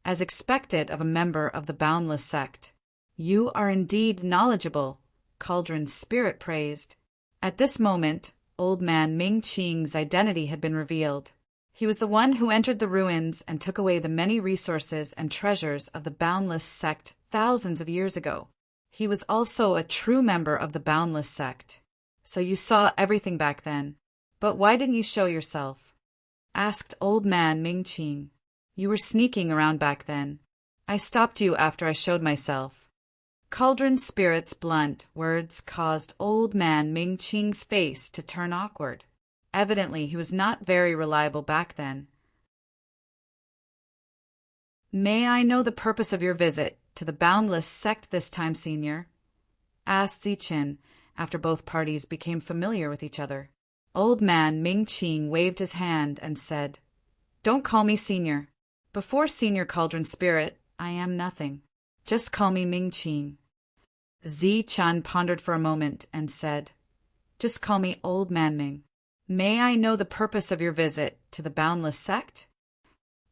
As expected of a member of the Boundless sect. "You are indeed knowledgeable," Cauldron Spirit praised. At this moment, old man Ming Qing's identity had been revealed. He was the one who entered the ruins and took away the many resources and treasures of the Boundless sect thousands of years ago. He was also a true member of the Boundless sect. "So you saw everything back then. But why didn't you show yourself?" asked old man Ming Qing. "You were sneaking around back then. I stopped you after I showed myself." Cauldron Spirit's blunt words caused old man Ming Qing's face to turn awkward. Evidently, he was not very reliable back then. "May I know the purpose of your visit to the Boundless sect this time, Senior?" asked Zichen, after both parties became familiar with each other. Old man Ming Qing waved his hand and said, "Don't call me Senior. Before Senior Cauldron Spirit, I am nothing. Just call me Ming Qing." Zichen pondered for a moment and said, "Just call me Old Man Ming. May I know the purpose of your visit to the Boundless sect?"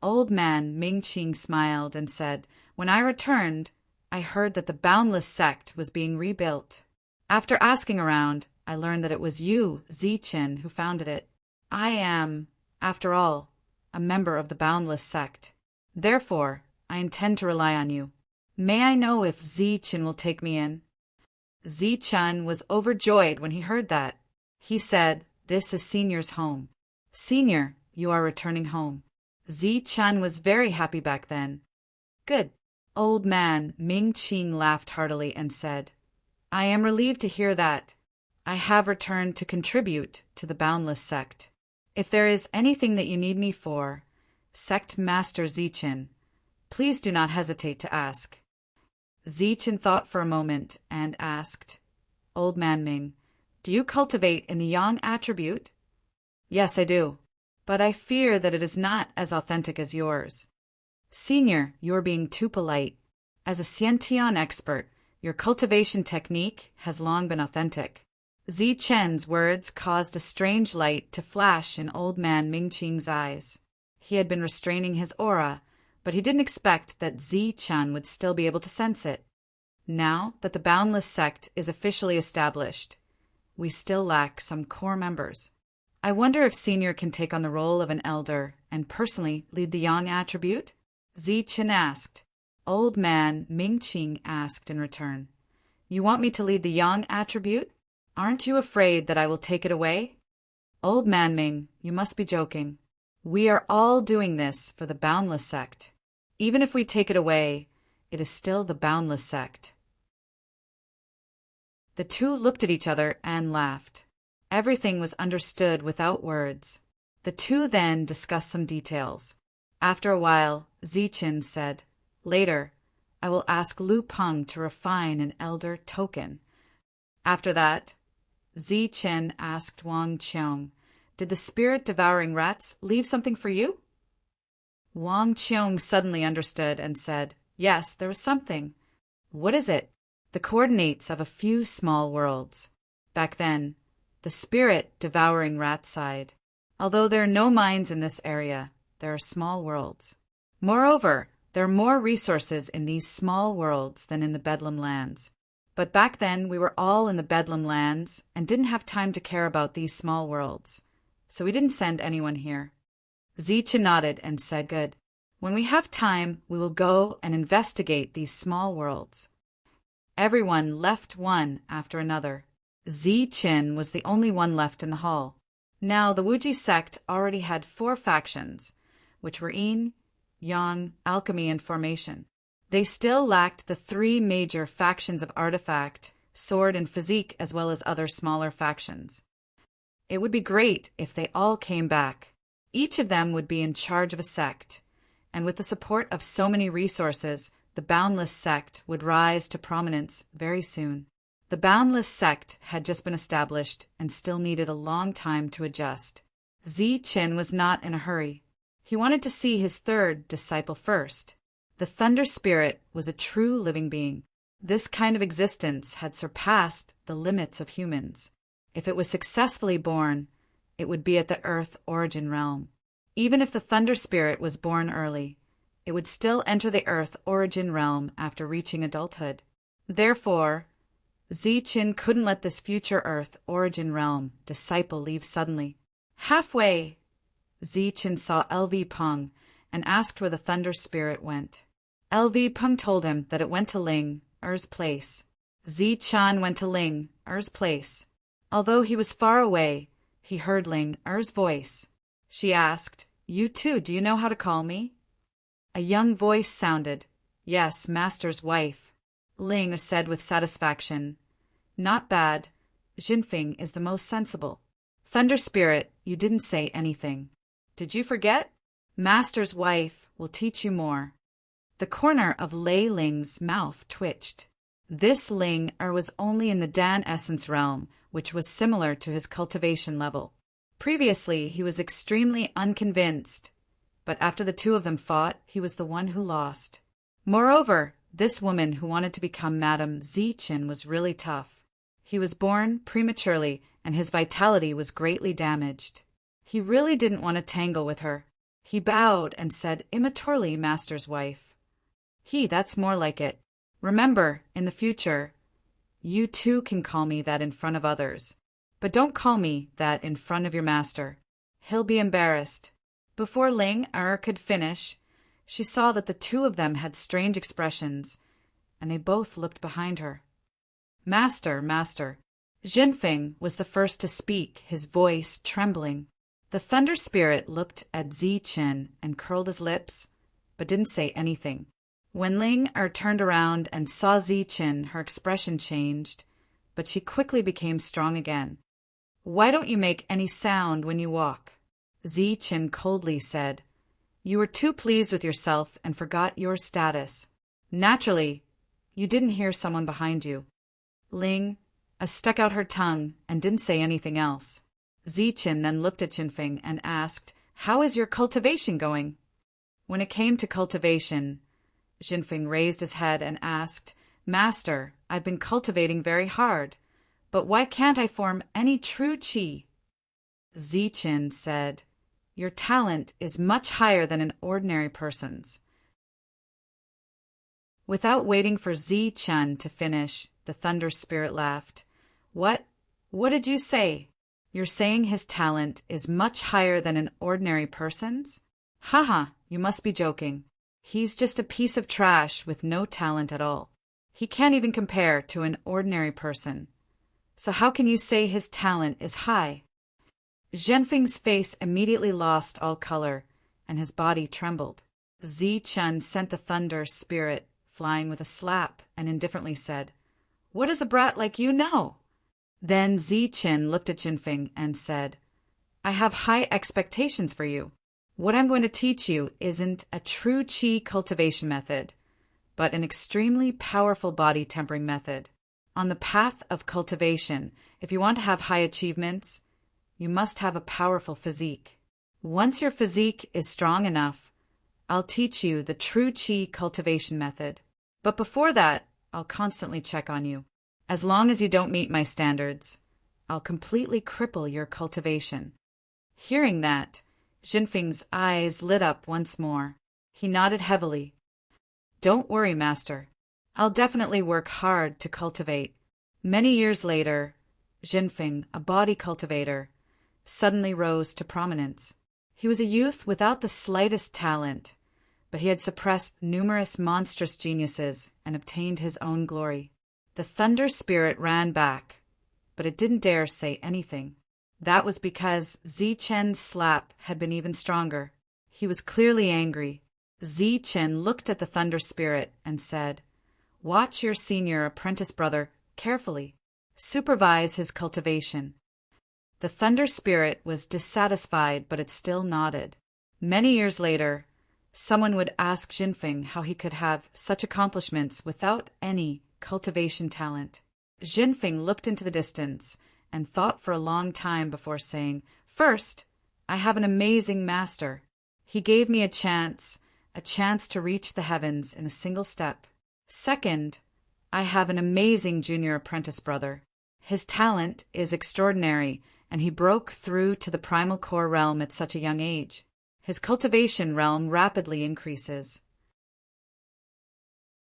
Old man Ming Qing smiled and said, "When I returned, I heard that the Boundless sect was being rebuilt. After asking around, I learned that it was you, Zichen, who founded it. I am, after all, a member of the Boundless sect. Therefore, I intend to rely on you. May I know if Zichen will take me in?" Zichen was overjoyed when he heard that. He said, "This is Senior's home. Senior, you are returning home." Zichen was very happy back then. "Good." Old man Ming Qing laughed heartily and said, "I am relieved to hear that. I have returned to contribute to the Boundless sect. If there is anything that you need me for, Sect Master Zichen, please do not hesitate to ask." Zichen thought for a moment and asked, "Old man Ming, do you cultivate in the Yang attribute?" "Yes, I do, but I fear that it is not as authentic as yours." "Senior, you are being too polite. As a Xiantian expert, your cultivation technique has long been authentic." Zichen's words caused a strange light to flash in old man Ming Qing's eyes. He had been restraining his aura, but he didn't expect that Zi-chan would still be able to sense it. Now that the Boundless sect is officially established, we still lack some core members. I wonder if Senior can take on the role of an elder and personally lead the Yang attribute? Zi-chan asked. Old man Ming-Qing asked in return. You want me to lead the Yang attribute? Aren't you afraid that I will take it away? Old man Ming, you must be joking. We are all doing this for the Boundless sect. Even if we take it away, it is still the Boundless sect. The two looked at each other and laughed. Everything was understood without words. The two then discussed some details. After a while, Zi-chan said, Later, I will ask Lu Peng to refine an elder token. After that, Zi-chan asked Wang Qiong, Did the spirit-devouring rats leave something for you? Wang Qiong suddenly understood and said, Yes, there was something. What is it? The coordinates of a few small worlds. Back then, the spirit-devouring rat side. Although there are no mines in this area, there are small worlds. Moreover, there are more resources in these small worlds than in the Bedlam lands. But back then, we were all in the Bedlam lands and didn't have time to care about these small worlds. So we didn't send anyone here. Zi-chan nodded and said, Good. When we have time, we will go and investigate these small worlds. Everyone left one after another. Zi-chan was the only one left in the hall. Now, the Wuji sect already had 4 factions, which were Yin, Yang, Alchemy, and Formation. They still lacked the 3 major factions of Artifact, Sword, and Physique, as well as other smaller factions. It would be great if they all came back. Each of them would be in charge of a sect, and with the support of so many resources, the Boundless sect would rise to prominence very soon. The Boundless sect had just been established and still needed a long time to adjust. Zi-chan was not in a hurry. He wanted to see his 3rd disciple first. The Thunder Spirit was a true living being. This kind of existence had surpassed the limits of humans. If it was successfully born, it would be at the Earth origin realm. Even if the Thunder Spirit was born early, it would still enter the Earth origin realm after reaching adulthood. Therefore, Zi-chan couldn't let this future Earth origin realm disciple leave suddenly. Halfway, Zi-chan saw LV Peng and asked where the Thunder Spirit went. LV Peng told him that it went to Ling, Er's place. Zi-chan went to Ling, Er's place. Although he was far away, he heard Ling, Er's voice. She asked, You too, do you know how to call me? A young voice sounded, Yes, Master's wife. Ling said with satisfaction, Not bad. Jinfeng is the most sensible. Thunder Spirit, you didn't say anything. Did you forget? Master's wife will teach you more. The corner of Lei Ling's mouth twitched. This Ling was only in the Dan Essence realm, which was similar to his cultivation level. Previously, he was extremely unconvinced, but after the two of them fought, he was the one who lost. Moreover, this woman who wanted to become Madame Zi-chan was really tough. He was born prematurely, and his vitality was greatly damaged. He really didn't want to tangle with her. He bowed and said immaturely, Master's wife. That's more like it. Remember, in the future, you too can call me that in front of others. But don't call me that in front of your master. He'll be embarrassed. Before Ling could finish, she saw that the two of them had strange expressions, and they both looked behind her. Master, Master. Jinfeng was the first to speak, his voice trembling. The Thunder Spirit looked at Zi-chan and curled his lips, but didn't say anything. When Ling turned around and saw Zi-chan, her expression changed, but she quickly became strong again. Why don't you make any sound when you walk? Zi-chan coldly said. You were too pleased with yourself and forgot your status. Naturally, you didn't hear someone behind you. Ling stuck out her tongue and didn't say anything else. Zi-chan then looked at Jinfeng and asked, How is your cultivation going? When it came to cultivation, Jinfeng raised his head and asked, Master, I've been cultivating very hard, but why can't I form any true qi? Zi-chan said, Your talent is much higher than an ordinary person's." Without waiting for Zi-Chun to finish, the Thunder Spirit laughed. What did you say? You're saying his talent is much higher than an ordinary person's? Haha, you must be joking. He's just a piece of trash with no talent at all. He can't even compare to an ordinary person. So how can you say his talent is high? Zhenfeng's face immediately lost all color, and his body trembled. Zi-Chun sent the Thunder Spirit flying with a slap and indifferently said, "What does a brat like you know?" Then Zi-Chun looked at Zhenfeng and said, "I have high expectations for you. What I'm going to teach you isn't a true qi cultivation method, but an extremely powerful body tempering method. On the path of cultivation, if you want to have high achievements, you must have a powerful physique. Once your physique is strong enough, I'll teach you the true qi cultivation method. But before that, I'll constantly check on you. As long as you don't meet my standards, I'll completely cripple your cultivation." Hearing that, Zhenfeng's eyes lit up once more. He nodded heavily. "Don't worry, master. I'll definitely work hard to cultivate." Many years later, Zhenfeng, a body cultivator, suddenly rose to prominence. He was a youth without the slightest talent, but he had suppressed numerous monstrous geniuses and obtained his own glory. The Thunder Spirit ran back, but it didn't dare say anything. That was because Zi-Chen's slap had been even stronger. He was clearly angry. Zi-Chen looked at the Thunder Spirit and said, "Watch your senior apprentice brother carefully. Supervise his cultivation." The Thunder Spirit was dissatisfied, but it still nodded. Many years later, someone would ask Zhenfeng how he could have such accomplishments without any cultivation talent. Zhenfeng looked into the distance and thought for a long time before saying, "First, I have an amazing master. He gave me a chance to reach the heavens in a single step. Second, I have an amazing junior apprentice brother. His talent is extraordinary, and he broke through to the primal core realm at such a young age. His cultivation realm rapidly increases.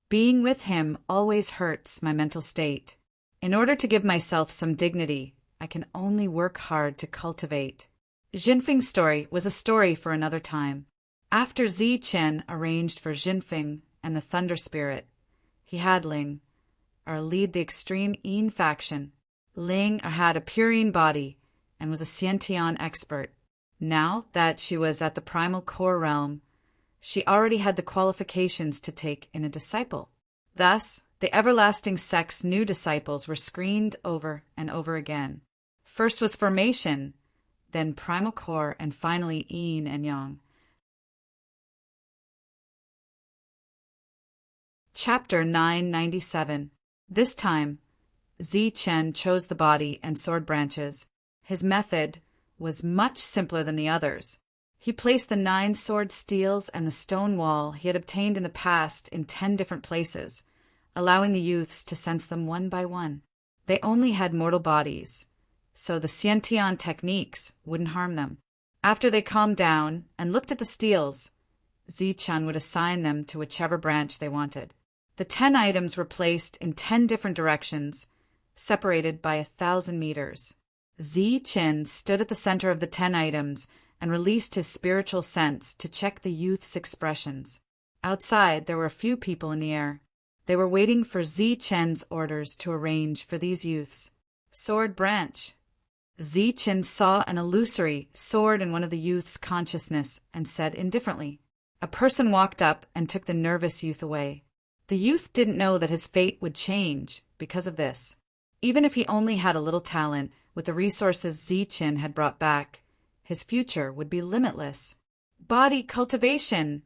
Being with him always hurts my mental state. In order to give myself some dignity, I can only work hard to cultivate." Zhenfeng's story was a story for another time. After Zi-Chen arranged for Zhenfeng and the Thunder Spirit, he had Ling lead the extreme Yin faction. Ling had a Purine body and was a Xiantian expert. Now that she was at the primal core realm, she already had the qualifications to take in a disciple. Thus, the everlasting sect's new disciples were screened over and over again. First was formation, then primal core, and finally yin and yang. Chapter 997. This time, Zi-Chen chose the body and sword branches. His method was much simpler than the others. He placed the 9 sword steels and the stone wall he had obtained in the past in 10 different places, allowing the youths to sense them one by one. They only had mortal bodies, so the Xiantian techniques wouldn't harm them. After they calmed down and looked at the steels, Zi-Chun would assign them to whichever branch they wanted. The 10 items were placed in 10 different directions, separated by 1,000 meters. Zi-Chen stood at the center of the 10 items and released his spiritual sense to check the youth's expressions. Outside, there were a few people in the air. They were waiting for Zi-Chen's orders to arrange for these youths. Sword branch. Zi-Chen saw an illusory sword in one of the youth's consciousness and said indifferently. A person walked up and took the nervous youth away. The youth didn't know that his fate would change because of this. Even if he only had a little talent, with the resources Zi-Chen had brought back, his future would be limitless. Body cultivation!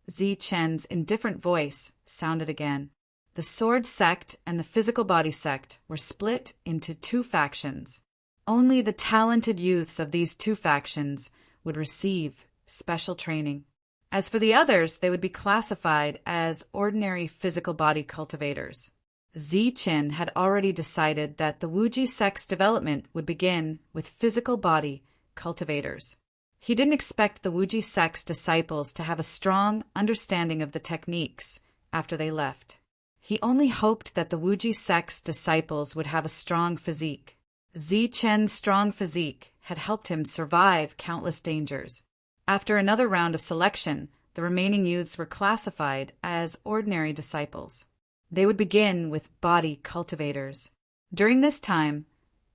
Zi-Chen's indifferent voice sounded again. The sword sect and the physical body sect were split into 2 factions. Only the talented youths of these 2 factions would receive special training. As for the others, they would be classified as ordinary physical body cultivators. Zi-Chen had already decided that the Wuji sect's development would begin with physical body cultivators. He didn't expect the Wuji sect's disciples to have a strong understanding of the techniques after they left. He only hoped that the Wuji sect's disciples would have a strong physique. Zichen's strong physique had helped him survive countless dangers. After another round of selection, the remaining youths were classified as ordinary disciples. They would begin with body cultivators. During this time,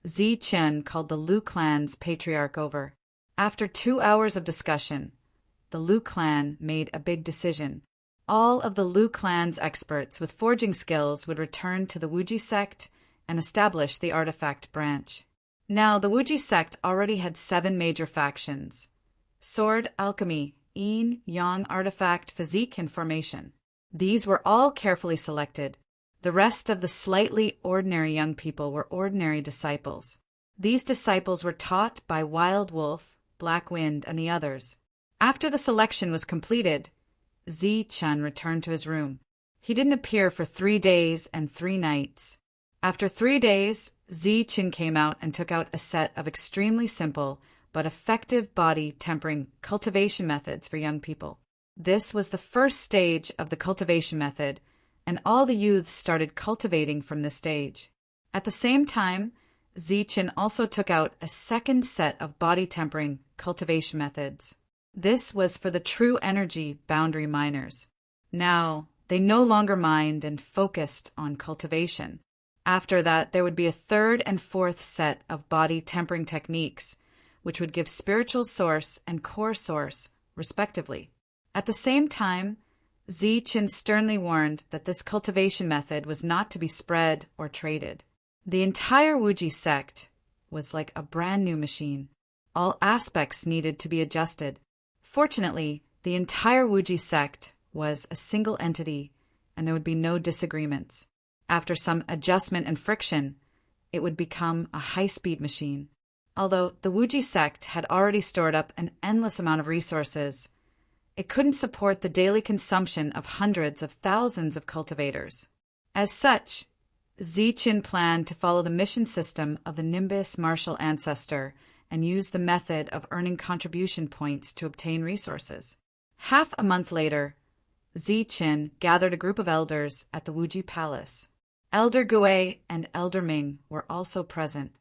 Zichen called the Lu clan's patriarch over. After 2 hours of discussion, the Lu clan made a big decision. All of the Lu clan's experts with forging skills would return to the Wuji sect and establish the artifact branch. Now, the Wuji sect already had 7 major factions: sword, alchemy, yin, yang, artifact, physique, and formation. These were all carefully selected. The rest of the slightly ordinary young people were ordinary disciples. These disciples were taught by Wild Wolf, Black Wind, and the others. After the selection was completed, Zichen returned to his room. He didn't appear for 3 days and 3 nights. After 3 days, Zichen came out and took out a set of extremely simple but effective body tempering cultivation methods for young people. This was the first stage of the cultivation method, and all the youths started cultivating from this stage. At the same time, Zichen also took out a second set of body tempering cultivation methods. This was for the true energy boundary miners. Now, they no longer mined and focused on cultivation. After that, there would be a third and fourth set of body tempering techniques, which would give spiritual source and core source, respectively. At the same time, Zichen sternly warned that this cultivation method was not to be spread or traded. The entire Wuji sect was like a brand new machine. All aspects needed to be adjusted. Fortunately, the entire Wuji sect was a single entity, and there would be no disagreements. After some adjustment and friction, it would become a high-speed machine. Although the Wuji sect had already stored up an endless amount of resources, it couldn't support the daily consumption of hundreds of thousands of cultivators. As such, Zichen planned to follow the mission system of the Nimbus martial ancestor and use the method of earning contribution points to obtain resources. Half a month later, Zichen gathered a group of elders at the Wuji Palace. Elder Gui and Elder Ming were also present.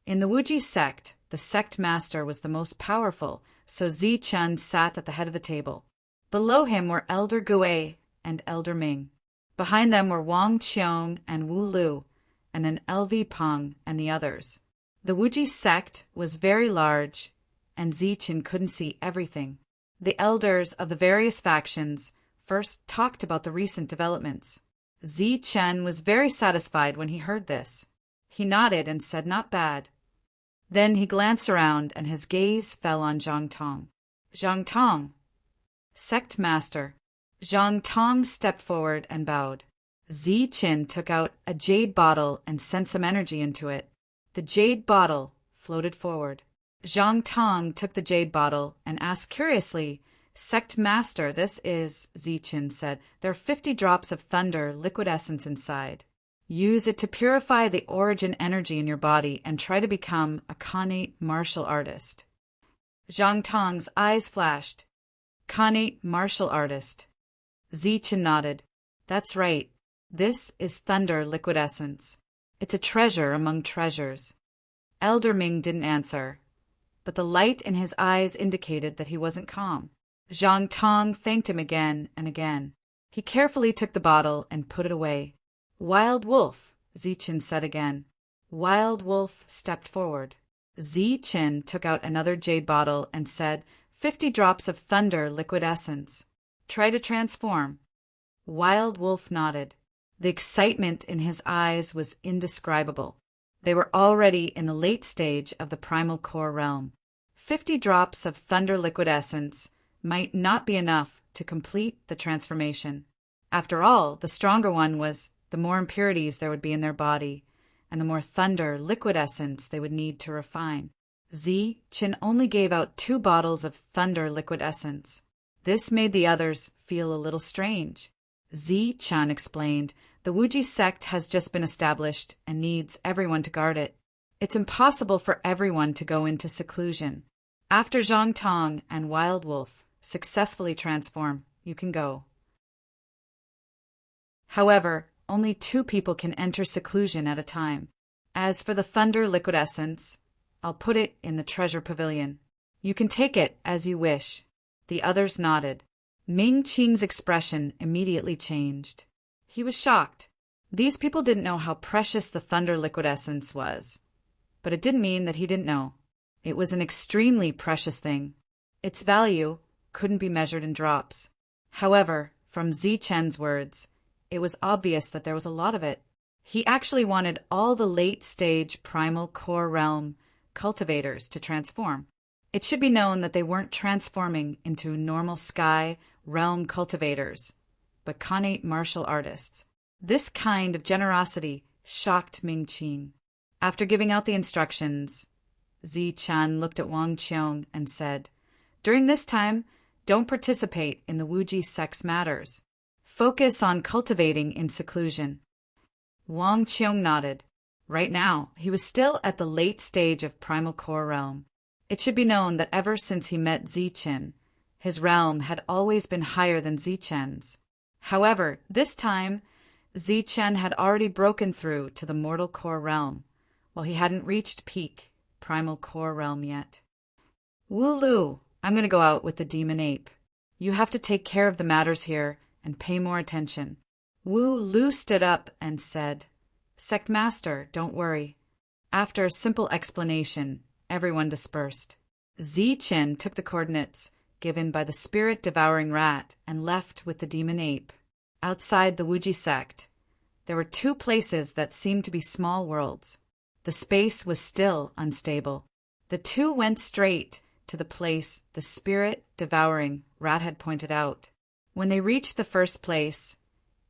In the Wuji sect, the sect master was the most powerful, so Zichen sat at the head of the table. Below him were Elder Gui and Elder Ming. Behind them were Wang Qiong and Wu Lu, and then LV Peng and the others. The Wuji sect was very large, and Zichen couldn't see everything. The elders of the various factions first talked about the recent developments. Zichen was very satisfied when he heard this. He nodded and said, "Not bad." Then he glanced around, and his gaze fell on Zhang Tong. "Zhang Tong." "Sect master." Zhang Tong stepped forward and bowed. Zichen took out a jade bottle and sent some energy into it. The jade bottle floated forward. Zhang Tong took the jade bottle and asked curiously, "Sect master, this is," Zichen said, "there are 50 drops of thunder liquid essence inside. Use it to purify the origin energy in your body and try to become a Khanate martial artist." Zhang Tong's eyes flashed. "Khanate martial artist." Zichen nodded. "That's right. This is thunder liquid essence. It's a treasure among treasures." Elder Ming didn't answer, but the light in his eyes indicated that he wasn't calm. Zhang Tong thanked him again and again. He carefully took the bottle and put it away. "Wild Wolf," Zichen said again. Wild Wolf stepped forward. Zichen took out another jade bottle and said, 50 drops of thunder liquid essence. Try to transform." Wild Wolf nodded. The excitement in his eyes was indescribable. They were already in the late stage of the primal core realm. 50 drops of thunder liquid essence might not be enough to complete the transformation. After all, the stronger one was the more impurities there would be in their body, and the more thunder liquid essence they would need to refine. Zichen only gave out 2 bottles of thunder liquid essence. This made the others feel a little strange. Zichen explained, "The Wuji sect has just been established and needs everyone to guard it. It's impossible for everyone to go into seclusion. After Zhang Tong and Wild Wolf successfully transform, you can go. However, only 2 people can enter seclusion at a time. As for the Thunder Liquid Essence, I'll put it in the Treasure Pavilion. You can take it as you wish. The others nodded. Ming Qing's expression immediately changed. He was shocked. These people didn't know how precious the Thunder Liquid Essence was. But it didn't mean that he didn't know. It was an extremely precious thing. Its value couldn't be measured in drops. However, from Zichen's words, it was obvious that there was a lot of it. He actually wanted all the late-stage primal core realm cultivators to transform. It should be known that they weren't transforming into normal sky realm cultivators, but connate martial artists. This kind of generosity shocked Ming Qing. After giving out the instructions, Zichen looked at Wang Qiong and said, "During this time, don't participate in the Wuji sex matters. Focus on cultivating in seclusion." Wang Qiong nodded. Right now, he was still at the late stage of primal core realm. It should be known that ever since he met Zichen, his realm had always been higher than Zichen's. However, this time, Zichen had already broken through to the mortal core realm, while he hadn't reached peak primal core realm yet. "Wu Lu, I'm going to go out with the demon ape. You have to take care of the matters here and pay more attention." Wu Lu stood up and said, "Sect Master, don't worry." After a simple explanation, everyone dispersed. Zichen took the coordinates given by the spirit-devouring rat and left with the demon ape. Outside the Wuji sect, there were 2 places that seemed to be small worlds. The space was still unstable. The 2 went straight to the place the spirit-devouring rat had pointed out. When they reached the first place,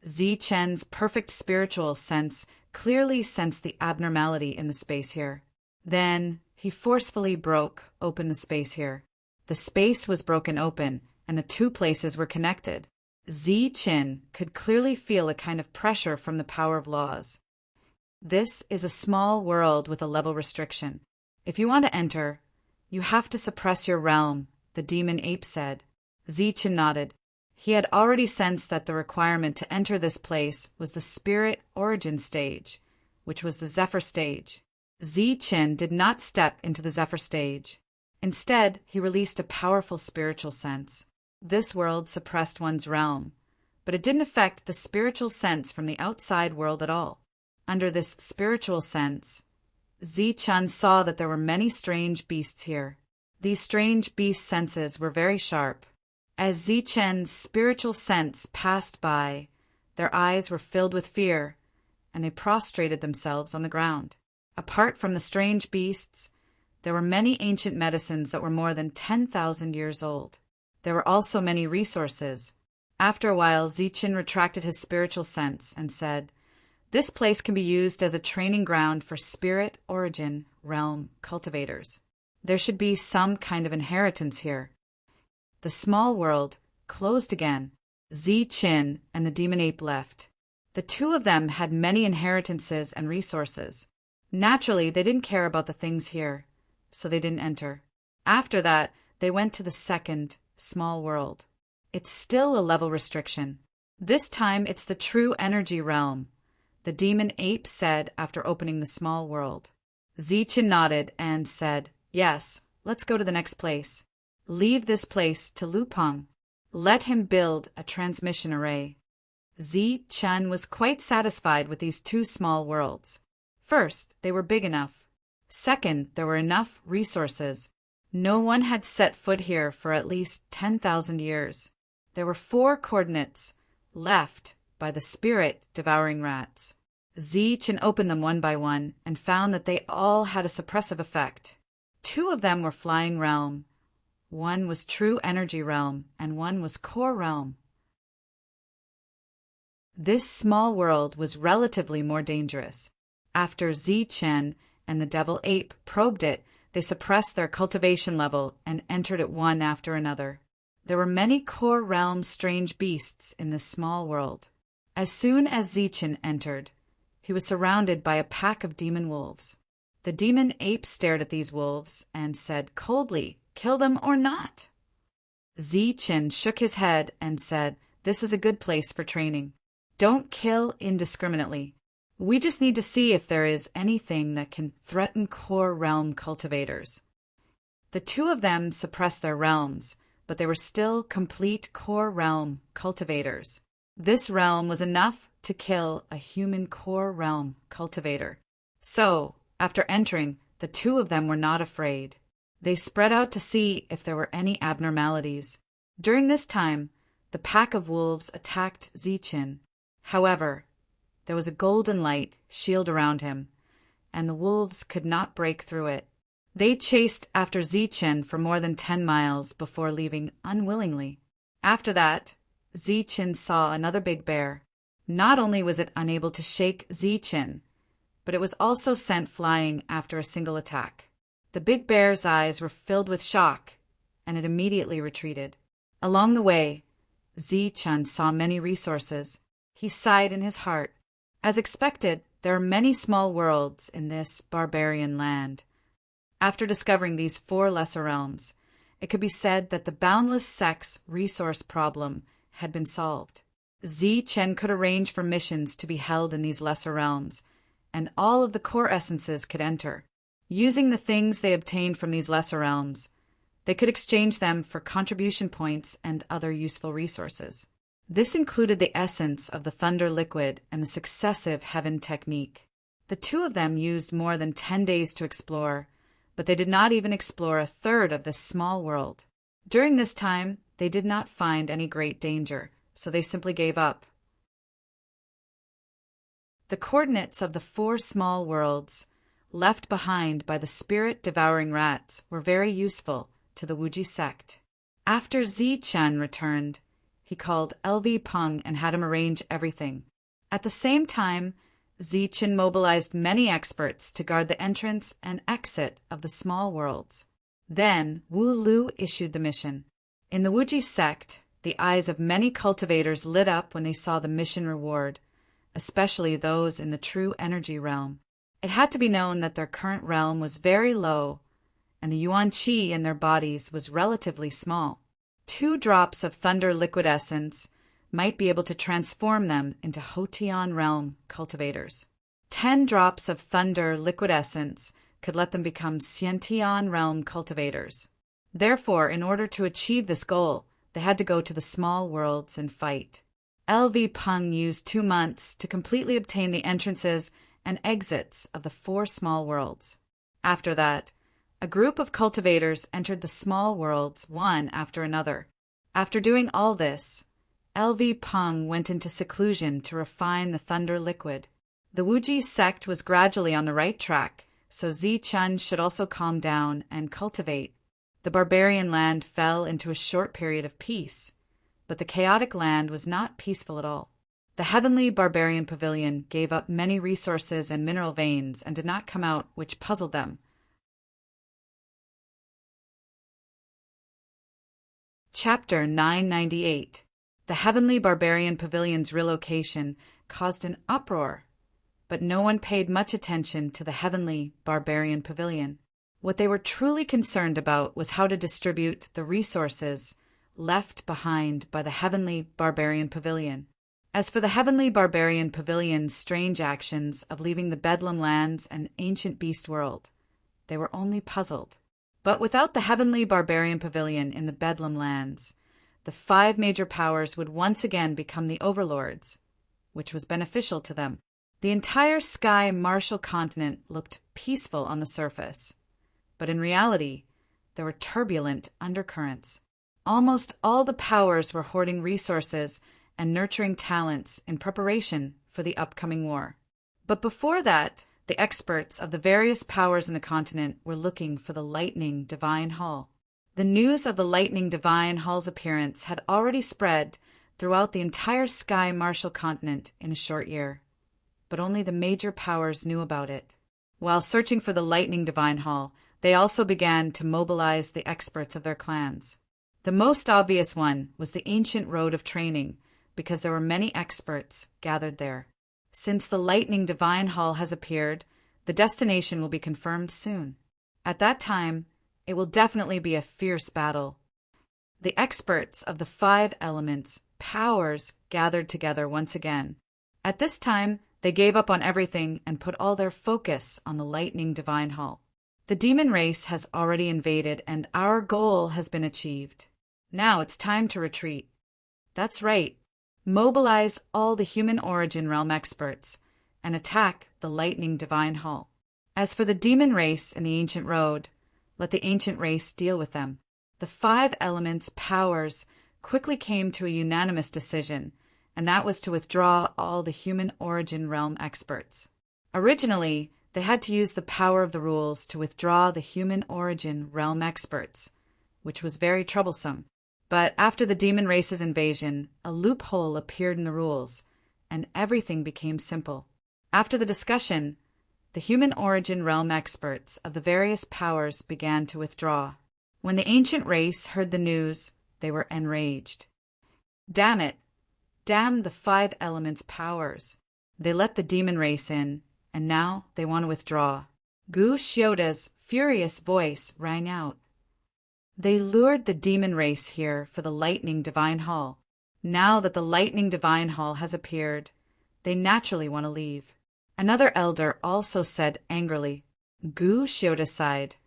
Zichen's perfect spiritual sense clearly sensed the abnormality in the space here. Then he forcefully broke open the space here. The space was broken open, and the 2 places were connected. Zichen could clearly feel a kind of pressure from the power of laws. This is a small world with a level restriction. If you want to enter, you have to suppress your realm, the demon ape said. Zichen nodded. He had already sensed that the requirement to enter this place was the spirit origin stage, which was the Zephyr stage. Zichen did not step into the Zephyr stage. Instead, he released a powerful spiritual sense. This world suppressed one's realm, but it didn't affect the spiritual sense from the outside world at all. Under this spiritual sense, Zichen saw that there were many strange beasts here. These strange beast senses were very sharp. As Zichen's spiritual sense passed by, their eyes were filled with fear, and they prostrated themselves on the ground. Apart from the strange beasts, there were many ancient medicines that were more than 10,000 years old. There were also many resources. After a while, Zichen retracted his spiritual sense and said, "This place can be used as a training ground for spirit origin realm cultivators. There should be some kind of inheritance here." The small world closed again. Zichen and the demon ape left. The 2 of them had many inheritances and resources. Naturally, they didn't care about the things here, so they didn't enter. After that, they went to the second small world. It's still a level restriction. This time, it's the true energy realm, the demon ape said after opening the small world. Zichen nodded and said, "Yes, let's go to the next place. Leave this place to Lupeng. Let him build a transmission array." Zichen was quite satisfied with these 2 small worlds. First, they were big enough. Second, there were enough resources. No one had set foot here for at least 10,000 years. There were 4 coordinates left by the spirit-devouring rats. Zichen opened them one by one and found that they all had a suppressive effect. 2 of them were flying realm. One was true energy realm, and one was core realm. This small world was relatively more dangerous. After Zichen and the devil ape probed it, they suppressed their cultivation level and entered it one after another. There were many core realm strange beasts in this small world. As soon as Zichen entered, he was surrounded by a pack of demon wolves. The demon ape stared at these wolves and said coldly, "Kill them or not?" Zichen shook his head and said, "This is a good place for training. Don't kill indiscriminately. We just need to see if there is anything that can threaten core realm cultivators." The two of them suppressed their realms, but they were still complete core realm cultivators. This realm was enough to kill a human core realm cultivator. So, after entering, the two of them were not afraid. They spread out to see if there were any abnormalities. During this time, the pack of wolves attacked Zichen. However, there was a golden light shield around him, and the wolves could not break through it. They chased after Zichen for more than 10 miles before leaving unwillingly. After that, Zichen saw another big bear. Not only was it unable to shake Zichen, but it was also sent flying after a single attack. The big bear's eyes were filled with shock, and it immediately retreated. Along the way, Zichen saw many resources. He sighed in his heart. As expected, there are many small worlds in this barbarian land. After discovering these 4 lesser realms, it could be said that the boundless sex resource problem had been solved. Zichen could arrange for missions to be held in these lesser realms, and all of the core essences could enter. Using the things they obtained from these lesser realms, they could exchange them for contribution points and other useful resources. This included the essence of the thunder liquid and the successive heaven technique. The two of them used more than 10 days to explore, but they did not even explore a third of this small world. During this time, they did not find any great danger, so they simply gave up. The coordinates of the 4 small worlds left behind by the spirit-devouring rats were very useful to the Wuji sect. After Zichen returned, he called LV Peng and had him arrange everything. At the same time, Zichen mobilized many experts to guard the entrance and exit of the small worlds. Then Wu Lu issued the mission. In the Wuji sect, the eyes of many cultivators lit up when they saw the mission reward, especially those in the true energy realm. It had to be known that their current realm was very low, and the yuan qi in their bodies was relatively small. 2 drops of thunder liquid essence might be able to transform them into Hotian realm cultivators. 10 drops of thunder liquid essence could let them become Xiantian realm cultivators. Therefore, in order to achieve this goal, they had to go to the small worlds and fight. LV Peng used 2 months to completely obtain the entrances and exits of the 4 small worlds. After that, a group of cultivators entered the small worlds one after another. After doing all this, LV Peng went into seclusion to refine the thunder liquid. The Wuji sect was gradually on the right track, so Zichen should also calm down and cultivate. The barbarian land fell into a short period of peace, but the chaotic land was not peaceful at all. The heavenly barbarian pavilion gave up many resources and mineral veins and did not come out, which puzzled them. Chapter 998. The heavenly barbarian pavilion's relocation caused an uproar, but no one paid much attention to the heavenly barbarian pavilion. What they were truly concerned about was how to distribute the resources left behind by the heavenly barbarian pavilion. As for the heavenly barbarian pavilion's strange actions of leaving the Bedlam lands and ancient beast world, they were only puzzled. But without the heavenly barbarian pavilion in the Bedlam lands, the 5 major powers would once again become the overlords, which was beneficial to them. The entire sky martial continent looked peaceful on the surface, but in reality, there were turbulent undercurrents. Almost all the powers were hoarding resources and nurturing talents in preparation for the upcoming war. But before that, the experts of the various powers in the continent were looking for the Lightning Divine Hall. The news of the Lightning Divine Hall's appearance had already spread throughout the entire sky martial continent in a short year, but only the major powers knew about it. While searching for the Lightning Divine Hall, they also began to mobilize the experts of their clans. The most obvious one was the ancient road of training, because there were many experts gathered there. Since the Lightning Divine Hall has appeared, The destination will be confirmed soon. At that time, it will definitely be a fierce battle. The experts of the 5 elements, powers, gathered together once again. At this time, they gave up on everything and put all their focus on the lightning divine hall. The demon race has already invaded and our goal has been achieved. Now it's time to retreat. That's right. Mobilize all the human origin realm experts and attack the lightning divine hall. As for the demon race in the ancient road, let the ancient race deal with them. The 5 elements, powers, quickly came to a unanimous decision, and that was to withdraw all the human origin realm experts. Originally, they had to use the power of the rules to withdraw the human origin realm experts, which was very troublesome. But after the demon race's invasion, a loophole appeared in the rules, and everything became simple. After the discussion, the human origin realm experts of the various powers began to withdraw. When the ancient race heard the news, they were enraged. Damn it! Damn the 5 elements' powers! They let the demon race in, and now they want to withdraw. Gu Shioda's furious voice rang out. They lured the demon race here for the lightning divine hall. Now that the lightning divine hall has appeared, they naturally want to leave. Another elder also said angrily. Gu Shioda sighed.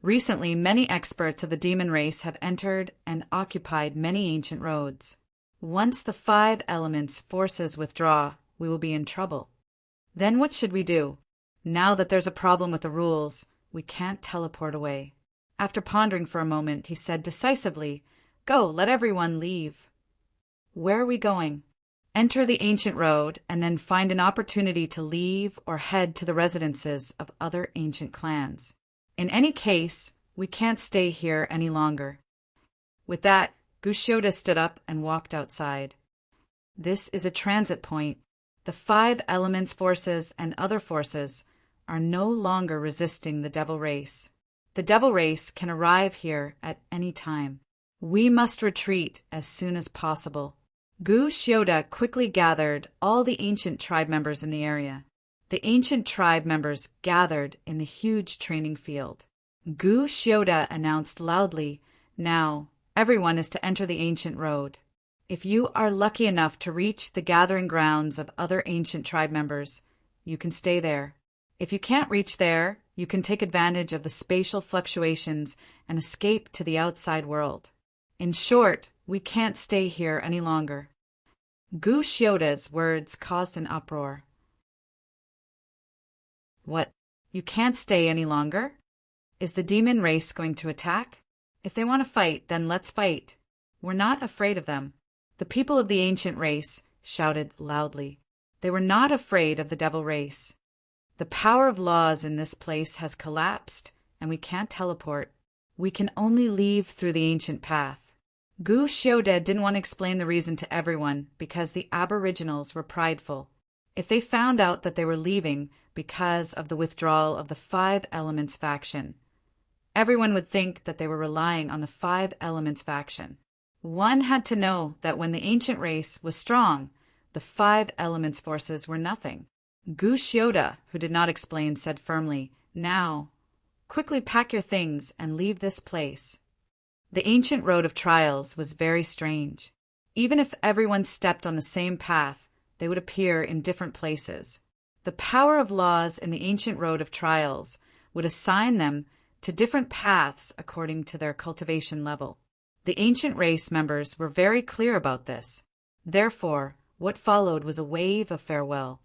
Recently, many experts of the demon race have entered and occupied many ancient roads. Once the 5 elements forces withdraw, we will be in trouble. Then what should we do? Now that there's a problem with the rules, we can't teleport away. After pondering for a moment, he said decisively, Go, let everyone leave. Where are we going? Enter the ancient road and then find an opportunity to leave or head to the residences of other ancient clans. In any case, we can't stay here any longer. With that, Gu Shioda stood up and walked outside. This is a transit point. The 5 elements forces and other forces are no longer resisting the devil race. The devil race can arrive here at any time. We must retreat as soon as possible. Gu Shioda quickly gathered all the ancient tribe members in the area. The ancient tribe members gathered in the huge training field. Gu Shioda announced loudly, Now, everyone is to enter the ancient road. If you are lucky enough to reach the gathering grounds of other ancient tribe members, you can stay there. If you can't reach there, you can take advantage of the spatial fluctuations and escape to the outside world. In short, we can't stay here any longer. Gu Shioda's words caused an uproar. What? You can't stay any longer? Is the demon race going to attack? If they want to fight, then let's fight. We're not afraid of them. The people of the ancient race shouted loudly. They were not afraid of the devil race. The power of laws in this place has collapsed, and we can't teleport. We can only leave through the ancient path. Gu Shioda didn't want to explain the reason to everyone because the aboriginals were prideful. If they found out that they were leaving because of the withdrawal of the 5 elements faction, everyone would think that they were relying on the 5 elements faction. One had to know that when the ancient race was strong, the 5 elements forces were nothing. Gu Shioda, who did not explain, said firmly, Now, quickly pack your things and leave this place. The ancient road of trials was very strange. Even if everyone stepped on the same path, they would appear in different places. The power of laws in the ancient road of trials would assign them to different paths according to their cultivation level. The ancient race members were very clear about this. Therefore, what followed was a wave of farewell.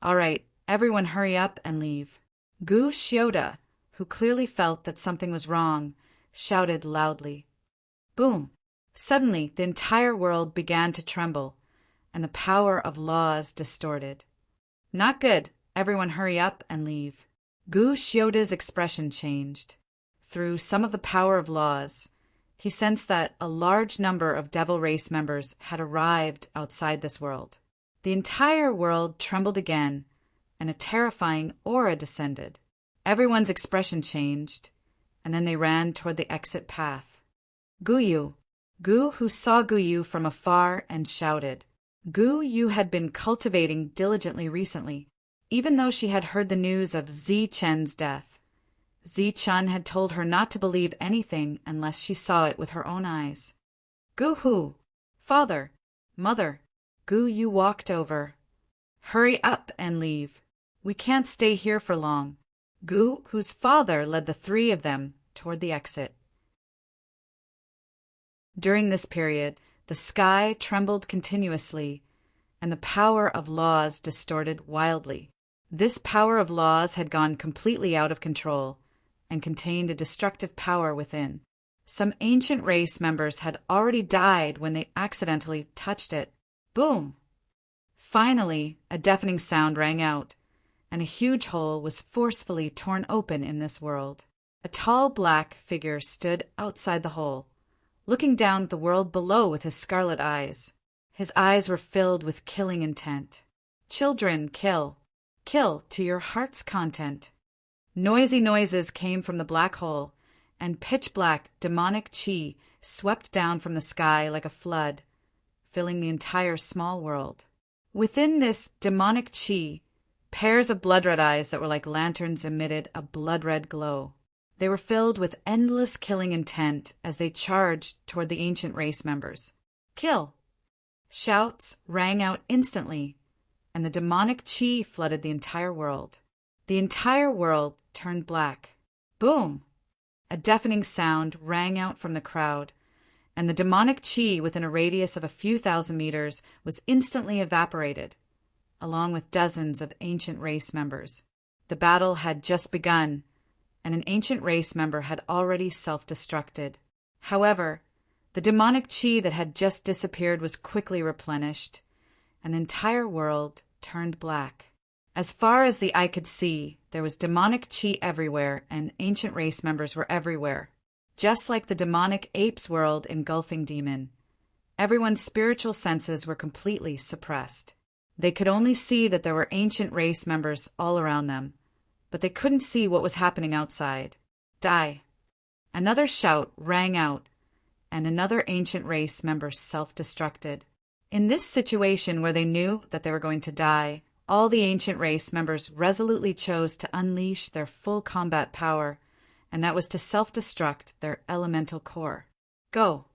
All right, everyone hurry up and leave. Gu Shioda, who clearly felt that something was wrong, shouted loudly. Boom! Suddenly, the entire world began to tremble, and the power of laws distorted. Not good. Everyone hurry up and leave. Gu Shioda's expression changed. Through some of the power of laws, he sensed that a large number of devil race members had arrived outside this world. The entire world trembled again, and a terrifying aura descended. Everyone's expression changed, and then they ran toward the exit path. Gu, who saw Gu from afar and shouted. Gu had been cultivating diligently recently. even though she had heard the news of Zi Chen's death. Zi Chen had told her not to believe anything unless she saw it with her own eyes. Gu Hu, father, mother, Gu Yu walked over. Hurry up and leave. We can't stay here for long. Gu Hu's father led the three of them toward the exit. During this period, the sky trembled continuously, and the power of laws distorted wildly. This power of laws had gone completely out of control and contained a destructive power within. Some ancient race members had already died when they accidentally touched it. Boom! Finally, a deafening sound rang out, and a huge hole was forcefully torn open in this world. A tall black figure stood outside the hole, looking down at the world below with his scarlet eyes. His eyes were filled with killing intent. Children, kill. Kill to your heart's content. Noisy noises came from the black hole, and pitch-black demonic chi swept down from the sky like a flood, filling the entire small world. Within this demonic chi, pairs of blood-red eyes that were like lanterns emitted a blood-red glow. They were filled with endless killing intent as they charged toward the ancient race members. Kill! Shouts rang out instantly, and the demonic chi flooded the entire world. The entire world turned black. Boom! A deafening sound rang out from the crowd, and the demonic chi within a radius of a few thousand meters was instantly evaporated, along with dozens of ancient race members. The battle had just begun, and an ancient race member had already self-destructed. However, the demonic chi that had just disappeared was quickly replenished, and the entire world turned black. As far as the eye could see, there was demonic chi everywhere, and ancient race members were everywhere. Just like the demonic apes world engulfing demon, everyone's spiritual senses were completely suppressed. They could only see that there were ancient race members all around them, but they couldn't see what was happening outside. Die! Another shout rang out, and another ancient race member self-destructed. In this situation where they knew that they were going to die, all the ancient race members resolutely chose to unleash their full combat power, and that was to self-destruct their elemental core. Go!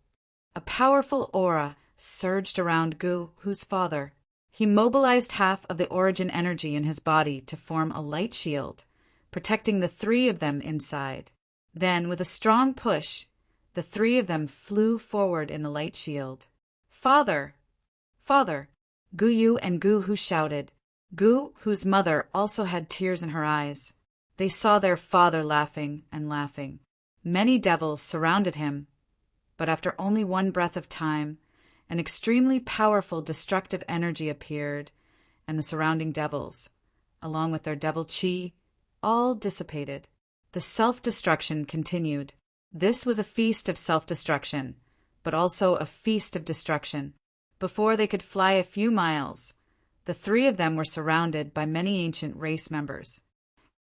A powerful aura surged around Gu Hu's father. He mobilized half of the origin energy in his body to form a light shield, protecting the three of them inside. Then, with a strong push, the three of them flew forward in the light shield. Father! Father! Gu Yu and Gu Hu shouted. Gu Hu's mother also had tears in her eyes. They saw their father laughing and laughing. Many devils surrounded him, but after only one breath of time, an extremely powerful destructive energy appeared, and the surrounding devils, along with their devil chi, all dissipated. The self-destruction continued. This was a feast of self-destruction, but also a feast of destruction. Before they could fly a few miles, the three of them were surrounded by many ancient race members.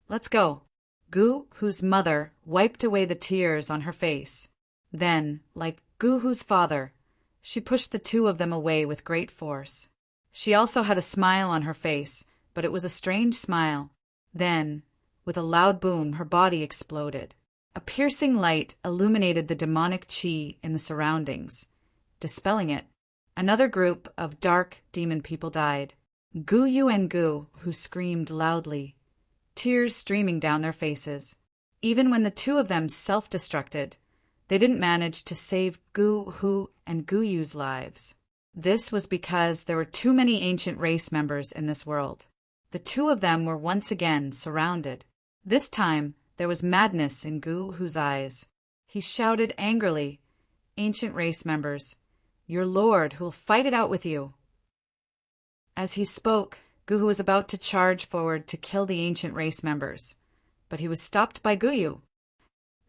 Let's go. Gu Hu's mother wiped away the tears on her face. Then, like Gu Hu's father, she pushed the two of them away with great force. She also had a smile on her face, but it was a strange smile. Then, with a loud boom, her body exploded. A piercing light illuminated the demonic chi in the surroundings, dispelling it. Another group of dark demon people died. Gu Yu and Gu Hu screamed loudly, tears streaming down their faces. Even when the two of them self-destructed, they didn't manage to save Gu Hu and Gu Yu's lives. This was because there were too many ancient race members in this world. The two of them were once again surrounded. This time, there was madness in Gu Hu's eyes. He shouted angrily, "Ancient race members, your lord who will fight it out with you." As he spoke, Gu Hu was about to charge forward to kill the ancient race members, but he was stopped by Gu Yu.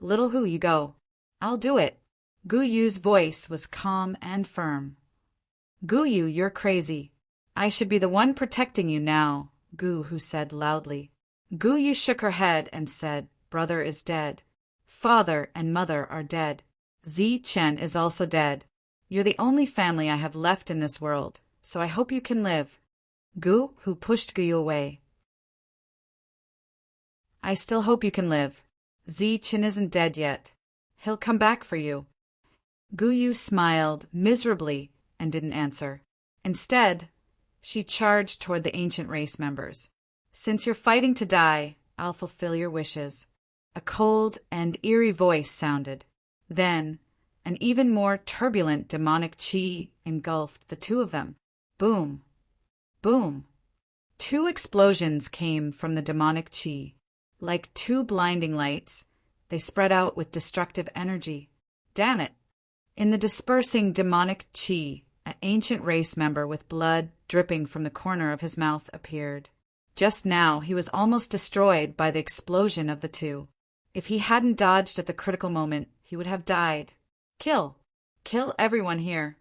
"Little Hu, you go. I'll do it." Gu Yu's voice was calm and firm. "Gu Yu, you're crazy. I should be the one protecting you now," Gu Hu said loudly. Gu Yu shook her head and said, "Brother is dead. Father and mother are dead. Zi Chen is also dead. You're the only family I have left in this world, so I hope you can live." Gu Hu pushed Gu Yu away. I still hope you can live. Zi-Chin isn't dead yet. He'll come back for you. Guyu smiled miserably and didn't answer. Instead, she charged toward the ancient race members. Since you're fighting to die, I'll fulfill your wishes. A cold and eerie voice sounded. Then, an even more turbulent demonic chi engulfed the two of them. Boom! Boom! 2 explosions came from the demonic chi. Like 2 blinding lights, they spread out with destructive energy. Damn it! In the dispersing demonic chi, an ancient race member with blood dripping from the corner of his mouth appeared. Just now, he was almost destroyed by the explosion of the 2. If he hadn't dodged at the critical moment, he would have died. Kill! Kill everyone here.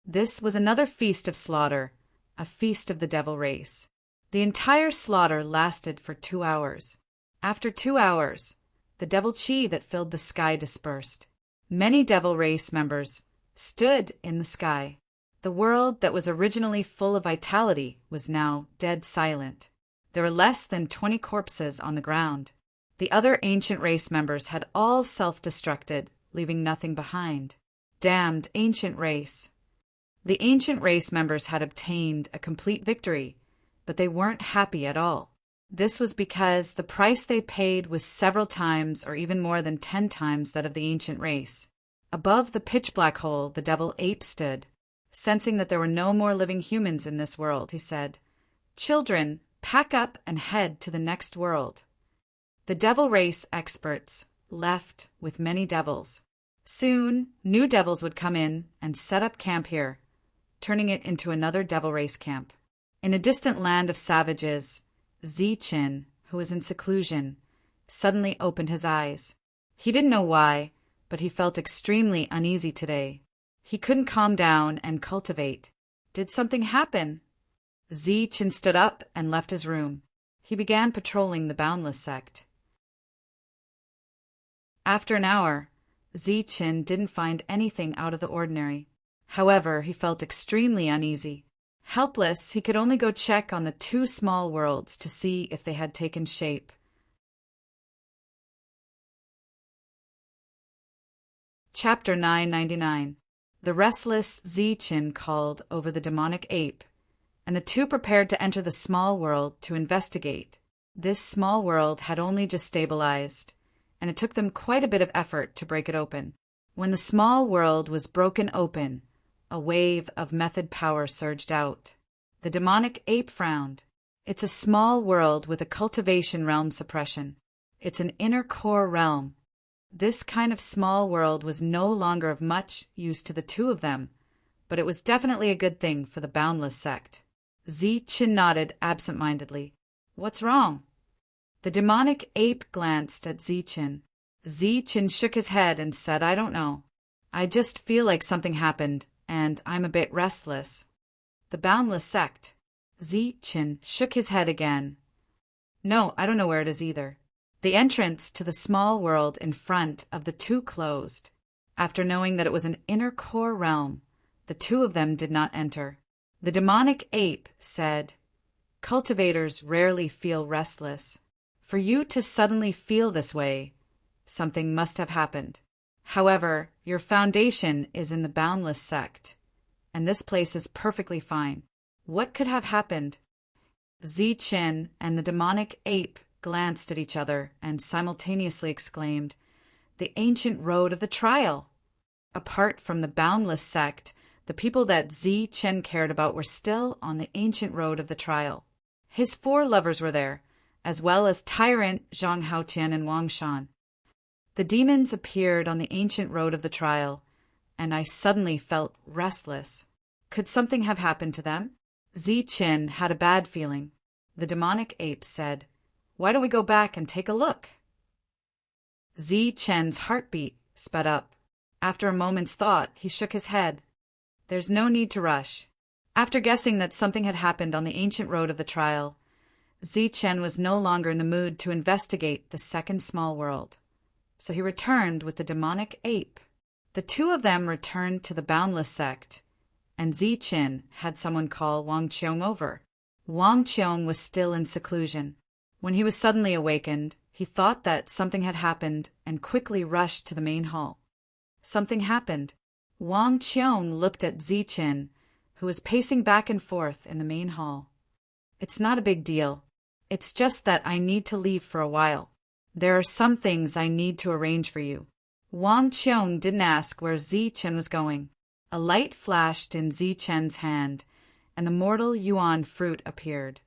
This was another feast of slaughter, a feast of the devil race. The entire slaughter lasted for 2 hours. After 2 hours, the devil chi that filled the sky dispersed. Many devil race members stood in the sky. The world that was originally full of vitality was now dead silent. There were less than 20 corpses on the ground. The other ancient race members had all self-destructed, leaving nothing behind. Damned ancient race. The ancient race members had obtained a complete victory, but they weren't happy at all. This was because the price they paid was several times or even more than 10 times that of the ancient race. Above the pitch-black hole, the devil ape stood. Sensing that there were no more living humans in this world, he said, "Children, pack up and head to the next world." The devil race experts left with many devils. Soon, new devils would come in and set up camp here, turning it into another devil race camp. In a distant land of savages, Zi-Chin, who was in seclusion, suddenly opened his eyes. He didn't know why, but he felt extremely uneasy today. He couldn't calm down and cultivate. Did something happen? Zi-Chin stood up and left his room. He began patrolling the Boundless sect. After an hour, Zi-Chin didn't find anything out of the ordinary. However, he felt extremely uneasy. Helpless, he could only go check on the 2 small worlds to see if they had taken shape. Chapter 999. The restless Zi-Chin called over the demonic ape, and the 2 prepared to enter the small world to investigate. This small world had only just stabilized, and it took them quite a bit of effort to break it open. When the small world was broken open, a wave of method power surged out. The demonic ape frowned. It's a small world with a cultivation realm suppression. It's an inner core realm. This kind of small world was no longer of much use to the 2 of them, but it was definitely a good thing for the Boundless sect. Zi-Chin nodded absent-mindedly. What's wrong? The demonic ape glanced at Zi-Chin. Zi-Chin shook his head and said, I don't know. I just feel like something happened, and I'm a bit restless. The Boundless sect. Zi-Chin shook his head again. No, I don't know where it is either. The entrance to the small world in front of the 2 closed. After knowing that it was an inner core realm, the 2 of them did not enter. The demonic ape said, Cultivators rarely feel restless. For you to suddenly feel this way, something must have happened. However, your foundation is in the Boundless sect, and this place is perfectly fine. What could have happened? Zi-Chin and the demonic ape glanced at each other and simultaneously exclaimed, The ancient road of the trial! Apart from the Boundless sect, the people that Zi-Chin cared about were still on the ancient road of the trial. His 4 lovers were there, as well as Tyrant Zhang Haotian and Wang Shan. The demons appeared on the ancient road of the trial, and I suddenly felt restless. Could something have happened to them? Zi-Chin had a bad feeling. The demonic ape said, Why don't we go back and take a look? Zi-Chin's heartbeat sped up. After a moment's thought, he shook his head. There's no need to rush. After guessing that something had happened on the ancient road of the trial, Zi-Chin was no longer in the mood to investigate the second small world. So he returned with the demonic ape. The 2 of them returned to the Boundless sect, and Zi-Chin had someone call Wang Qiong over. Wang Qiong was still in seclusion. When he was suddenly awakened, he He thought that something had happened and quickly rushed to the main hall. Something happened. Wang Qiong looked at Ziqin, who was pacing back and forth in the main hall. It's not a big deal. It's just that I need to leave for a while. There are some things I need to arrange for you. Wang Qiong didn't ask where Ziqin was going. A light flashed in Ziqin's hand, and the mortal yuan fruit appeared.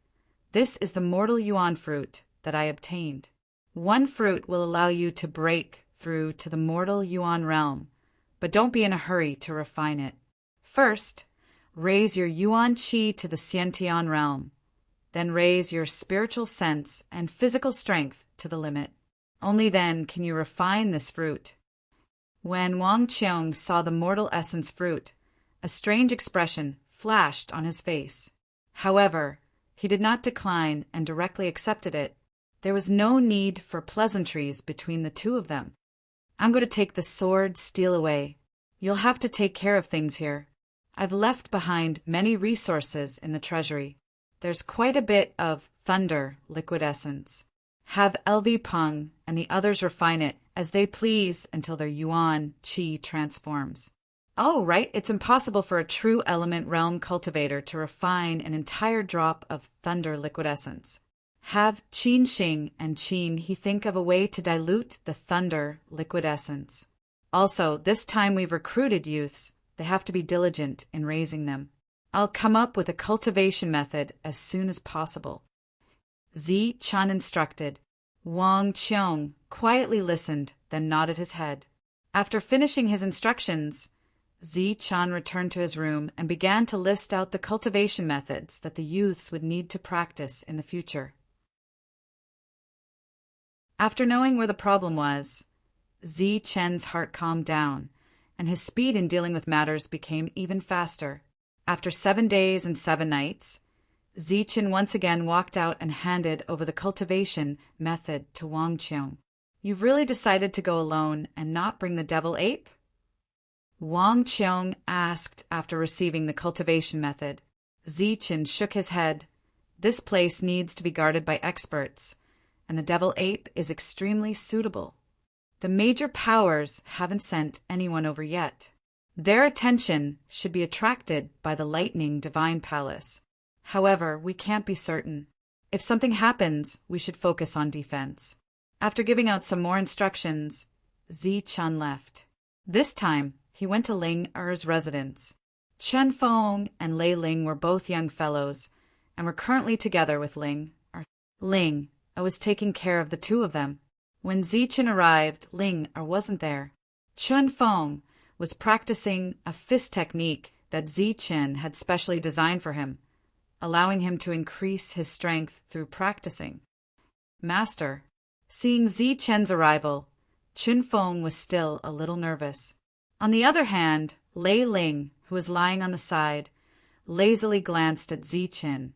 This is the mortal yuan fruit that I obtained. One fruit will allow you to break through to the mortal yuan realm, but don't be in a hurry to refine it. First, raise your yuan qi to the xiantian realm. Then raise your spiritual sense and physical strength to the limit. Only then can you refine this fruit. When Wang Qiong saw the mortal essence fruit, a strange expression flashed on his face. However, he did not decline and directly accepted it. There was no need for pleasantries between the two of them. I'm going to take the sword steal away. You'll have to take care of things here. I've left behind many resources in the treasury. There's quite a bit of thunder liquid essence. Have LV Peng and the others refine it as they please until their yuan qi transforms. Oh, right, it's impossible for a true element realm cultivator to refine an entire drop of thunder liquid essence. Have Qin Xing and Qin He think of a way to dilute the thunder liquid essence. Also, this time we've recruited youths. They have to be diligent in raising them. I'll come up with a cultivation method as soon as possible. Ziqin instructed. Wang Qiong quietly listened, then nodded his head. After finishing his instructions, Ziqin returned to his room and began to list out the cultivation methods that the youths would need to practice in the future. After knowing where the problem was, Ziqin's heart calmed down, and his speed in dealing with matters became even faster. After 7 days and 7 nights, Ziqin once again walked out and handed over the cultivation method to Wang Qiong. You've really decided to go alone and not bring the devil ape? Wang Qiong asked after receiving the cultivation method. Ziqin shook his head. This place needs to be guarded by experts, and the devil ape is extremely suitable. The major powers haven't sent anyone over yet. Their attention should be attracted by the lightning divine palace. However, we can't be certain. If something happens, we should focus on defense. After giving out some more instructions, Ziqin left. This time, he went to Ling Er's residence. Chen Feng and Lei Ling were both young fellows, and were currently together with Ling. I was taking care of the two of them. When Ziqin arrived, Ling wasn't there. Chen Feng was practicing a fist technique that Ziqin had specially designed for him, allowing him to increase his strength through practicing. Master, seeing Ziqin's arrival, Chen Feng was still a little nervous. On the other hand, Lei Ling, who was lying on the side, lazily glanced at Ziqin,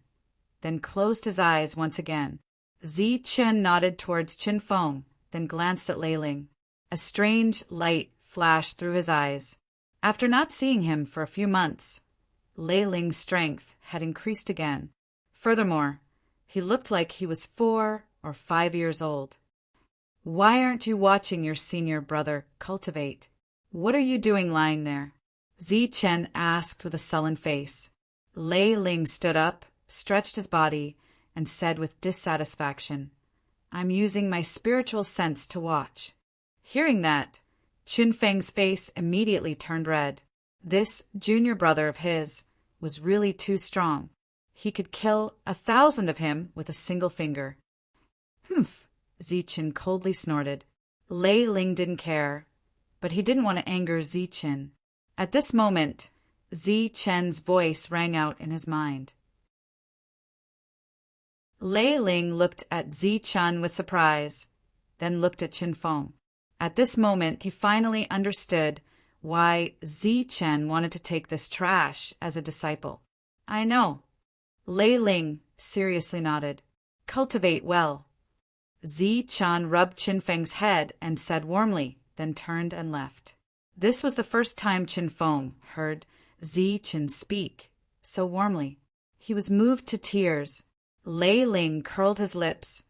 then closed his eyes once again. Ziqin nodded towards Chen Feng, then glanced at Lei Ling. A strange light flashed through his eyes. After not seeing him for a few months, Lei Ling's strength had increased again. Furthermore, he looked like he was 4 or 5 years old. Why aren't you watching your senior brother cultivate? What are you doing lying there? Ziqin asked with a sullen face. Lei Ling stood up, stretched his body, and said with dissatisfaction, I'm using my spiritual sense to watch. Hearing that, Qin Feng's face immediately turned red. This junior brother of his was really too strong. He could kill 1,000 of him with a single finger. Humph, Ziqin coldly snorted. Lei Ling didn't care, but he didn't want to anger Ziqin. At this moment, Ziqin's voice rang out in his mind. Lei Ling looked at Ziqin with surprise, then looked at Qin Feng. At this moment, he finally understood why Ziqin wanted to take this trash as a disciple. I know. Lei Ling seriously nodded. Cultivate well. Ziqin rubbed Qin Feng's head and said warmly, then turned and left. This was the first time Qin Feng heard Ziqin speak so warmly. He was moved to tears. Lei Ling curled his lips,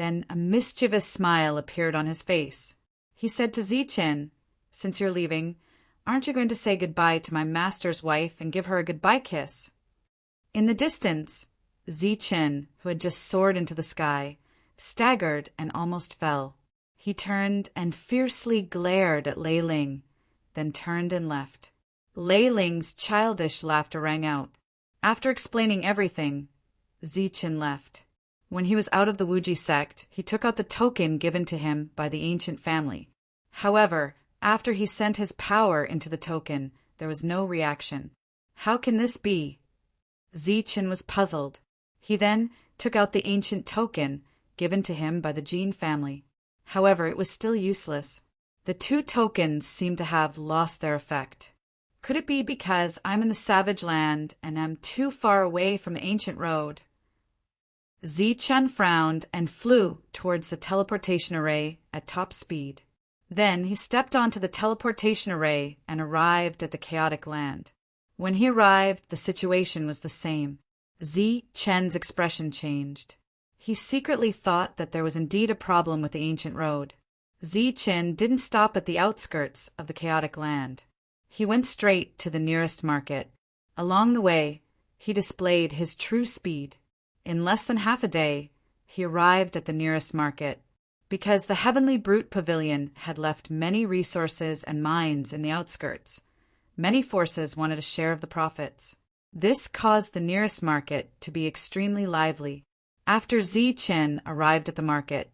Then a mischievous smile appeared on his face. He said to Zichen, "Since you're leaving, aren't you going to say goodbye to my master's wife and give her a goodbye kiss?" In the distance, Zichen, who had just soared into the sky, staggered and almost fell. He turned and fiercely glared at Lei Ling, then turned and left. Lei Ling's childish laughter rang out. After explaining everything, Zichen left. When he was out of the Wuji sect, he took out the token given to him by the ancient family. However, after he sent his power into the token, there was no reaction. How can this be? Zichen was puzzled. He then took out the ancient token given to him by the Jin family. However, it was still useless. The two tokens seemed to have lost their effect. Could it be because I'm in the savage land and am too far away from the ancient road? Zichen frowned and flew towards the teleportation array at top speed. Then he stepped onto the teleportation array and arrived at the chaotic land. When he arrived, the situation was the same. Zichen's expression changed. He secretly thought that there was indeed a problem with the ancient road. Zichen didn't stop at the outskirts of the chaotic land. He went straight to the nearest market. Along the way, he displayed his true speed. In less than half a day, he arrived at the nearest market. Because the Heavenly Brute Pavilion had left many resources and mines in the outskirts, many forces wanted a share of the profits. This caused the nearest market to be extremely lively. After Zichen arrived at the market,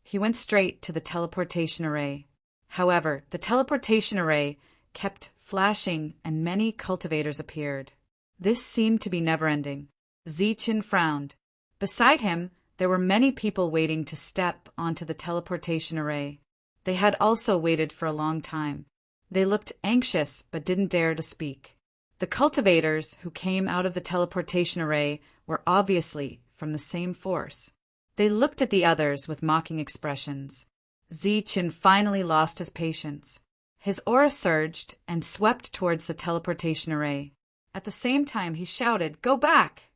he went straight to the teleportation array. However, the teleportation array kept flashing and many cultivators appeared. This seemed to be never-ending. Zichen frowned. Beside him, there were many people waiting to step onto the teleportation array. They had also waited for a long time. They looked anxious but didn't dare to speak. The cultivators who came out of the teleportation array were obviously from the same force. They looked at the others with mocking expressions. Zichen finally lost his patience. His aura surged and swept towards the teleportation array. At the same time, he shouted, "Go back!"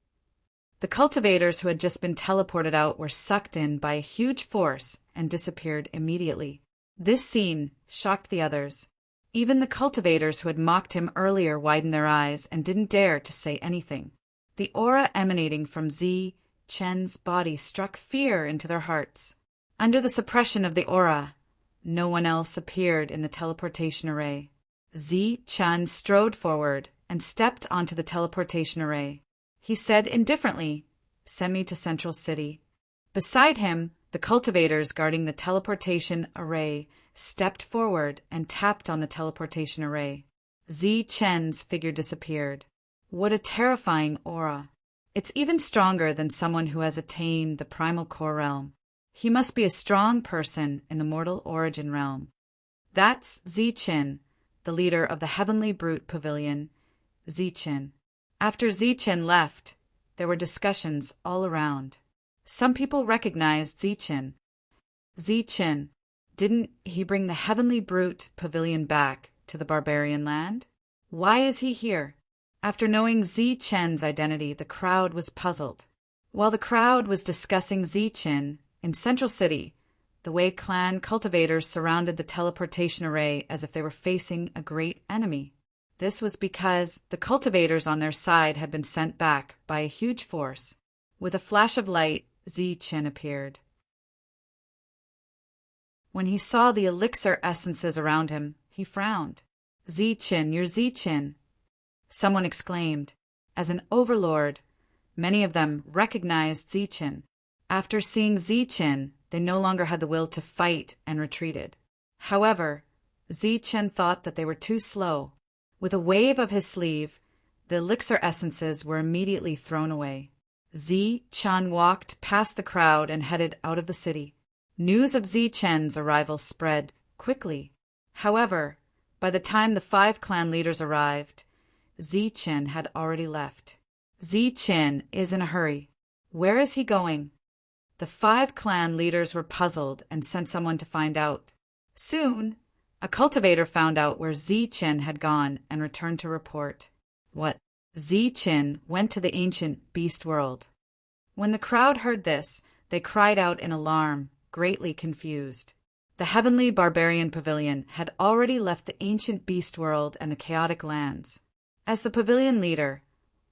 The cultivators who had just been teleported out were sucked in by a huge force and disappeared immediately. This scene shocked the others. Even the cultivators who had mocked him earlier widened their eyes and didn't dare to say anything. The aura emanating from Zichen's body struck fear into their hearts. Under the suppression of the aura, no one else appeared in the teleportation array. Zichen strode forward and stepped onto the teleportation array. He said indifferently, "Send me to Central City." Beside him, the cultivators guarding the teleportation array stepped forward and tapped on the teleportation array. Zichen's figure disappeared. What a terrifying aura. It's even stronger than someone who has attained the primal core realm. He must be a strong person in the mortal origin realm. That's Zichen, the leader of the Heavenly Brute Pavilion. Zichen. After Zichen left, there were discussions all around. Some people recognized Zichen. Zichen, didn't he bring the Heavenly Brute Pavilion back to the barbarian land? Why is he here? After knowing Zichen's identity, the crowd was puzzled. While the crowd was discussing Zichen, in Central City, the Wei clan cultivators surrounded the teleportation array as if they were facing a great enemy. This was because the cultivators on their side had been sent back by a huge force. With a flash of light, Zichen appeared. When he saw the elixir essences around him, he frowned. "Zichen, you're Zichen!" Someone exclaimed. As an overlord, many of them recognized Zichen. After seeing Zichen, they no longer had the will to fight and retreated. However, Zichen thought that they were too slow. With a wave of his sleeve, the elixir essences were immediately thrown away. Zichen walked past the crowd and headed out of the city. News of Zichen's arrival spread quickly. However, by the time the 5 clan leaders arrived, Zichen had already left. Zichen is in a hurry. Where is he going? The 5 clan leaders were puzzled and sent someone to find out. Soon, a cultivator found out where Zichen had gone and returned to report. What? Zichen went to the ancient beast world. When the crowd heard this, They cried out in alarm, greatly confused. The heavenly barbarian pavilion had already left the ancient beast world and the chaotic lands. As the pavilion leader,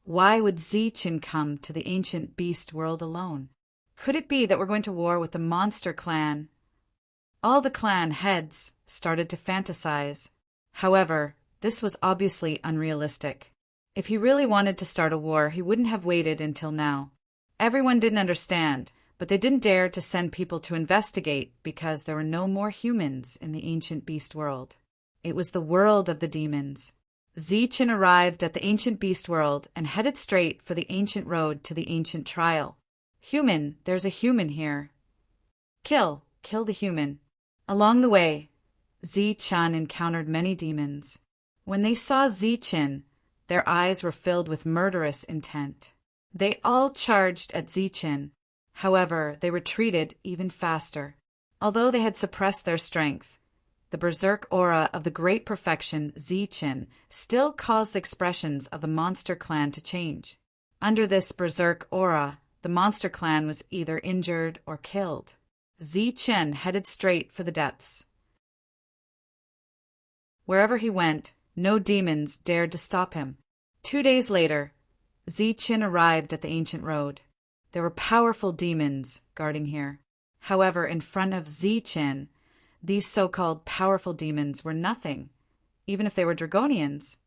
why would Zichen come to the ancient beast world alone? Could it be that we're going to war with the monster clan? All the clan heads started to fantasize. However, this was obviously unrealistic. If he really wanted to start a war, he wouldn't have waited until now. Everyone didn't understand, but they didn't dare to send people to investigate because there were no more humans in the ancient beast world. It was the world of the demons. Zichen arrived at the ancient beast world and headed straight for the ancient road to the ancient trial. Human, there's a human here. Kill the human. Along the way, Zichen encountered many demons. When they saw Zichen, their eyes were filled with murderous intent. They all charged at Zichen. However, they retreated even faster. Although they had suppressed their strength, the berserk aura of the great perfection Zichen still caused the expressions of the monster clan to change. Under this berserk aura, the monster clan was either injured or killed. Zichen headed straight for the depths. Wherever he went, no demons dared to stop him. 2 days later, Zichen arrived at the ancient road. There were powerful demons guarding here. However, in front of Zichen, these so-called powerful demons were nothing, even if they were dragonians.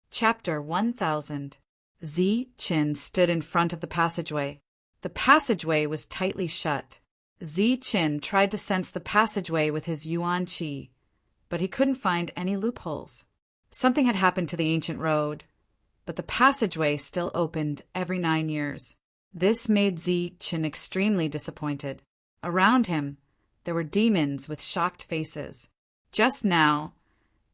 Chapter 1000. Zichen stood in front of the passageway. The passageway was tightly shut. Zichen tried to sense the passageway with his yuan qi, but he couldn't find any loopholes. Something had happened to the ancient road, but the passageway still opened every 9 years. This made Zichen extremely disappointed. Around him, there were demons with shocked faces. Just now,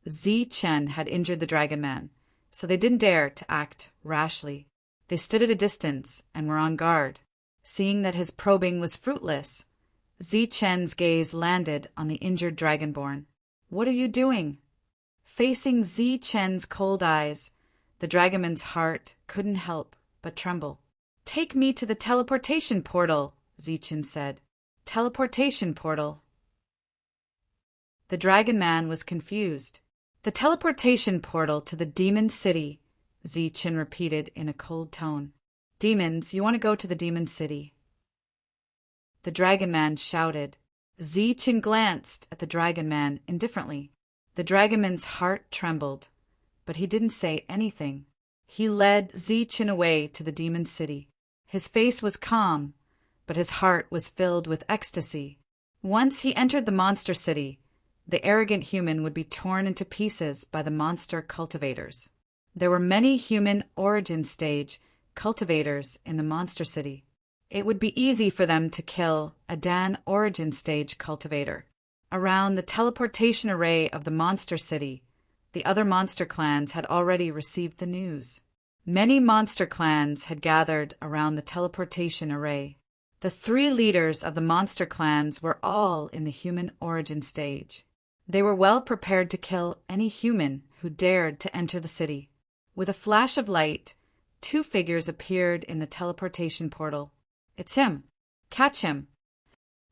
Zichen had injured the Dragon Man, so they didn't dare to act rashly. They stood at a distance and were on guard. Seeing that his probing was fruitless, Zichen's gaze landed on the injured Dragonborn. "What are you doing?" Facing Zichen's cold eyes, the Dragonman's heart couldn't help but tremble. "Take me to the teleportation portal," Zichen said. "Teleportation portal." The Dragonman was confused. "The teleportation portal to the demon city," Zichen repeated in a cold tone. "Demons, you want to go to the demon city." The Dragonman shouted. Zichen glanced at the Dragonman indifferently. The Dragonman's heart trembled, but he didn't say anything. He led Zichen away to the demon city. His face was calm, but his heart was filled with ecstasy. Once he entered the monster city, the arrogant human would be torn into pieces by the monster cultivators. There were many human origin stage cultivators in the monster city. It would be easy for them to kill a Dan origin stage cultivator. Around the teleportation array of the monster city, the other monster clans had already received the news. Many monster clans had gathered around the teleportation array. The 3 leaders of the monster clans were all in the human origin stage. They were well prepared to kill any human who dared to enter the city. With a flash of light, 2 figures appeared in the teleportation portal. "It's him! Catch him!"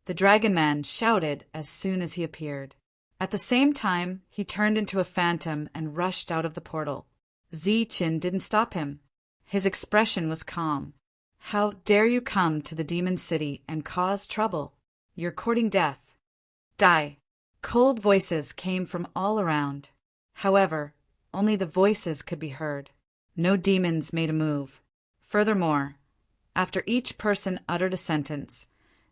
The Dragonman shouted as soon as he appeared. At the same time, he turned into a phantom and rushed out of the portal. Zichen didn't stop him. His expression was calm. "How dare you come to the demon city and cause trouble? You're courting death. Die!" Cold voices came from all around. However, only the voices could be heard. No demons made a move. Furthermore, after each person uttered a sentence,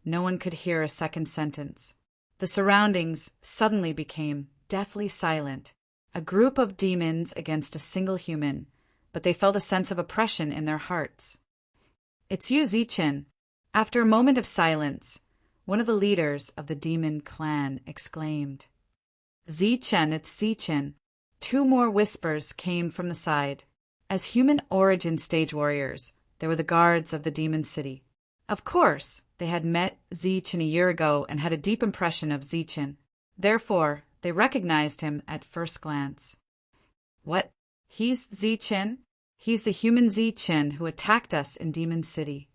no one could hear a second sentence. The surroundings suddenly became deathly silent. A group of demons against a single human, but they felt a sense of oppression in their hearts. "It's you, Zichen." After a moment of silence, one of the leaders of the demon clan exclaimed, "Zichen, it's Zichen." 2 more whispers came from the side. As human origin stage warriors, they were the guards of the demon city. Of course, they had met Zichen a year ago and had a deep impression of Zichen. Therefore, they recognized him at first glance. "What? He's Zichen?" He's the human Zi-Chen who attacked us in Demon City.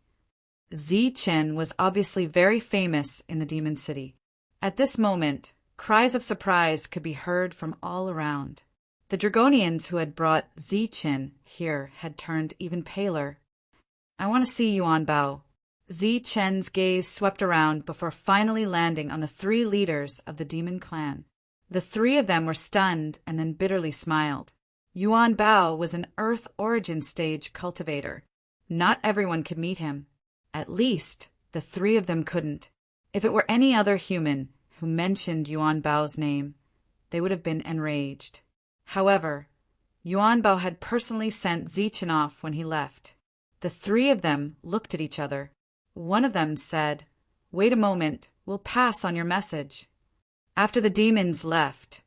Zi-Chen was obviously very famous in the Demon City. At this moment, cries of surprise could be heard from all around. The Dragonians who had brought Zi-Chen here had turned even paler. I want to see Yuan Bao. Zi-Chen's gaze swept around before finally landing on the 3 leaders of the demon clan. The 3 of them were stunned and then bitterly smiled. Yuan Bao was an Earth origin stage cultivator. Not everyone could meet him. At least, the 3 of them couldn't. If it were any other human who mentioned Yuan Bao's name, they would have been enraged. However, Yuan Bao had personally sent Zi-Chen off when he left. The 3 of them looked at each other. One of them said, "Wait a moment, we'll pass on your message." After the demons left,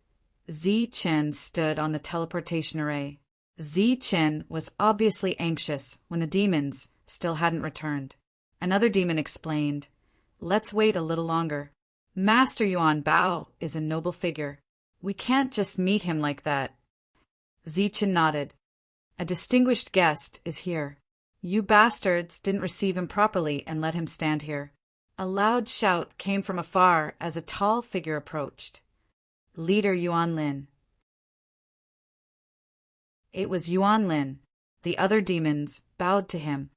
Zi-Chen stood on the teleportation array. Zi-Chen was obviously anxious when the demons still hadn't returned. Another demon explained, "Let's wait a little longer. Master Yuan Bao is a noble figure. We can't just meet him like that." Zi-Chen nodded. "A distinguished guest is here. You bastards didn't receive him properly and let him stand here." A loud shout came from afar as a tall figure approached. Leader Yuan Lin. It was Yuan Lin. The other demons bowed to him.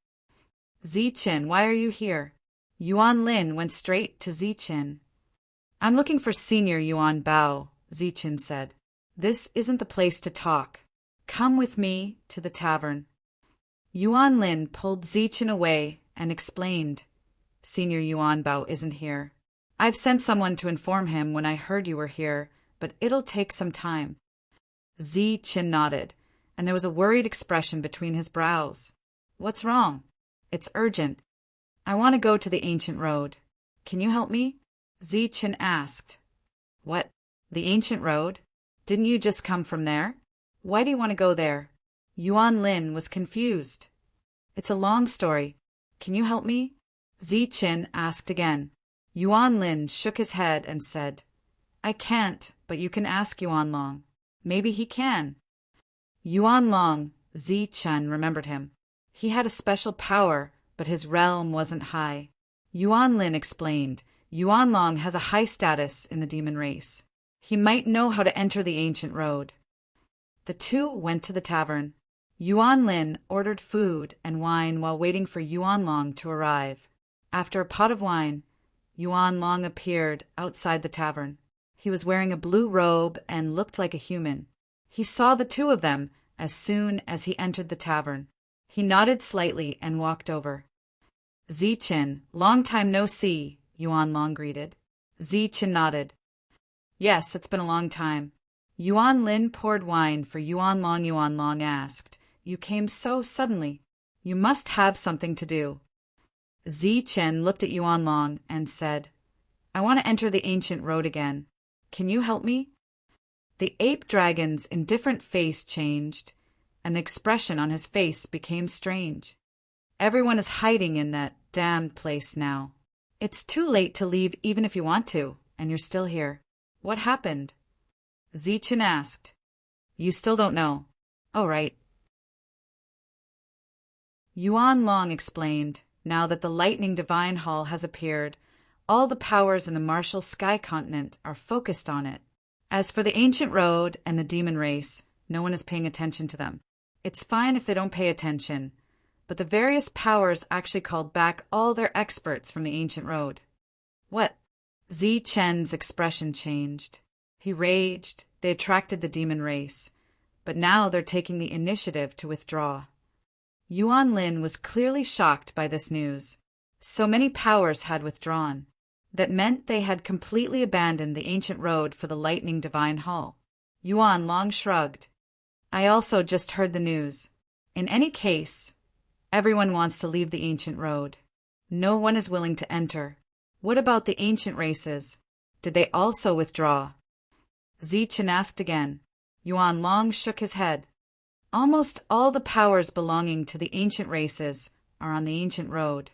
"Zi-Chen, why are you here?" Yuan Lin went straight to Zi-Chen. "I'm looking for Senior Yuan Bao," Zi-Chen said. "This isn't the place to talk. Come with me to the tavern." Yuan Lin pulled Zi-Chen away and explained, "Senior Yuan Bao isn't here. I've sent someone to inform him when I heard you were here, but it'll take some time." Zi-Chen nodded, and there was a worried expression between his brows. "What's wrong?" "It's urgent. I want to go to the ancient road. Can you help me?" Zi-Chen asked. "What? The ancient road? Didn't you just come from there? Why do you want to go there?" Yuan Lin was confused. "It's a long story. Can you help me?" Zi-Chen asked again. Yuan Lin shook his head and said, "I can't, but you can ask Yuan Long. Maybe he can." Yuan Long, Zi-Chen remembered him. He had a special power, but his realm wasn't high. Yuan Lin explained, Yuan Long has a high status in the demon race. He might know how to enter the ancient road. The 2 went to the tavern. Yuan Lin ordered food and wine while waiting for Yuan Long to arrive. After a pot of wine, Yuan Long appeared outside the tavern. He was wearing a blue robe and looked like a human. He saw the 2 of them as soon as he entered the tavern. He nodded slightly and walked over. "Zi-Chen, long time no see," Yuan Long greeted. Zi-Chen nodded. "Yes, it's been a long time." Yuan Lin poured wine for Yuan Long. Yuan Long asked, "You came so suddenly. You must have something to do." Zi-Chen looked at Yuan Long and said, "I want to enter the ancient road again. Can you help me?" The ape dragon's indifferent face changed, and the expression on his face became strange. "Everyone is hiding in that damned place now. It's too late to leave even if you want to, and you're still here. What happened?" Zi-Chen asked. "You still don't know. Oh, right." Yuan Long explained, "Now that the Lightning Divine Hall has appeared, all the powers in the martial sky continent are focused on it. As for the ancient road and the demon race, no one is paying attention to them. It's fine if they don't pay attention, but the various powers actually called back all their experts from the ancient road." "What?" Zi-Chen's expression changed. He raged. They attracted the demon race, but now they're taking the initiative to withdraw. Yuan Lin was clearly shocked by this news. So many powers had withdrawn. That meant they had completely abandoned the ancient road for the Lightning Divine Hall. Yuan Long shrugged. "I also just heard the news. In any case, everyone wants to leave the ancient road. No one is willing to enter. What about the ancient races? Did they also withdraw?" Zi-Chen asked again. Yuan Long shook his head. "Almost all the powers belonging to the ancient races are on the ancient road.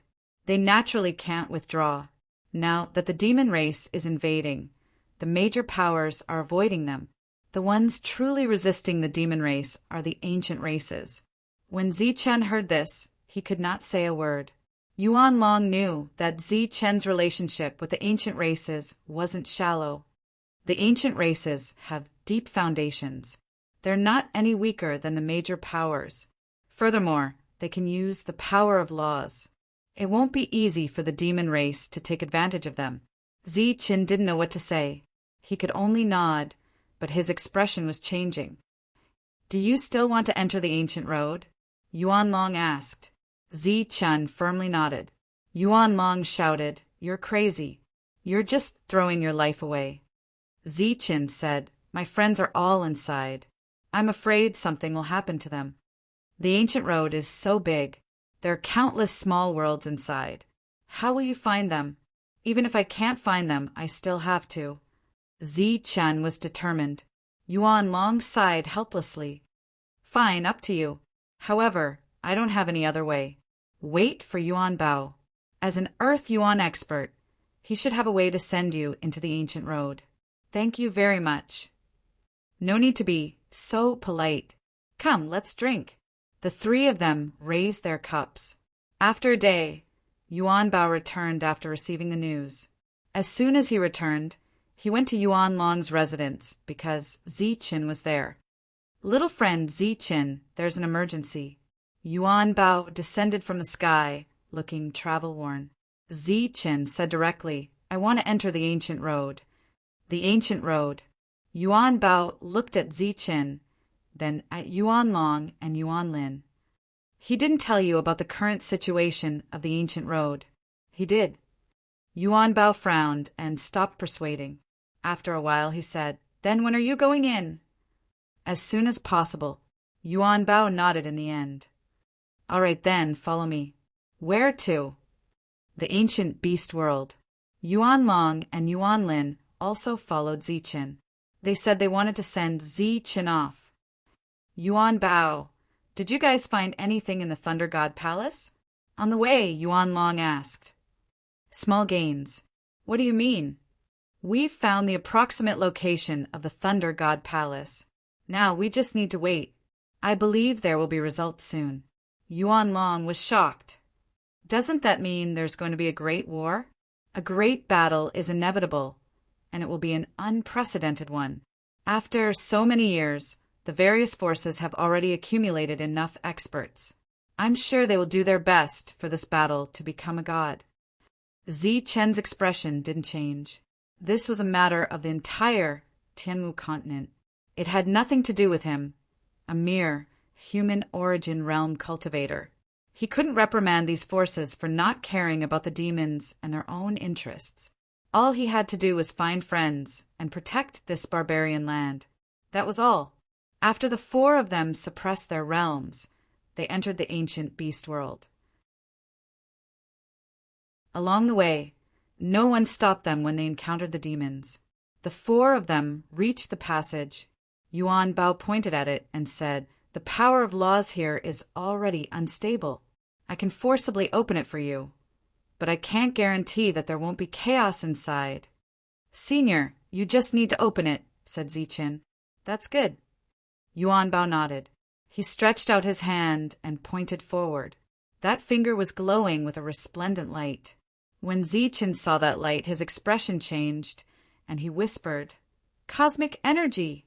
They naturally can't withdraw. Now that the demon race is invading, the major powers are avoiding them. The ones truly resisting the demon race are the ancient races. When Zichen heard this, he could not say a word. Yuan Long knew that Zichen's relationship with the ancient races wasn't shallow. The ancient races have deep foundations. They're not any weaker than the major powers. Furthermore, they can use the power of laws. It won't be easy for the demon race to take advantage of them. Zichen didn't know what to say. He could only nod, but his expression was changing. Do you still want to enter the ancient road? Yuan Long asked. Zichen firmly nodded. Yuan Long shouted, You're crazy. You're just throwing your life away. Zichen said, My friends are all inside. I'm afraid something will happen to them. The ancient road is so big. There are countless small worlds inside. How will you find them? Even if I can't find them, I still have to. Zichen was determined. Yuan Long sighed helplessly. Fine, up to you. However, I don't have any other way. Wait for Yuan Bao. As an Earth Yuan expert, he should have a way to send you into the ancient road. Thank you very much. No need to be so polite. Come, let's drink. The three of them raised their cups. After a day, Yuan Bao returned after receiving the news. As soon as he returned, he went to Yuan Long's residence because Zichen was there. Little friend Zichen, there's an emergency. Yuan Bao descended from the sky, looking travel-worn. Zichen said directly, I want to enter the ancient road. The ancient road. Yuan Bao looked at Zichen, then at Yuan Long and Yuan Lin. He didn't tell you about the current situation of the ancient road. He did. Yuan Bao frowned and stopped persuading. After a while he said, Then when are you going in? As soon as possible. Yuan Bao nodded in the end. All right then, follow me. Where to? The ancient beast world. Yuan Long and Yuan Lin also followed Zichen. They said they wanted to send Zichen off. Yuan Bao, did you guys find anything in the Thunder God Palace? On the way, Yuan Long asked. Small gains. What do you mean? We've found the approximate location of the Thunder God Palace. Now we just need to wait. I believe there will be results soon. Yuan Long was shocked. Doesn't that mean there's going to be a great war? A great battle is inevitable, and it will be an unprecedented one. After so many years, the various forces have already accumulated enough experts. I'm sure they will do their best for this battle to become a god. Zichen's expression didn't change. This was a matter of the entire Tianmu continent. It had nothing to do with him, a mere human origin realm cultivator. He couldn't reprimand these forces for not caring about the demons and their own interests. All he had to do was find friends and protect this barbarian land. That was all. After the four of them suppressed their realms, they entered the ancient beast world. Along the way, no one stopped them when they encountered the demons. The four of them reached the passage. Yuan Bao pointed at it and said, The power of laws here is already unstable. I can forcibly open it for you, but I can't guarantee that there won't be chaos inside. Senior, you just need to open it, said Zichen. That's good. Yuan Bao nodded. He stretched out his hand and pointed forward. That finger was glowing with a resplendent light. When Zichen saw that light, his expression changed, and he whispered, Cosmic energy!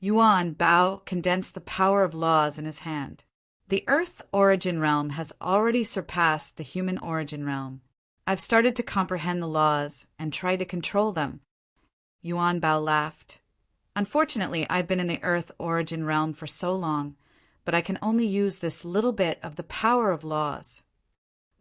Yuan Bao condensed the power of laws in his hand. The Earth origin realm has already surpassed the human origin realm. I've started to comprehend the laws and try to control them. Yuan Bao laughed. Unfortunately, I've been in the Earth origin realm for so long, but I can only use this little bit of the power of laws.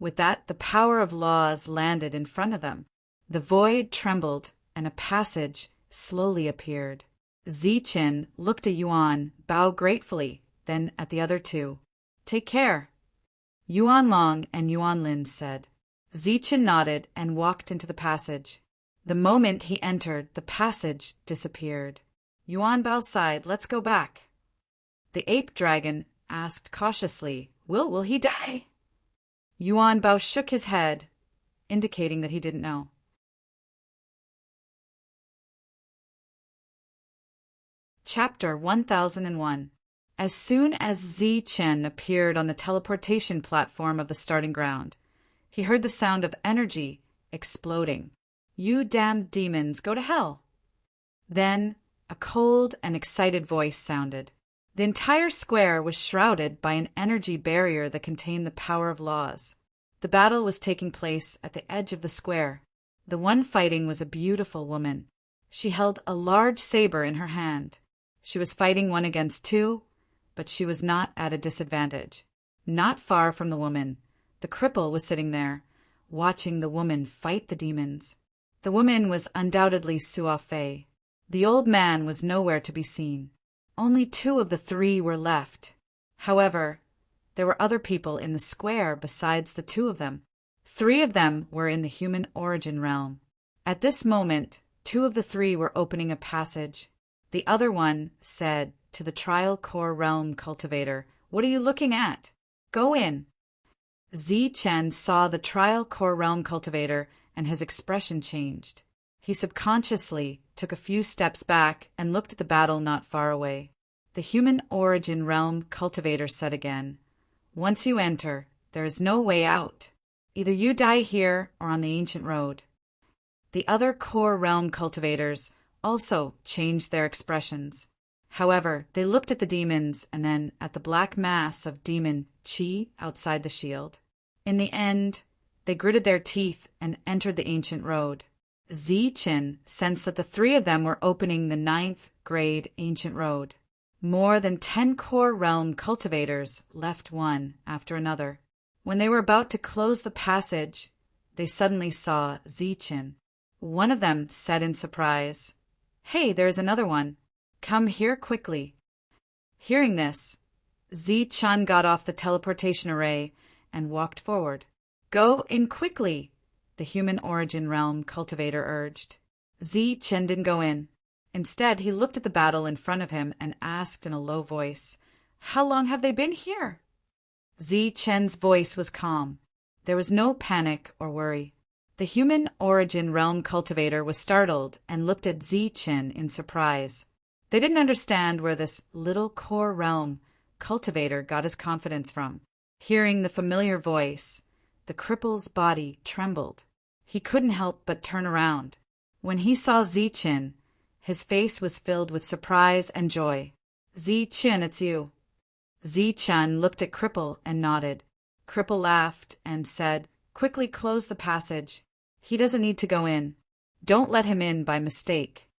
With that, the power of laws landed in front of them. The void trembled, and a passage slowly appeared. Zichen looked at Yuan Bao gratefully, then at the other two. Take care. Yuan Long and Yuan Lin said. Zichen nodded and walked into the passage. The moment he entered, the passage disappeared. Yuan Bao sighed, Let's go back. The ape dragon asked cautiously, Will he die? Yuan Bao shook his head, indicating that he didn't know. Chapter 1001. As soon as Zi Chen appeared on the teleportation platform of the starting ground, he heard the sound of energy exploding. "You damned demons, go to hell!" Then a cold and excited voice sounded. The entire square was shrouded by an energy barrier that contained the power of laws. The battle was taking place at the edge of the square. The one fighting was a beautiful woman. She held a large saber in her hand. She was fighting 1 against 2, but she was not at a disadvantage. Not far from the woman, the cripple was sitting there, watching the woman fight the demons. The woman was undoubtedly Sua Fei. The old man was nowhere to be seen. Only 2 of the 3 were left. However, there were other people in the square besides the 2 of them. 3 of them were in the human origin realm. At this moment, 2 of the 3 were opening a passage. The other one said to the Trial Core Realm cultivator, "What are you looking at? Go in." Zi Chen saw the Trial Core Realm cultivator and his expression changed. He subconsciously took a few steps back and looked at the battle not far away. The human origin realm cultivator said again, "Once you enter, there is no way out. Either you die here or on the ancient road." The other core realm cultivators also changed their expressions. However, they looked at the demons and then at the black mass of demon Qi outside the shield. In the end, they gritted their teeth and entered the ancient road. Zi Chen sensed that the 3 of them were opening the 9th grade ancient road. More than 10 core realm cultivators left one after another. When they were about to close the passage, they suddenly saw Zi Chen. One of them said in surprise, "Hey, there's another one. Come here quickly." Hearing this, Zi Chen got off the teleportation array and walked forward. "Go in quickly," the human origin realm cultivator urged. Zi Chen didn't go in. Instead, he looked at the battle in front of him and asked in a low voice, "How long have they been here?" Zi Chen's voice was calm. There was no panic or worry. The human origin realm cultivator was startled and looked at Zi Chen in surprise. They didn't understand where this little core realm cultivator got his confidence from. Hearing the familiar voice, the cripple's body trembled. He couldn't help but turn around. When he saw Zi Chen, his face was filled with surprise and joy. "Zi Chen, it's you." Zi Chen looked at Cripple and nodded. Cripple laughed and said, "Quickly close the passage. He doesn't need to go in. Don't let him in by mistake."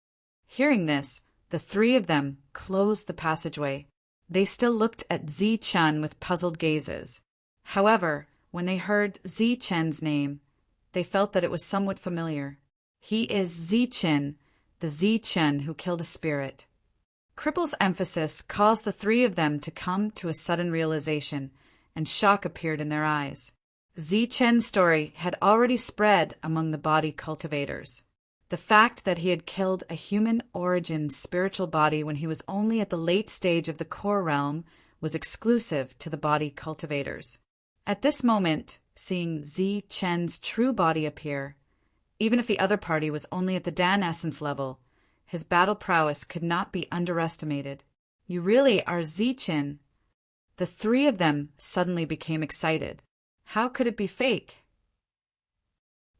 Hearing this, the 3 of them closed the passageway. They still looked at Zi Chen with puzzled gazes. However, when they heard Zi Chen's name, they felt that it was somewhat familiar. He is Zi Chen, the Zi Chen who killed a spirit. Cripple's emphasis caused the 3 of them to come to a sudden realization, and shock appeared in their eyes. Zi Chen's story had already spread among the body cultivators. The fact that he had killed a human origin spiritual body when he was only at the late stage of the core realm was exclusive to the body cultivators. At this moment, seeing Zi Chen's true body appear, even if the other party was only at the Dan essence level, his battle prowess could not be underestimated. "You really are Zi Chen." The 3 of them suddenly became excited. How could it be fake?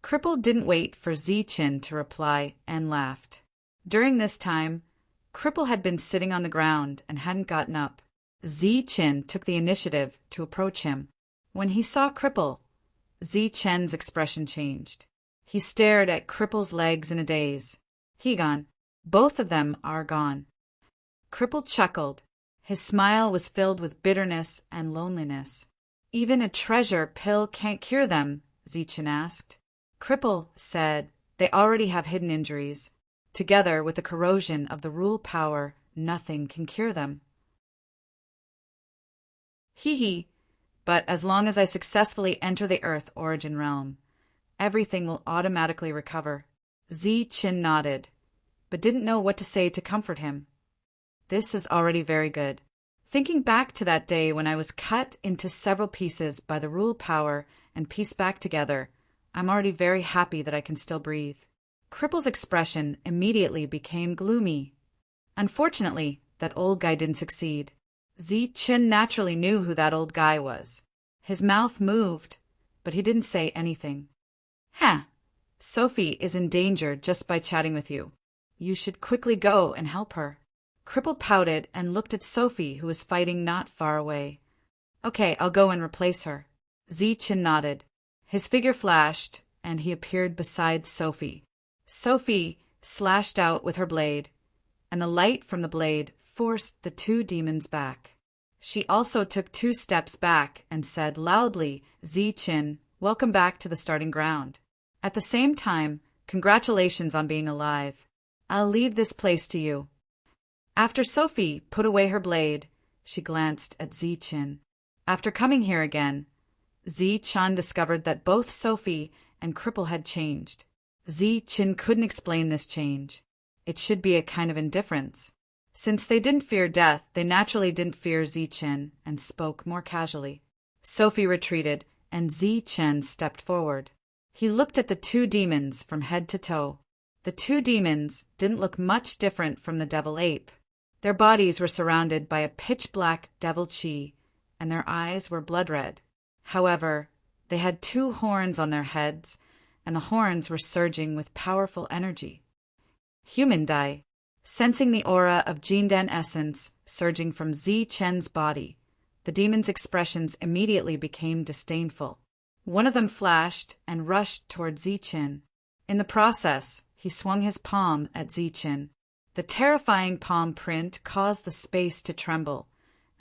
Cripple didn't wait for Zi Chen to reply and laughed. During this time, Cripple had been sitting on the ground and hadn't gotten up. Zi Chen took the initiative to approach him. When he saw Cripple, Zi Chen's expression changed. He stared at Cripple's legs in a daze. "He gone. Both of them are gone." Cripple chuckled. His smile was filled with bitterness and loneliness. "Even a treasure pill can't cure them?" Zi Chen asked. Cripple said, "They already have hidden injuries. Together with the corrosion of the rule power, nothing can cure them." "Hee, but as long as I successfully enter the Earth origin realm, everything will automatically recover." Zi Chen nodded, but didn't know what to say to comfort him. "This is already very good. Thinking back to that day when I was cut into several pieces by the rule power and pieced back together, I'm already very happy that I can still breathe." Cripple's expression immediately became gloomy. Unfortunately, that old guy didn't succeed. Chen naturally knew who that old guy was. His mouth moved, but he didn't say anything. "Huh. Sophie is in danger just by chatting with you. You should quickly go and help her." Cripple pouted and looked at Sophie, who was fighting not far away. "Okay, I'll go and replace her." Chen nodded. His figure flashed, and he appeared beside Sophie. Sophie slashed out with her blade, and the light from the blade forced the two demons back. She also took 2 steps back and said loudly, "Chen, welcome back to the starting ground. At the same time, congratulations on being alive. I'll leave this place to you." After Sophie put away her blade, she glanced at Chen. After coming here again, Chen discovered that both Sophie and Cripple had changed. Chen couldn't explain this change. It should be a kind of indifference. Since they didn't fear death, they naturally didn't fear Chen and spoke more casually. Sophie retreated, and Chen stepped forward. He looked at the 2 demons from head to toe. The 2 demons didn't look much different from the devil ape. Their bodies were surrounded by a pitch-black devil chi, and their eyes were blood red. However, they had 2 horns on their heads, and the horns were surging with powerful energy. Human Dai. Sensing the aura of Jindan essence surging from Chen's body, the demon's expressions immediately became disdainful. One of them flashed and rushed toward Chen. In the process, he swung his palm at Chen. The terrifying palm print caused the space to tremble,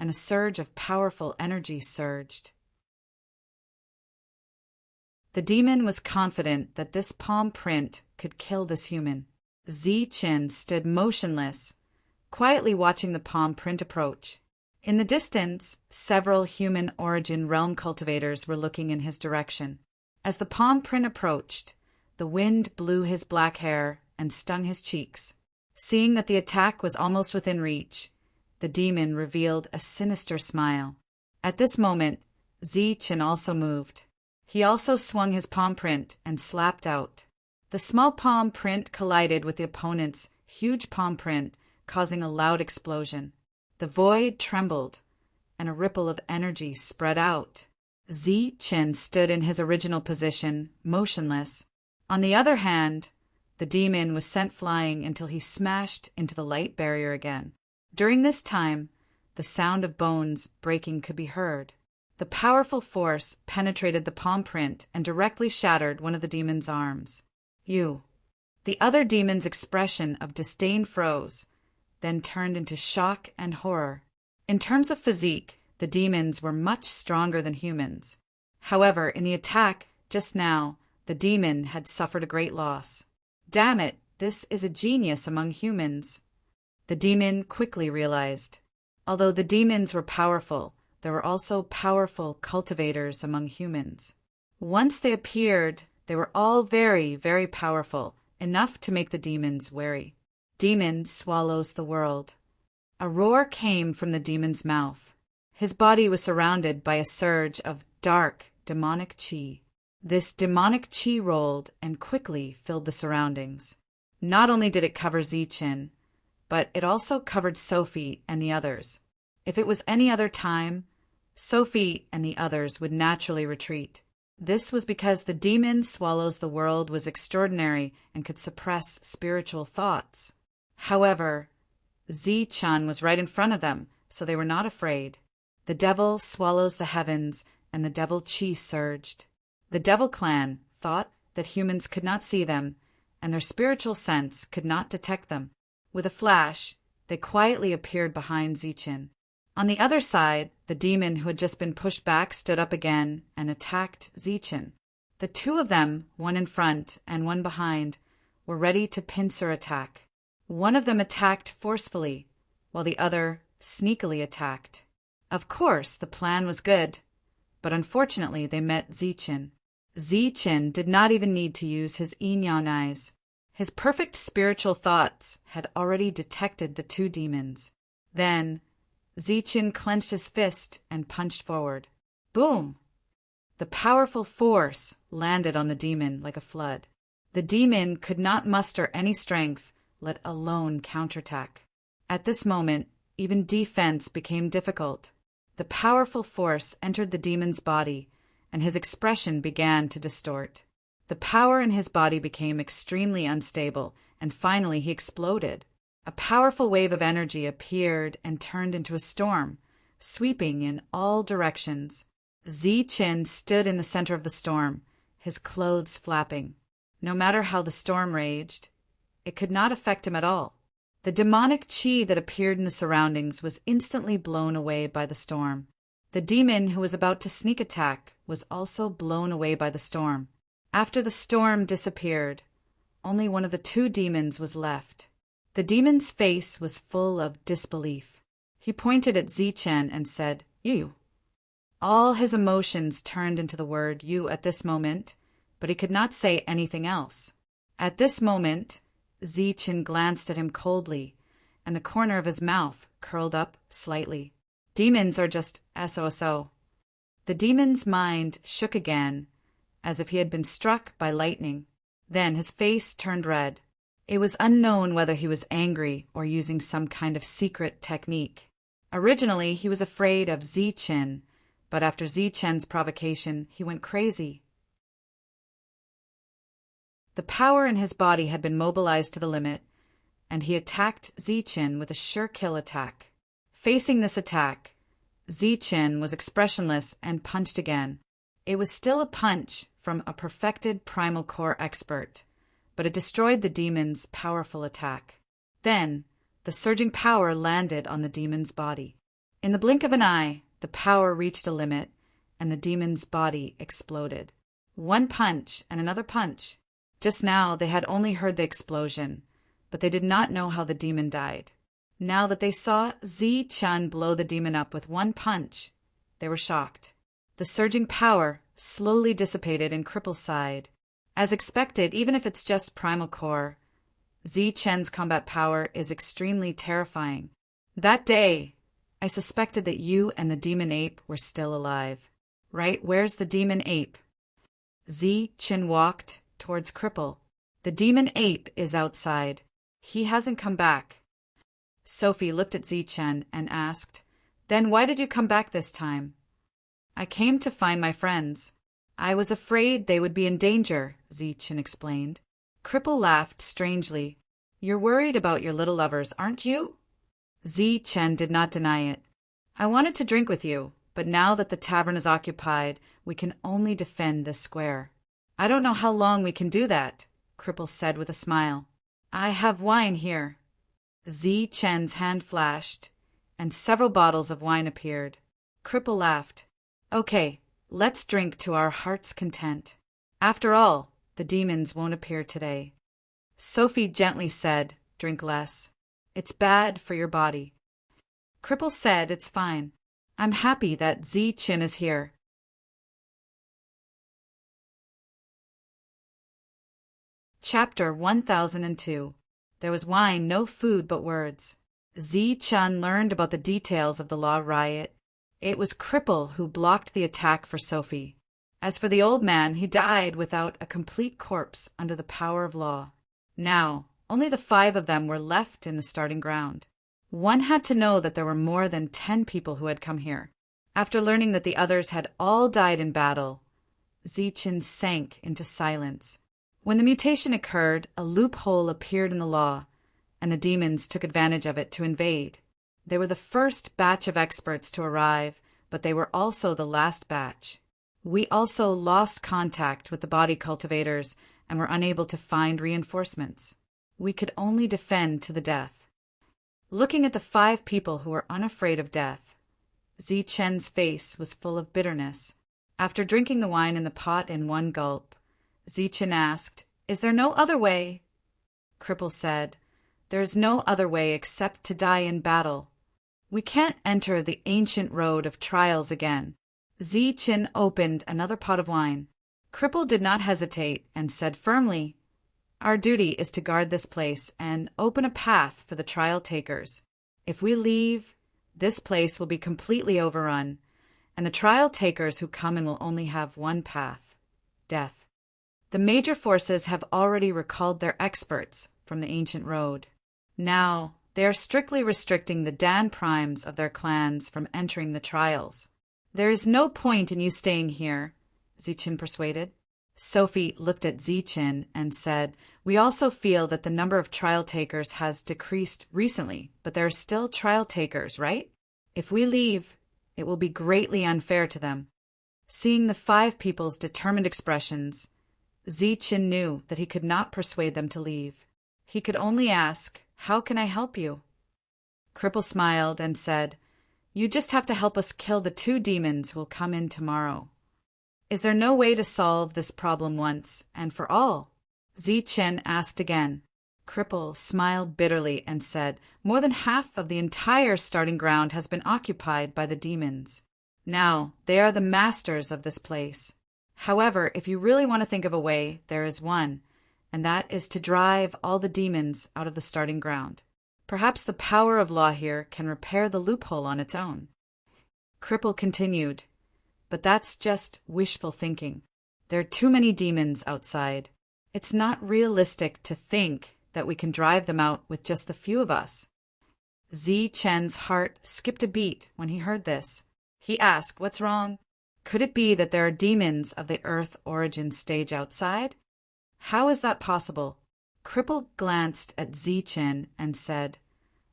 and a surge of powerful energy surged. The demon was confident that this palm print could kill this human. Chen stood motionless, quietly watching the palm print approach. In the distance, several human origin realm cultivators were looking in his direction. As the palm print approached, the wind blew his black hair and stung his cheeks. Seeing that the attack was almost within reach, the demon revealed a sinister smile. At this moment, Chen also moved. He also swung his palm print and slapped out. The small palm print collided with the opponent's huge palm print, causing a loud explosion. The void trembled, and a ripple of energy spread out. Chen stood in his original position, motionless. On the other hand, the demon was sent flying until he smashed into the light barrier again. During this time, the sound of bones breaking could be heard. The powerful force penetrated the palm print and directly shattered one of the demon's arms. "You." The other demon's expression of disdain froze, then turned into shock and horror. In terms of physique, the demons were much stronger than humans. However, in the attack just now, the demon had suffered a great loss. "Damn it, this is a genius among humans," the demon quickly realized. Although the demons were powerful, there were also powerful cultivators among humans. Once they appeared, they were all very, very powerful, enough to make the demons wary. Demon swallows the world. A roar came from the demon's mouth. His body was surrounded by a surge of dark, demonic chi. This demonic chi rolled and quickly filled the surroundings. Not only did it cover Chen, but it also covered Sophie and the others. If it was any other time, Sophie and the others would naturally retreat. This was because the demon swallows the world was extraordinary and could suppress spiritual thoughts. However, Chen was right in front of them, so they were not afraid. The devil swallows the heavens, and the devil chi surged. The devil clan thought that humans could not see them, and their spiritual sense could not detect them. With a flash, they quietly appeared behind Chen. On the other side, the demon who had just been pushed back stood up again and attacked Chen. The 2 of them, one in front and one behind, were ready to pincer attack. One of them attacked forcefully, while the other sneakily attacked. Of course, the plan was good, but unfortunately they met Chen. Chen did not even need to use his yin-yang eyes. His perfect spiritual thoughts had already detected the 2 demons. Then Chen clenched his fist and punched forward. Boom! The powerful force landed on the demon like a flood. The demon could not muster any strength, let alone counterattack. At this moment, Even defense became difficult. The powerful force entered the demon's body, and his expression began to distort. The power in his body became extremely unstable, and finally he exploded. A powerful wave of energy appeared and turned into a storm, sweeping in all directions. Zichen stood in the center of the storm, his clothes flapping. No matter how the storm raged, it could not affect him at all. The demonic chi that appeared in the surroundings was instantly blown away by the storm. The demon who was about to sneak attack was also blown away by the storm. After the storm disappeared, only one of the two demons was left. The demon's face was full of disbelief. He pointed at Zichen and said, "You." All his emotions turned into the word "you" at this moment, but he could not say anything else. At this moment, Zichen glanced at him coldly, and the corner of his mouth curled up slightly. Demons are just SOSO. The demon's mind shook again, as if he had been struck by lightning. Then his face turned red. It was unknown whether he was angry or using some kind of secret technique. Originally, he was afraid of Zichen, but after Zichen's provocation, he went crazy. The power in his body had been mobilized to the limit, and he attacked Zichen with a sure kill attack. Facing this attack, Zichen was expressionless and punched again. It was still a punch from a perfected primal core expert, but it destroyed the demon's powerful attack. Then, the surging power landed on the demon's body. In the blink of an eye, the power reached a limit, and the demon's body exploded. One punch and another punch. Just now they had only heard the explosion, but they did not know how the demon died. Now that they saw Zichen blow the demon up with one punch, they were shocked. The surging power slowly dissipated and Cripple sighed. As expected, even if it's just primal core, Zichen's combat power is extremely terrifying. That day, I suspected that you and the demon ape were still alive. Right, where's the demon ape? Zichen walked towards Cripple. The demon ape is outside. He hasn't come back. Sophie looked at Zichen and asked, "Then why did you come back this time?" "I came to find my friends. I was afraid they would be in danger," Zichen explained. Cripple laughed strangely. "You're worried about your little lovers, aren't you?" Zichen did not deny it. "I wanted to drink with you, but now that the tavern is occupied, we can only defend this square." "I don't know how long we can do that," Cripple said with a smile. "I have wine here." Zichen's hand flashed, and several bottles of wine appeared. Cripple laughed. "Okay, let's drink to our heart's content. After all, the demons won't appear today." Sophie gently said, "Drink less. It's bad for your body." Cripple said, "It's fine. I'm happy that Zichen is here." Chapter 1002. There was wine, no food but words. Zichen learned about the details of the law riot. It was Cripple who blocked the attack for Sophie. As for the old man, he died without a complete corpse under the power of law. Now, only the 5 of them were left in the starting ground. One had to know that there were more than 10 people who had come here. After learning that the others had all died in battle, Zichen sank into silence. When the mutation occurred, a loophole appeared in the law, and the demons took advantage of it to invade. They were the first batch of experts to arrive, but they were also the last batch. We also lost contact with the body cultivators and were unable to find reinforcements. We could only defend to the death. Looking at the 5 people who were unafraid of death, Zichen's face was full of bitterness. After drinking the wine in the pot in one gulp, Zichen asked, "Is there no other way?" Cripple said, "There is no other way except to die in battle. We can't enter the ancient road of trials again." Zichen opened another pot of wine. Cripple did not hesitate and said firmly, "Our duty is to guard this place and open a path for the trial takers. If we leave, this place will be completely overrun, and the trial takers who come in will only have one path: death. The major forces have already recalled their experts from the ancient road. Now, They are strictly restricting the Dan primes of their clans from entering the trials. There is no point in you staying here, Zichen persuaded. Sophie looked at Zichen and said, "We also feel that the number of trial takers has decreased recently, but there are still trial takers, right? If we leave, it will be greatly unfair to them." Seeing the 5 people's determined expressions, Zichen knew that he could not persuade them to leave. He could only ask, "How can I help you?" Cripple smiled and said, "You just have to help us kill the 2 demons who will come in tomorrow." "Is there no way to solve this problem once and for all?" Zichen asked again. Cripple smiled bitterly and said, "More than half of the entire starting ground has been occupied by the demons. Now, they are the masters of this place. However, if you really want to think of a way, there is one, and that is to drive all the demons out of the starting ground. Perhaps the power of law here can repair the loophole on its own." Cripple continued, "But that's just wishful thinking. There are too many demons outside. It's not realistic to think that we can drive them out with just the few of us." Zichen's heart skipped a beat when he heard this. He asked, "What's wrong? Could it be that there are demons of the Earth origin stage outside? How is that possible?" Cripple glanced at Zichen and said,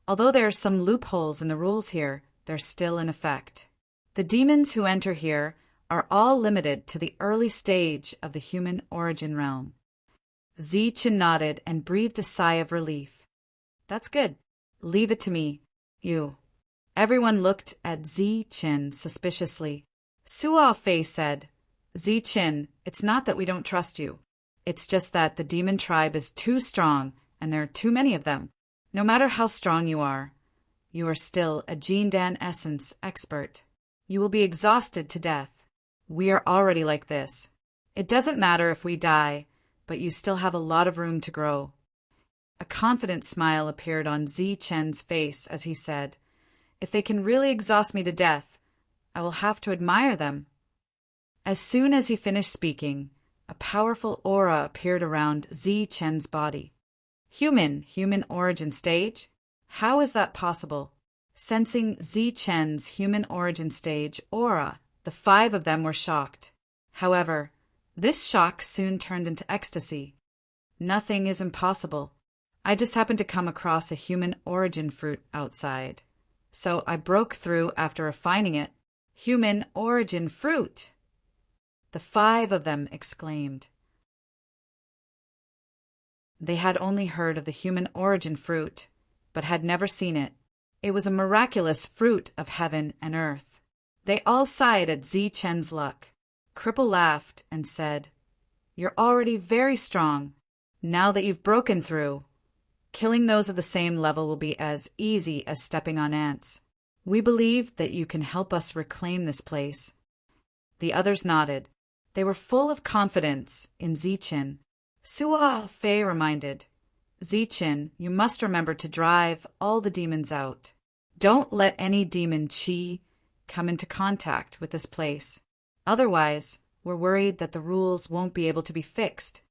"Although there are some loopholes in the rules here, they're still in effect. The demons who enter here are all limited to the early stage of the human origin realm." Zichen nodded and breathed a sigh of relief. "That's good. Leave it to me. You." Everyone looked at Zichen suspiciously. Suo Fei said, "Zichen, it's not that we don't trust you. It's just that the demon tribe is too strong and there are too many of them. No matter how strong you are still a Jindan essence expert. You will be exhausted to death. We are already like this. It doesn't matter if we die, but you still have a lot of room to grow." A confident smile appeared on Zichen's face as he said, "If they can really exhaust me to death, I will have to admire them." As soon as he finished speaking, a powerful aura appeared around Zichen's body. Human origin stage? How is that possible?" Sensing Zichen's human origin stage aura, the 5 of them were shocked. However, this shock soon turned into ecstasy. "Nothing is impossible. I just happened to come across a human origin fruit outside. So I broke through after refining it. Human origin fruit!" The 5 of them exclaimed. They had only heard of the human origin fruit, but had never seen it. It was a miraculous fruit of heaven and earth. They all sighed at Zichen's luck. Cripple laughed and said, "You're already very strong. Now that you've broken through, killing those of the same level will be as easy as stepping on ants. We believe that you can help us reclaim this place." The others nodded. They were full of confidence in Zichen. Suo Fei reminded, "Zichen, you must remember to drive all the demons out. Don't let any demon chi come into contact with this place. Otherwise, we're worried that the rules won't be able to be fixed."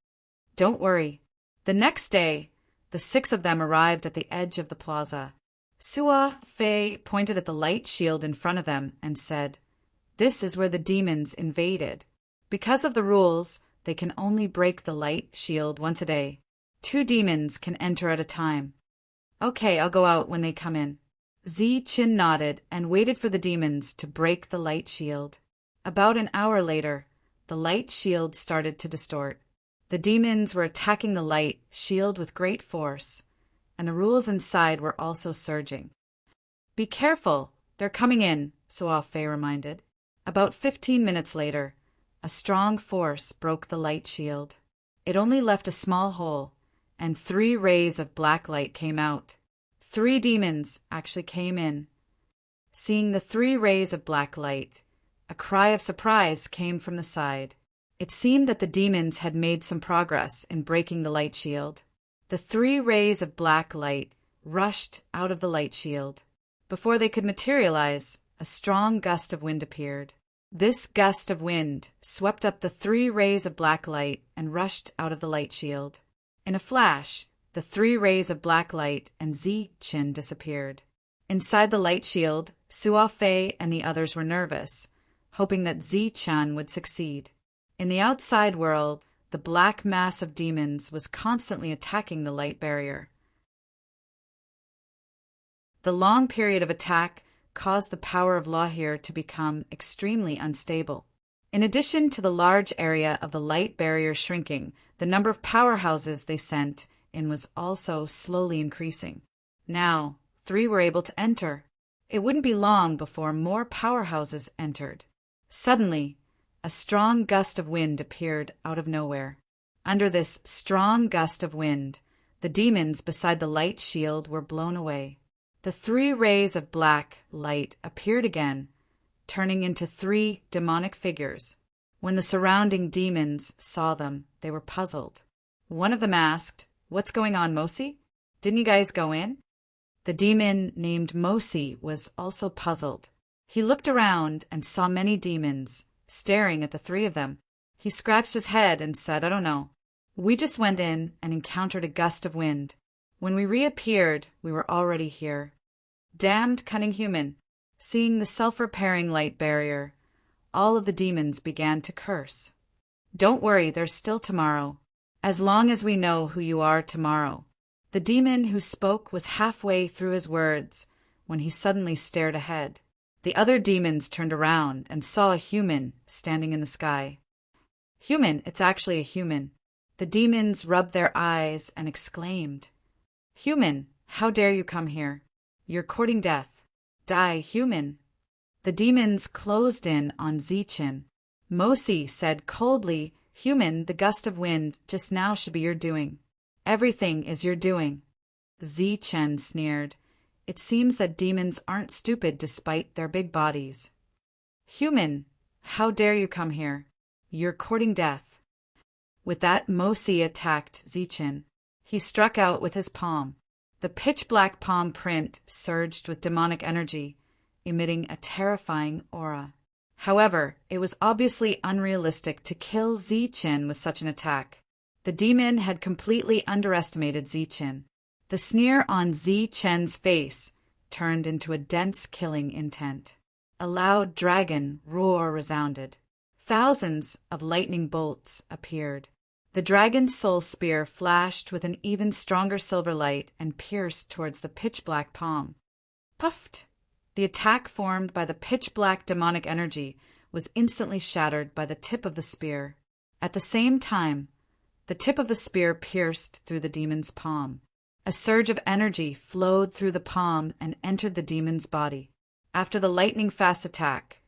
"Don't worry." The next day, the 6 of them arrived at the edge of the plaza. Suo Fei pointed at the light shield in front of them and said, "This is where the demons invaded. Because of the rules, they can only break the light shield once a day. 2 demons can enter at a time." "Okay, I'll go out when they come in." Zichen nodded and waited for the demons to break the light shield. About an hour later, the light shield started to distort. The demons were attacking the light shield with great force, and the rules inside were also surging. "Be careful, they're coming in," Suo Fei reminded. About 15 minutes later, a strong force broke the light shield. It only left a small hole, and 3 rays of black light came out. 3 demons actually came in. Seeing the 3 rays of black light, a cry of surprise came from the side. It seemed that the demons had made some progress in breaking the light shield. The 3 rays of black light rushed out of the light shield. Before they could materialize, a strong gust of wind appeared. This gust of wind swept up the 3 rays of black light and rushed out of the light shield. In a flash, the 3 rays of black light and Zichen disappeared. Inside the light shield, Suo Fei and the others were nervous, hoping that Zichen would succeed. In the outside world, the black mass of demons was constantly attacking the light barrier. The long period of attack caused the power of Lahir to become extremely unstable. In addition to the large area of the light barrier shrinking, the number of powerhouses they sent in was also slowly increasing. Now, 3 were able to enter. It wouldn't be long before more powerhouses entered. Suddenly, a strong gust of wind appeared out of nowhere. Under this strong gust of wind, the demons beside the light shield were blown away. The 3 rays of black light appeared again, turning into 3 demonic figures. When the surrounding demons saw them, they were puzzled. One of them asked, "What's going on, Mosi? Didn't you guys go in?" The demon named Mosi was also puzzled. He looked around and saw many demons, staring at the 3 of them. He scratched his head and said, "I don't know. We just went in and encountered a gust of wind. When we reappeared, we were already here." Damned cunning human! Seeing the self-repairing light barrier, all of the demons began to curse. "Don't worry, there's still tomorrow. As long as we know who you are tomorrow." The demon who spoke was halfway through his words when he suddenly stared ahead. The other demons turned around and saw a human standing in the sky. "Human, it's actually a human." The demons rubbed their eyes and exclaimed, "Human, how dare you come here? You're courting death. Die, human." The demons closed in on Zichen. Mosi said coldly, "Human, the gust of wind just now should be your doing. Everything is your doing." Zichen sneered, "It seems that demons aren't stupid despite their big bodies." "Human, how dare you come here? You're courting death." With that, Mosi attacked Zichen. He struck out with his palm. The pitch-black palm print surged with demonic energy, emitting a terrifying aura. However, it was obviously unrealistic to kill Zichen with such an attack. The demon had completely underestimated Zichen. The sneer on Zichen's face turned into a dense killing intent. A loud dragon roar resounded. Thousands of lightning bolts appeared. The dragon's soul spear flashed with an even stronger silver light and pierced towards the pitch-black palm. Puffed! The attack formed by the pitch-black demonic energy was instantly shattered by the tip of the spear. At the same time, the tip of the spear pierced through the demon's palm. A surge of energy flowed through the palm and entered the demon's body. After the lightning-fast attack,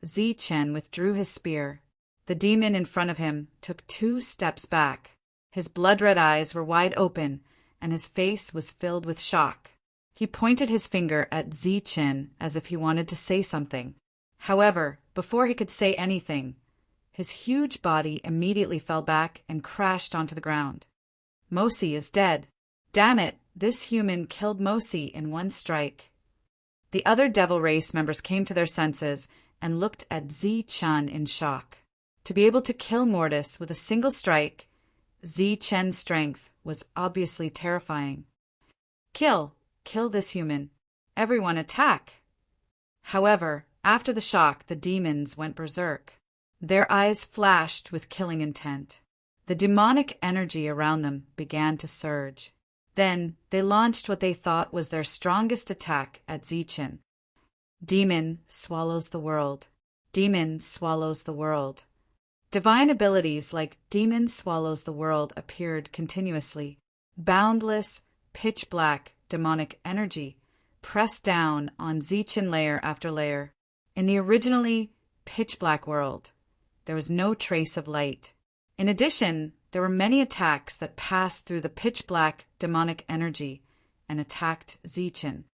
Zichen withdrew his spear. The demon in front of him took 2 steps back. His blood-red eyes were wide open, and his face was filled with shock. He pointed his finger at Zichen as if he wanted to say something. However, before he could say anything, his huge body immediately fell back and crashed onto the ground. "Mosi is dead. Damn it, this human killed Mosi in one strike." The other devil race members came to their senses and looked at Zichen in shock. To be able to kill Mortis with a single strike, Zichen's strength was obviously terrifying. Kill this human. Everyone attack." However, after the shock, the demons went berserk. Their eyes flashed with killing intent. The demonic energy around them began to surge. Then they launched what they thought was their strongest attack at Zichen. Demon swallows the world. Demon swallows the world. Divine abilities like Demon Swallows the World appeared continuously. Boundless, pitch-black, demonic energy pressed down on Zichen layer after layer. In the originally pitch-black world, there was no trace of light. In addition, there were many attacks that passed through the pitch-black demonic energy and attacked Zichen.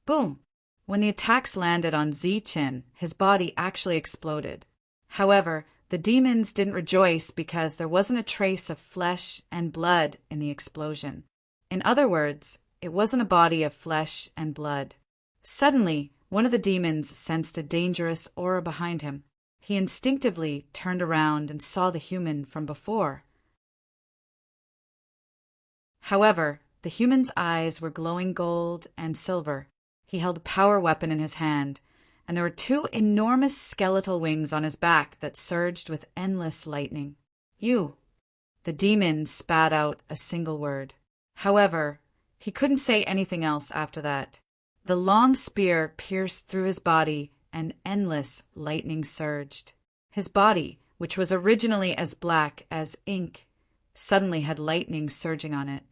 Boom! When the attacks landed on Zichen, his body actually exploded. However, the demons didn't rejoice because there wasn't a trace of flesh and blood in the explosion. In other words, it wasn't a body of flesh and blood. Suddenly, one of the demons sensed a dangerous aura behind him. He instinctively turned around and saw the human from before. However, the human's eyes were glowing gold and silver. He held a power weapon in his hand, and there were two enormous skeletal wings on his back that surged with endless lightning. You. The demon spat out a single word. However, he couldn't say anything else after that. The long spear pierced through his body, and endless lightning surged. His body, which was originally as black as ink, suddenly had lightning surging on it.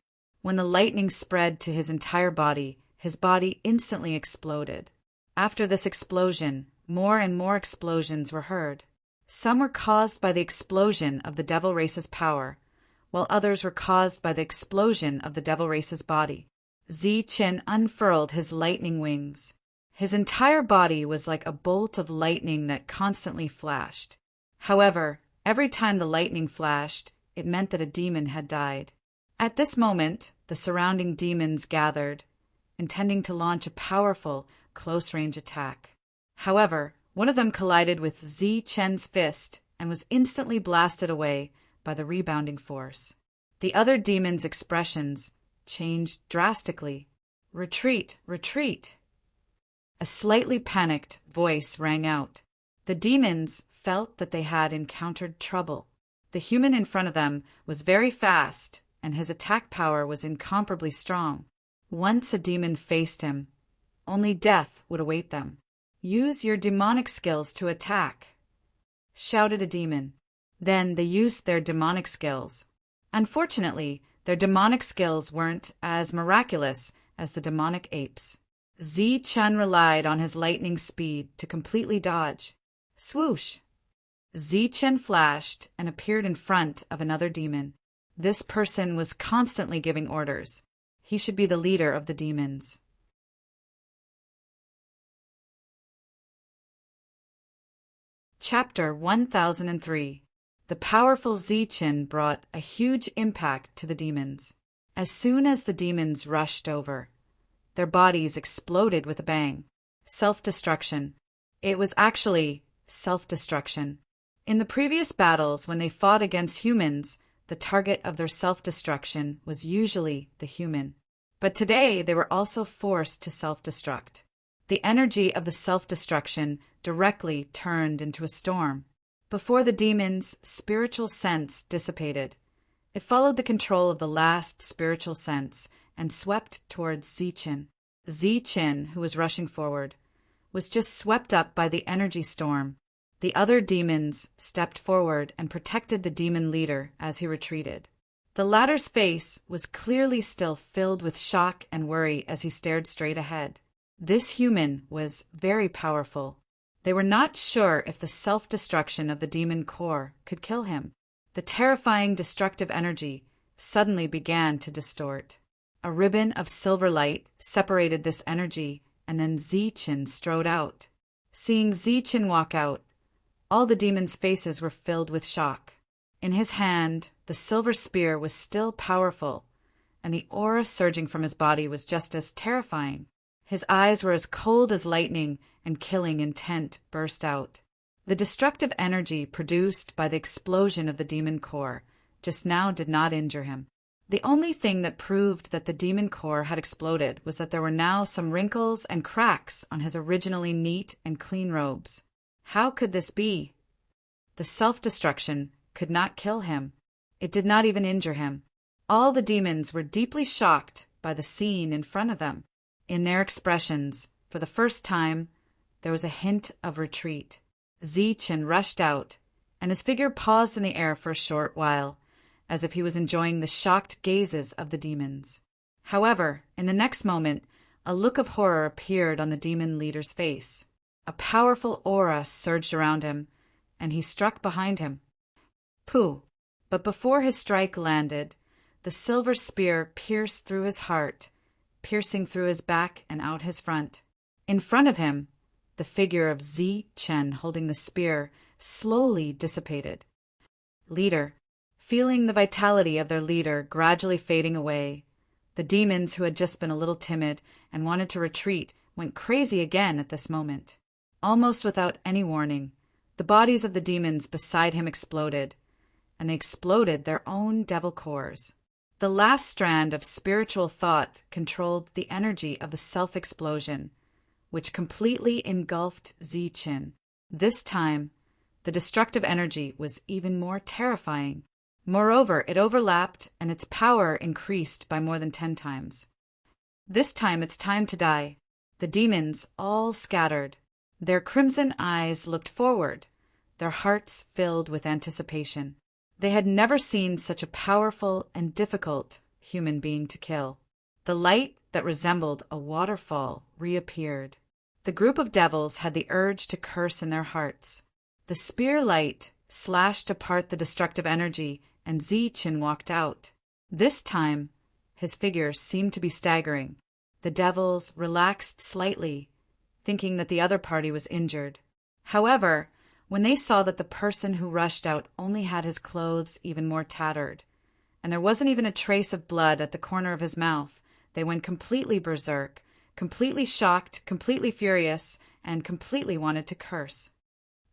When the lightning spread to his entire body, his body instantly exploded. After this explosion, more and more explosions were heard. Some were caused by the explosion of the devil race's power, while others were caused by the explosion of the devil race's body. Zichen unfurled his lightning wings. His entire body was like a bolt of lightning that constantly flashed. However, every time the lightning flashed, it meant that a demon had died. At this moment, the surrounding demons gathered, intending to launch a powerful, close-range attack. However, one of them collided with Zichen's fist and was instantly blasted away by the rebounding force. The other demon's expressions changed drastically. "Retreat! Retreat!" A slightly panicked voice rang out. The demons felt that they had encountered trouble. The human in front of them was very fast, and his attack power was incomparably strong. Once a demon faced him, only death would await them. "Use your demonic skills to attack," shouted a demon. Then they used their demonic skills. Unfortunately, their demonic skills weren't as miraculous as the demonic apes. Zichen relied on his lightning speed to completely dodge. Swoosh! Zichen flashed and appeared in front of another demon. This person was constantly giving orders. He should be the leader of the demons. Chapter 1003. The powerful Zichen brought a huge impact to the demons. As soon as the demons rushed over, their bodies exploded with a bang. Self-destruction. It was actually self-destruction. In the previous battles, when they fought against humans, the target of their self-destruction was usually the human. But today, they were also forced to self-destruct. The energy of the self-destruction directly turned into a storm. Before the demons' spiritual sense dissipated, it followed the control of the last spiritual sense and swept towards Zichen. Zichen, who was rushing forward, was just swept up by the energy storm. The other demons stepped forward and protected the demon leader as he retreated. The latter's face was clearly still filled with shock and worry as he stared straight ahead. This human was very powerful. They were not sure if the self-destruction of the demon core could kill him. The terrifying destructive energy suddenly began to distort. A ribbon of silver light separated this energy, and then Zichen strode out. Seeing Zichen walk out, all the demons' faces were filled with shock. In his hand, the silver spear was still powerful, and the aura surging from his body was just as terrifying. His eyes were as cold as lightning, and killing intent burst out. The destructive energy produced by the explosion of the demon core just now did not injure him. The only thing that proved that the demon core had exploded was that there were now some wrinkles and cracks on his originally neat and clean robes. How could this be? The self-destruction could not kill him. It did not even injure him. All the demons were deeply shocked by the scene in front of them. In their expressions, for the first time, there was a hint of retreat. Zichen rushed out, and his figure paused in the air for a short while, as if he was enjoying the shocked gazes of the demons. However, in the next moment, a look of horror appeared on the demon leader's face. A powerful aura surged around him, and he struck behind him. Pooh! But before his strike landed, the silver spear pierced through his heart, piercing through his back and out his front. In front of him, the figure of Zichen holding the spear slowly dissipated. Leader. Feeling the vitality of their leader gradually fading away, the demons who had just been a little timid and wanted to retreat went crazy again at this moment. Almost without any warning, the bodies of the demons beside him exploded, and they exploded their own devil cores. The last strand of spiritual thought controlled the energy of the self-explosion, which completely engulfed Ziqin. This time, the destructive energy was even more terrifying. Moreover, it overlapped and its power increased by more than 10 times. This time it's time to die. The demons all scattered. Their crimson eyes looked forward, their hearts filled with anticipation. They had never seen such a powerful and difficult human being to kill. The light that resembled a waterfall reappeared. The group of devils had the urge to curse in their hearts. The spear light slashed apart the destructive energy, and Ziqin walked out. This time, his figure seemed to be staggering. The devils relaxed slightly, thinking that the other party was injured. However, when they saw that the person who rushed out only had his clothes even more tattered, and there wasn't even a trace of blood at the corner of his mouth, they went completely berserk, completely shocked, completely furious, and completely wanted to curse.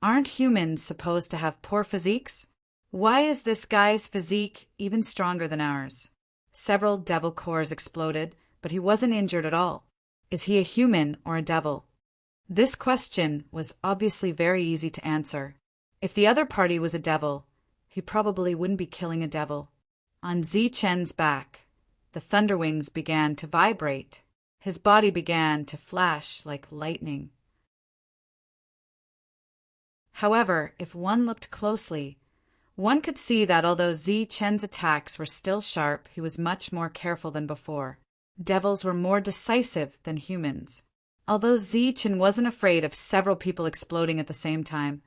Aren't humans supposed to have poor physiques? Why is this guy's physique even stronger than ours? Several devil cores exploded, but he wasn't injured at all. Is he a human or a devil? This question was obviously very easy to answer. If the other party was a devil, he probably wouldn't be killing a devil. On Ziqin's back, the thunder wings began to vibrate. His body began to flash like lightning. However, if one looked closely, one could see that although Ziqin's attacks were still sharp, he was much more careful than before. Devils were more decisive than humans. Although Ziqin wasn't afraid of several people exploding at the same time,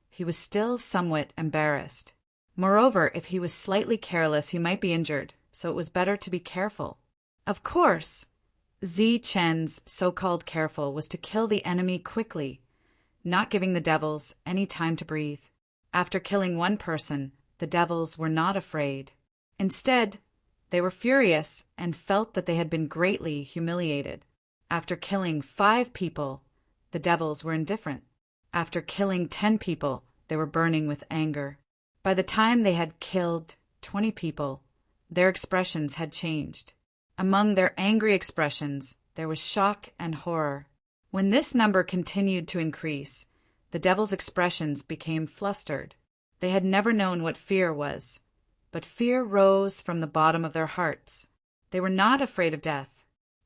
he was still somewhat embarrassed. Moreover, if he was slightly careless, he might be injured, so it was better to be careful. Of course, Ziqin's so-called careful was to kill the enemy quickly, not giving the devils any time to breathe. After killing one person, the devils were not afraid. Instead, they were furious and felt that they had been greatly humiliated. After killing 5 people, the devils were indifferent. After killing 10 people, they were burning with anger. By the time they had killed 20 people, their expressions had changed. Among their angry expressions, there was shock and horror. When this number continued to increase, the devils' expressions became flustered. They had never known what fear was, but fear rose from the bottom of their hearts. They were not afraid of death.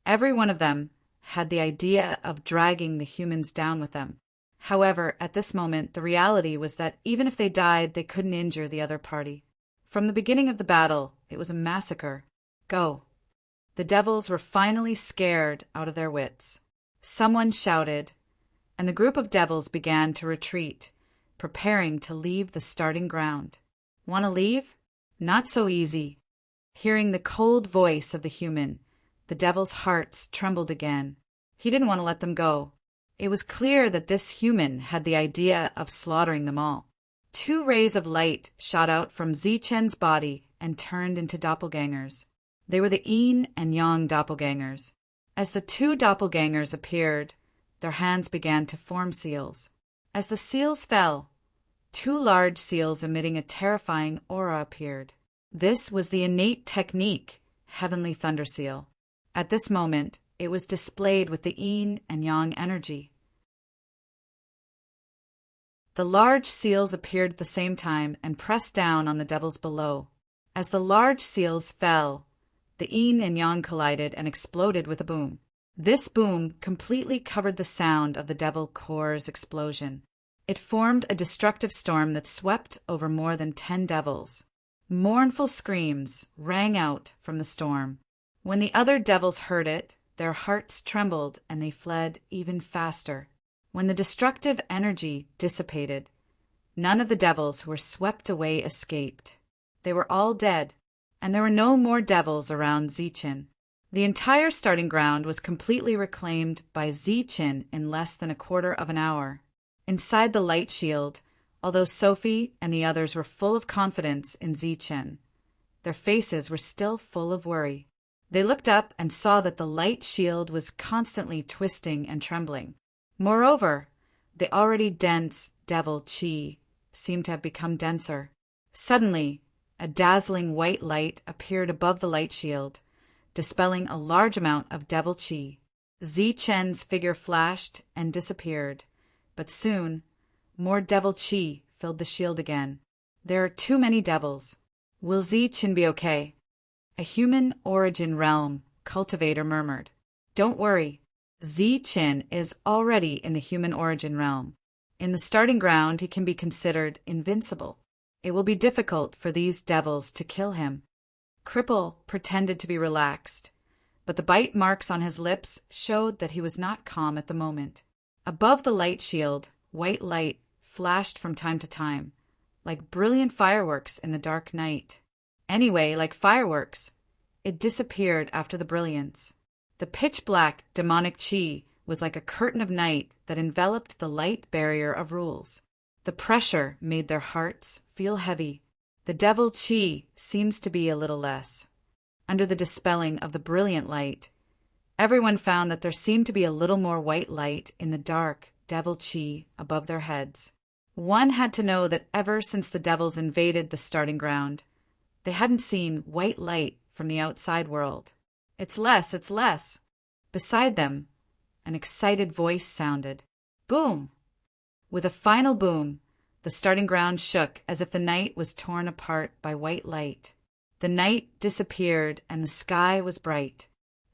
Every one of them had the idea of dragging the humans down with them. However, at this moment, the reality was that even if they died, they couldn't injure the other party. From the beginning of the battle, it was a massacre. Go. The devils were finally scared out of their wits. Someone shouted, and the group of devils began to retreat, preparing to leave the starting ground. Want to leave? Not so easy. Hearing the cold voice of the human, the devils' hearts trembled again. He didn't want to let them go. It was clear that this human had the idea of slaughtering them all. 2 rays of light shot out from Ziqin's body and turned into doppelgangers. They were the yin and yang doppelgangers. As the 2 doppelgangers appeared, their hands began to form seals. As the seals fell, 2 large seals emitting a terrifying aura appeared. This was the innate technique, Heavenly Thunder Seal. At this moment, it was displayed with the yin and yang energy. The large seals appeared at the same time and pressed down on the devils below. As the large seals fell, the yin and yang collided and exploded with a boom. This boom completely covered the sound of the devil core's explosion. It formed a destructive storm that swept over more than 10 devils. Mournful screams rang out from the storm. When the other devils heard it, their hearts trembled and they fled even faster. When the destructive energy dissipated, none of the devils who were swept away escaped. They were all dead, and there were no more devils around Ziqin. The entire starting ground was completely reclaimed by Ziqin in less than a quarter of an hour. Inside the light shield, although Sophie and the others were full of confidence in Ziqin, their faces were still full of worry. They looked up and saw that the light shield was constantly twisting and trembling. Moreover, the already dense devil qi seemed to have become denser. Suddenly, a dazzling white light appeared above the light shield, dispelling a large amount of devil chi. Zi-Chen's figure flashed and disappeared, but soon, more devil chi filled the shield again. There are too many devils. Will Zi-Chen be okay? A human origin realm cultivator murmured. Don't worry. Zi-Chen is already in the human origin realm. In the starting ground, he can be considered invincible. It will be difficult for these devils to kill him. Cripple pretended to be relaxed, but the bite marks on his lips showed that he was not calm at the moment. Above the light shield, white light flashed from time to time, like brilliant fireworks in the dark night. Anyway, like fireworks, it disappeared after the brilliance. The pitch-black demonic chi was like a curtain of night that enveloped the light barrier of rules. The pressure made their hearts feel heavy. The devil chi seems to be a little less. Under the dispelling of the brilliant light, everyone found that there seemed to be a little more white light in the dark devil chi above their heads. One had to know that ever since the devils invaded the starting ground, they hadn't seen white light from the outside world. It's less, it's less. Beside them, an excited voice sounded. Boom! With a final boom, the starting ground shook as if the night was torn apart by white light. The night disappeared and the sky was bright.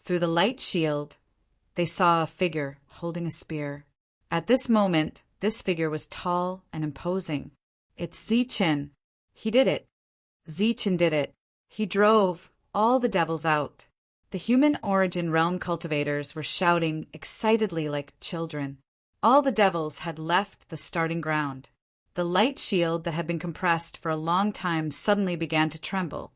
Through the light shield, they saw a figure holding a spear. At this moment, this figure was tall and imposing. It's Zi-Chen. He did it. Zi-Chen did it. He drove all the devils out. The human origin realm cultivators were shouting excitedly like children. All the devils had left the starting ground. The light shield that had been compressed for a long time suddenly began to tremble,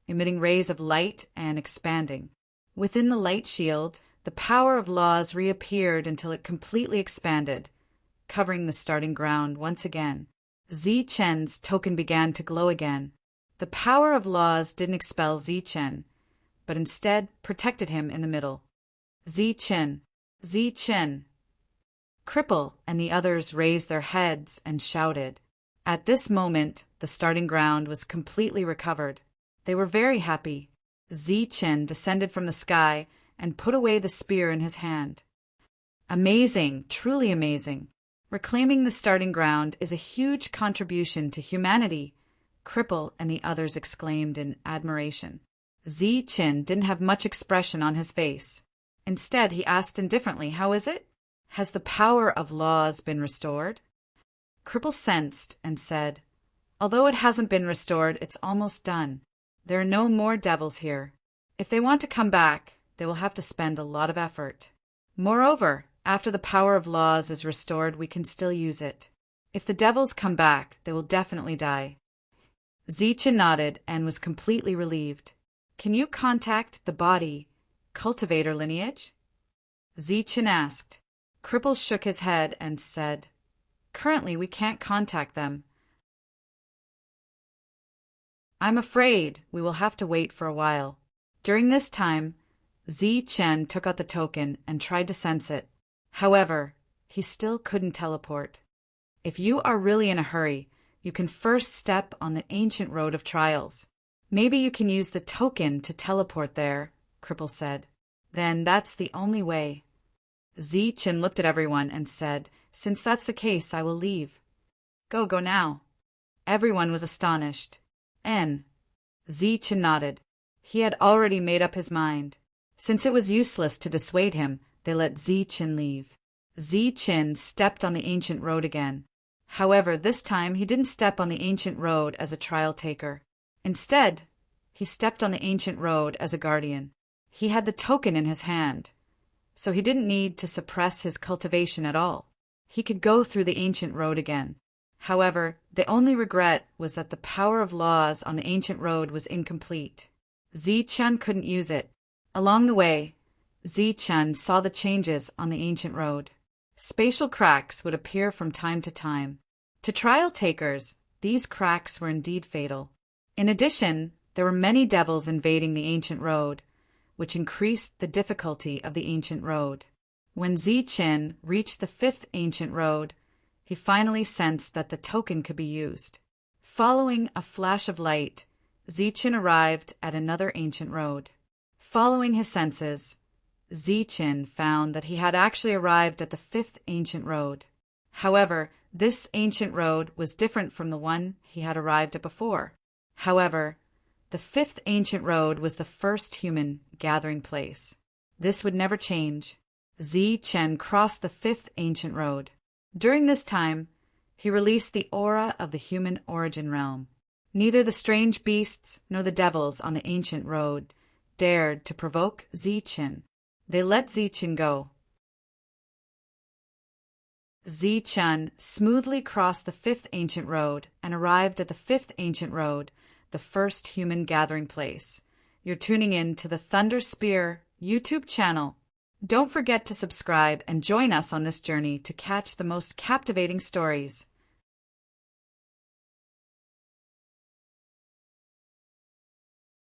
emitting rays of light and expanding. Within the light shield, the power of laws reappeared until it completely expanded, covering the starting ground once again. Zi-Chen's token began to glow again. The power of laws didn't expel Zi-Chen, but instead protected him in the middle. Zi-Chen, Zi-Chen. Cripple and the others raised their heads and shouted. At this moment, the starting ground was completely recovered. They were very happy. Zi-Chen descended from the sky and put away the spear in his hand. Amazing, truly amazing. Reclaiming the starting ground is a huge contribution to humanity, Cripple and the others exclaimed in admiration. Zi-Chen didn't have much expression on his face. Instead, he asked indifferently, "How is it? Has the power of laws been restored?" Cripple sensed and said, "Although it hasn't been restored, it's almost done. There are no more devils here. If they want to come back, they will have to spend a lot of effort. Moreover, after the power of laws is restored, we can still use it. If the devils come back, they will definitely die." Zi-Chen nodded and was completely relieved. "Can you contact the body cultivator lineage?" Zi-Chen asked. Cripple shook his head and said, "Currently we can't contact them. I'm afraid we will have to wait for a while." During this time, Zi-Chen took out the token and tried to sense it. However, he still couldn't teleport. If you are really in a hurry, you can first step on the ancient road of trials. Maybe you can use the token to teleport there, Cripple said. Then that's the only way. Zi-Chen looked at everyone and said, "Since that's the case, I will leave." Go now." Everyone was astonished. Zi-Chen nodded. He had already made up his mind. Since it was useless to dissuade him, they let Zi-Chen leave. Zi-Chen stepped on the ancient road again. However, this time he didn't step on the ancient road as a trial taker. Instead, he stepped on the ancient road as a guardian. He had the token in his hand, so he didn't need to suppress his cultivation at all. He could go through the ancient road again. However, the only regret was that the power of laws on the ancient road was incomplete. Zi-Chen couldn't use it. Along the way, Zi-Chen saw the changes on the ancient road. Spatial cracks would appear from time to time. To trial takers, these cracks were indeed fatal. In addition, there were many devils invading the ancient road, which increased the difficulty of the ancient road. When Zi-Chen reached the 5th ancient road, he finally sensed that the token could be used. Following a flash of light, Zichen arrived at another ancient road. Following his senses, Zichen found that he had actually arrived at the fifth ancient road. However, this ancient road was different from the one he had arrived at before. However, the fifth ancient road was the first human gathering place. This would never change. Zichen crossed the fifth ancient road. During this time, he released the aura of the human origin realm. Neither the strange beasts nor the devils on the ancient road dared to provoke Zichen. They let Zichen go. Zichen smoothly crossed the fifth ancient road and arrived at the fifth ancient road, the first human gathering place. You're tuning in to the Thunder Spear YouTube channel. Don't forget to subscribe and join us on this journey to catch the most captivating stories.